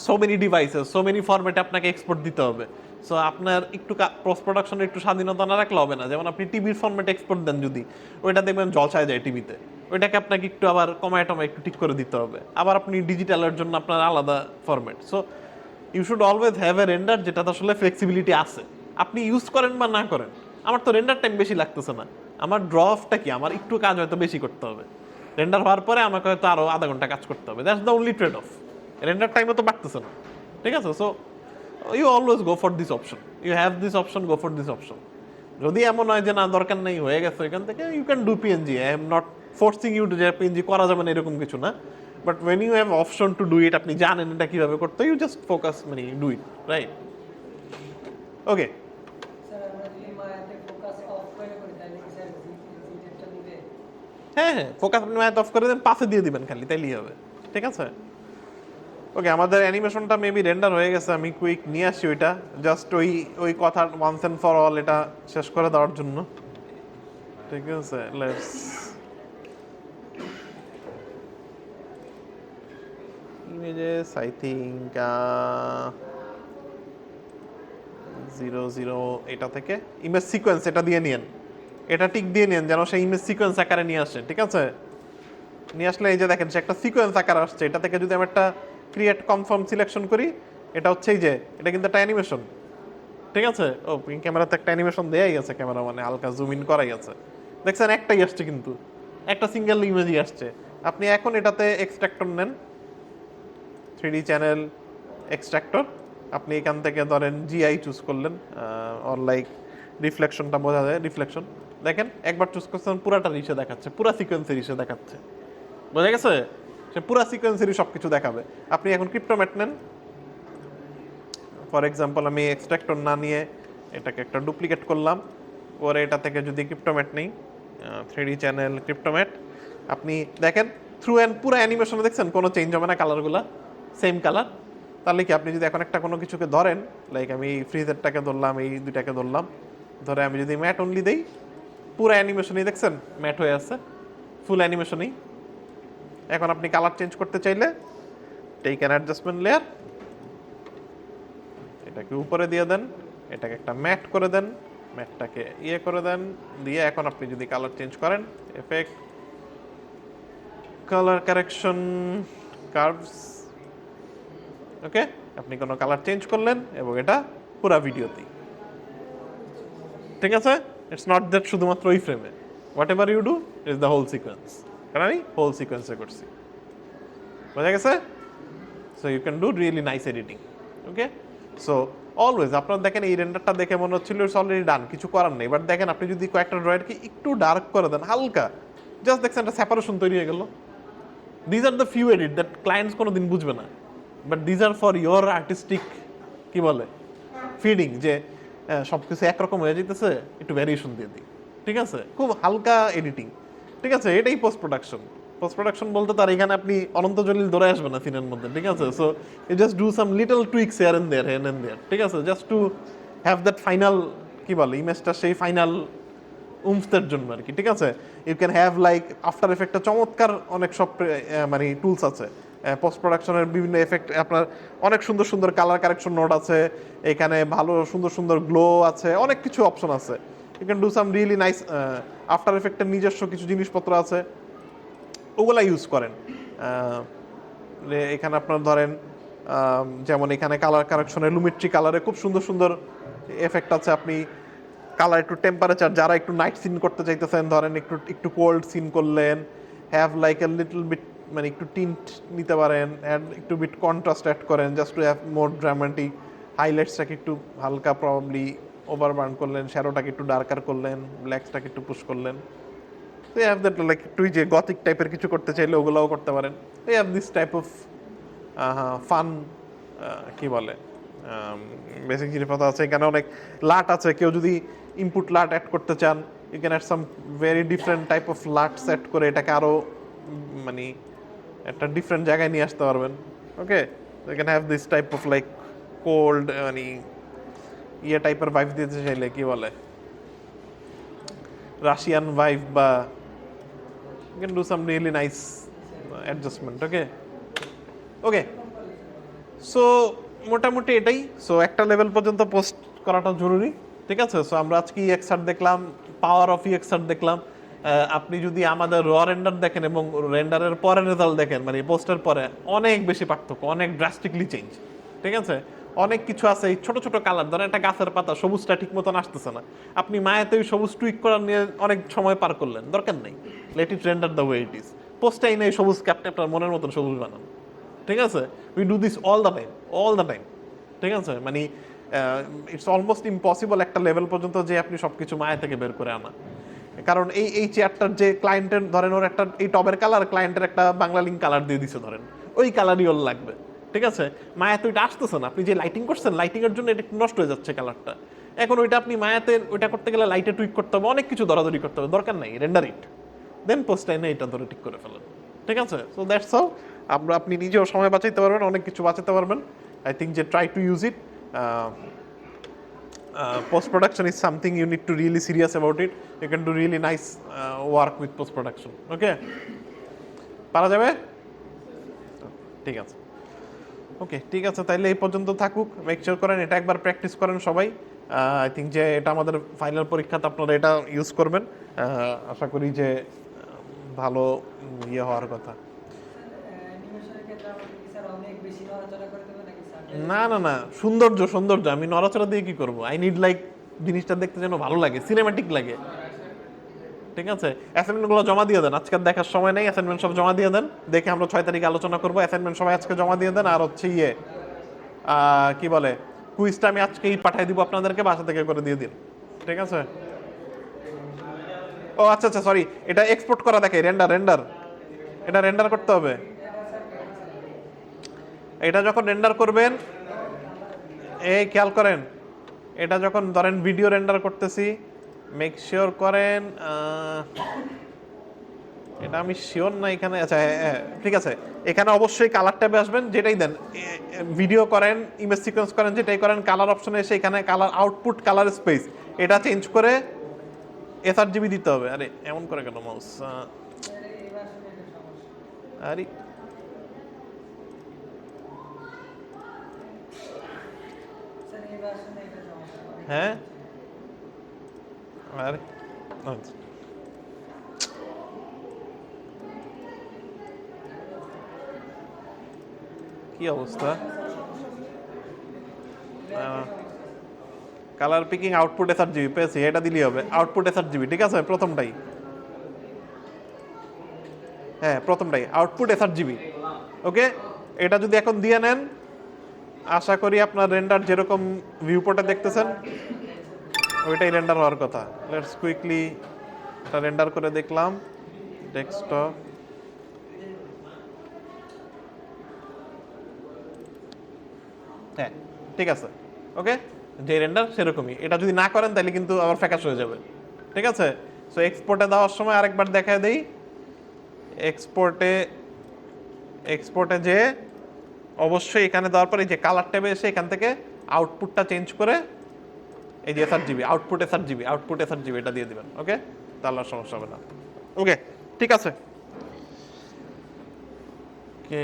so many devices, so many ফরম্যাটে আপনাকে এক্সপোর্ট দিতে হবে, সো আপনার একটু পোস্ট প্রোডাকশনে একটু স্বাধীনতা না রাখলে হবে না। যেমন আপনি টিভির ফরম্যাটে এক্সপোর্ট দেন যদি, ওইটা দেখবেন জলসায় যায় টিভিতে, ওইটাকে আপনাকে একটু আবার কমায় টমায় একটু ঠিক করে দিতে হবে, আবার আপনি ডিজিটালের জন্য আপনার আলাদা format. So you should always have a render যেটাতে আসলে ফ্লেক্সিবিলিটি আছে, আপনি ইউজ করেন বা না করেন। আমার তো রেন্ডার টাইম বেশি লাগতেছে না, আমার ড্রফটা কি, আমার একটু কাজ হয়তো বেশি করতে হবে, রেন্ডার হওয়ার পরে আমাকে হয়তো আরো আধা ঘন্টা কাজ করতে হবে, that's the only trade off, render টাইমে তো বাড়তেছে না, ঠিক আছে। So you always go for this option, you have this option, go for this option. যদি এমন হয় যে না দরকার নেই হয়ে গেছে এখান থেকে, you can do PNG, I am not forcing you to যে পিএনজি করা যাবে না এরকম কিছু না, but when you have option to do it, আপনি জানেন এটা কিভাবে করতে, ইউ জাস্ট ফোকাস মানে do it, right? Okay, sir আমরা যদি মায়াতে ফোকাস অফ করে করি তাহলে কি স্যার জিটেটটা দিবে? হ্যাঁ হ্যাঁ, ফোকাস আপনি ম্যাথ অফ করে দেন, পাশে দিয়ে দিবেন খালি, তাইলেই হবে, ঠিক আছে। ওকে, আমাদের অ্যানিমেশনটা মেবি রেন্ডার হয়ে গেছে, আমি কুইক নিয়ে আসি ওইটা, জাস্ট ওই ওই কথা ওয়ান্স অ্যান্ড ফর অল এটা শেষ করে দেওয়ার জন্য, ঠিক আছে। লেটস ইমেজেস, আই থিঙ্ক 00 এটা থেকে ইমেজ সিকোয়েন্স এটা দিয়ে নিয়েন, এটা টিক দিয়ে নিয়েন যেন সেই ইমেজ সিকোয়েন্স আকারে নিয়ে আসে, ঠিক আছে। নিয়ে আসলে এই যে দেখেন সে একটা সিকোয়েন্স আকার আসছে, এটা থেকে যদি আমি একটা ক্রিয়েট কনফার্ম সিলেকশন করি, এটা হচ্ছে এই যে এটা কিন্তু একটা অ্যানিমেশন, ঠিক আছে। ও ক্যামেরাতে একটা অ্যানিমেশন দেয়াই আছে, ক্যামেরা মানে হালকা জুম ইন করাই আছে, দেখছেন একটাই আসছে, কিন্তু একটা সিঙ্গেল ইমেজই আসছে। আপনি এখন এটাতে এক্সট্রাক্টর নেন, 3D চ্যানেল এক্সট্রাক্টর, আপনি এখান থেকে ধরেন জিআই চুজ করলেন, অর লাইক রিফ্লেকশনটা বোঝা যায়, রিফ্লেকশন দেখেন একবার চুজ করছেন পুরাটা রিসে দেখাচ্ছে, পুরা সিকোয়েন্সের রিসে দেখাচ্ছে, বোঝা গেছে, সে পুরা সিকোয়েন্সেরই সব কিছু দেখাবে। আপনি এখন ক্রিপ্টোম্যাট নেন, ফর এক্সাম্পল আমি এক্সট্রাক্টর না নিয়ে এটাকে একটা ডুপ্লিকেট করলাম, পরে এটা থেকে যদি ক্রিপ্টোম্যাট নেই, 3D চ্যানেল ক্রিপ্টোম্যাট, আপনি দেখেন থ্রু অ্যান্ড পুরো অ্যানিমেশনে দেখছেন কোনো চেঞ্জ হবে না, কালারগুলো সেম কালার। তাহলে কি আপনি যদি এখন একটা কোনো কিছুকে ধরেন, লাইক আমি এই ফ্রিজেরটাকে ধরলাম, এই দুইটাকে ধরলাম, ধরে আমি যদি ম্যাট অনলি দেই, পুরো অ্যানিমেশনই দেখছেন ম্যাট হয়ে আছে, ফুল অ্যানিমেশনই। এখন আপনি কালার চেঞ্জ করতে চাইলে টেক অ্যান অ্যাডজাস্টমেন্ট লেয়ার, এটাকে উপরে দিয়ে দেন, এটাকে একটা ম্যাট করে দেন, ম্যাটটাকে ইয়ে করে দেন, দিয়ে এখন আপনি যদি কালার চেঞ্জ করেন, এফেক্ট, কালার কারেকশন, কার্ভস, ওকে, আপনি কোনো কালার চেঞ্জ করলেন এবং এটা পুরা ভিডিওতেই, ঠিক আছে। ইটস নট দ্যাট শুধুমাত্র ওই ফ্রেমে, whatever you do is the whole sequence, কারণ আমি হোল সিকোয়েন্সে করছি, বোঝা গেছে। So you can do really nice editing, okay. So always আপনার দেখেন এই রেন্ডারটা দেখে মনে হচ্ছিল ইটস অলরেডি ডান, কিছু করার নেই, বাট দেখেন আপনি যদি কয়েকটা ড্রয়ারকে একটু ডার্ক করে দেন হালকা, জাস্ট দেখছেন একটা সেপারেশন তৈরি হয়ে গেল। These are the few edit that clients কোনো দিন বুঝবে না, but these are for your artistic কি বলে ফিডিং, যে সব কিছু একরকম হয়ে যেতেছে, একটু ভ্যারিয়েশন দিয়ে দিই, ঠিক আছে, খুব হালকা এডিটিং, ঠিক আছে, এটাই পোস্ট প্রোডাকশন। পোস্ট প্রোডাকশন বলতে তার এখানে আপনি অনন্ত জলিল দৌড়ে আসবে না সিনের মধ্যে, ঠিক আছে, so you just do some little tweaks here and there, ঠিক আছে, just to have that final, কি বলে, ইমেজটা সেই ফাইনাল উমফদের জন্য আর কি, ঠিক আছে। You can have like after এফেক্টটা চমৎকার অনেক সব মানে টুলস আছে, পোস্ট প্রোডাকশনের বিভিন্ন এফেক্ট, আপনার অনেক সুন্দর সুন্দর কালার কারেকশন নোট আছে এখানে, ভালো সুন্দর সুন্দর গ্লো আছে, অনেক কিছু অপশন আছে। You can do some really nice after এফেক্টের নিজস্ব কিছু জিনিসপত্র আছে, ওগুলা ইউজ করেন। এখানে আপনার ধরেন যেমন এখানে কালার কারেকশনের লুমিট্রি কালারে খুব সুন্দর সুন্দর এফেক্ট আছে, আপনি কালার একটু টেম্পারেচার, যারা একটু নাইট সিন করতে চাইতেছেন, ধরেন একটু একটু কোল্ড সিন করলেন, have like a little bit, মানে একটু টিন্ট নিতে পারেন, অ্যান্ড একটু বিট কন্ট্রাস্ট অ্যাড করেন, just to have more dramatic, হাইলাইটসটাকে একটু হালকা প্রবাবলি ওভারবার্ন করলেন, শ্যাডোটাকে একটু ডার্কার করলেন, ব্ল্যাকসটাকে একটু পুশ করলেন। তো হ্যাভ দ্যাট লাইক একটু যে গথিক টাইপের কিছু করতে চাইলে ওগুলোও করতে পারেন। এই have this type of fun, কি বলে, বেসিক জিনিসপত্র আছে এখানে, অনেক লাট আছে, কেউ যদি ইনপুট লাট অ্যাড করতে চান, you can add some very different type of LUT set করে এটাকে আরও মানে একটা ডিফারেন্ট জায়গায় নিয়ে আসতে পারবেন। Okay, you can have this type of like cold, মানে ইয়ে টাইপের ভাইব দিতে চাইলে, কি বলে, রাশিয়ান ভাইব, বা you can do some really nice adjustment. Okay, so মোটামুটি এটাই। সো একটা লেভেল পর্যন্ত পোস্ট করাটা জরুরি, ঠিক আছে। সো আমরা আজকে EXR দেখলাম, পাওয়ার অফ EXR দেখলাম। আপনি যদি আমাদের র রেন্ডার দেখেন এবং রেন্ডারের পরে রেজাল্ট দেখেন, মানে পোস্টের পরে অনেক বেশি পার্থক্য, অনেক ড্রাস্টিকলি চেঞ্জ, ঠিক আছে। অনেক কিছু আছে, এই ছোট ছোট কালার, ধরেন একটা গাছের পাতা সবুজটা ঠিক মতন আসতেছে না, আপনি মায়াতে ওই সবুজ টুইক করার নিয়ে অনেক সময় পার করলেন, দরকার নেই, let it render the way it is. পোস্টটাই নেই সবুজ ক্যাপটা আপনার মনের মতন সবুজ বানান, ঠিক আছে। We do this all the time, ঠিক আছে। মানে ইটস অলমোস্ট ইম্পসিবল একটা লেভেল পর্যন্ত যে আপনি সব কিছু মায়া থেকে বের করে আনা, কারণ এই চেয়ারটার যে ক্লায়েন্টের, ধরেন ওর একটা এই টবের কালার, ক্লায়েন্টের একটা বাংলা লিঙ্ক কালার দিয়ে দিছে, ধরেন ওই কালারই ওর লাগবে, ঠিক আছে। মায়াতে ওইটা আসতেছে না, আপনি যে লাইটিং করছেন, লাইটিংয়ের জন্য এটা একটু নষ্ট হয়ে যাচ্ছে কালারটা, এখন ওইটা আপনি মায়াতে ওইটা করতে গেলে লাইটে টুইক করতে হবে, অনেক কিছু দরাদরি করতে হবে, দরকার নেই, রেন্ডার ইট, দেন পোস্ট টাইমে এটা ধরে ঠিক করে ফেলেন, ঠিক আছে। সো দ্যাটস হাউ আপনি নিজেও সময় বাঁচাইতে পারবেন, অনেক কিছু বাঁচাতে পারবেন। আই থিঙ্ক যে try to use it. Post production is something you need to really serious about it. You can do really nice work with post production. Okay, পারা যাবে, ঠিক আছে। ওকে, ঠিক আছে, তাইলে এই পর্যন্ত থাকুক। মেক শিওর করেন এটা একবার প্র্যাকটিস করেন সবাই। আই থিঙ্ক যে এটা আমাদের ফাইনাল পরীক্ষাতে আপনারা এটা ইউজ করবেন, আশা করি যে ভালো ইয়ে হওয়ার কথা। অ্যানিমেশনের ক্ষেত্রে আমাদের কি স্যার অনেক বেশি নড়াচড়া করে দেবে নাকি স্যার? না, সৌন্দর্য আমি নড়াচড়া দিয়ে কি করবো? আই নিড লাইক জিনিসটা দেখতে যেন ভালো লাগে, সিনেম্যাটিক লাগে, ঠিক আছে। অ্যাসাইনমেন্টগুলো জমা দিয়ে দেন, আজকে দেখার সময় নেই, অ্যাসাইনমেন্ট সব জমা দিয়ে দেন, দেখে আমরা 6 তারিখে আলোচনা করবো। অ্যাসাইনমেন্ট সবাই আজকে জমা দিয়ে দেন, আর হচ্ছে কি বলে, কুইজটা আমি আজকেই পাঠিয়ে দিব আপনাদেরকে, বাসা থেকে করে দিয়ে দিন, ঠিক আছে। ও আচ্ছা, সরি, এটা এক্সপোর্ট করা দেখে, রেন্ডার এটা রেন্ডার করতে হবে। এটা যখন রেন্ডার করবেন, এই খেয়াল করেন, এটা যখন ধরেন ভিডিও রেন্ডার করতেছি, মেক শিওর করেন, এটা আমি শিওর না এখানে, আচ্ছা হ্যাঁ ঠিক আছে, এখানে অবশ্যই কালার ট্যাবে আসবেন, যেটাই দেন, ভিডিও করেন, ইমেজ সিকোয়েন্স করেন, যেটাই করেন, কালার অপশনে এসে এখানে কালার আউটপুট, কালার স্পেস, এটা চেঞ্জ করে sRGB দিতে হবে। আরে এমন করে কেন মাউস, আরে হ্যাঁ, আরে আচ্ছা, কি অবস্থা, কালার পিকিং আউটপুট sRGB পেয়েছি, এটা দিলেই হবে, আউটপুট sRGB, ঠিক আছে, প্রথমটাই, হ্যাঁ প্রথমটাই আউটপুট sRGB। ওকে, এটা যদি এখন দিয়ে নেন, আশা করি আপনার রেন্ডার যেরকম ভিউপোর্টে দেখতেছেন ওইটাই রেন্ডার হওয়ার কথা। লেটস কুইকলি এটা রেন্ডার করে দেখলাম, ডেস্কটপ, হ্যাঁ ঠিক আছে। ওকে, যে রেন্ডার সেরকমই। এটা যদি না করেন তাহলে কিন্তু আবার ফ্যাকাশ হয়ে যাবে, ঠিক আছে? সো এক্সপোর্টে দেওয়ার সময় আরেকবার দেখা দেই, এক্সপোর্টে যে অবশ্যই এখানে দেওয়ার পরে যে কালার ট্যাবে এসে এখান থেকে আউটপুটটা চেঞ্জ করে এই যে SRGB আউটপুট SRGB এটা দিয়ে দিবেন। ওকে, তাহলে আর সমস্যা হবে না। ওকে, ঠিক আছে। ওকে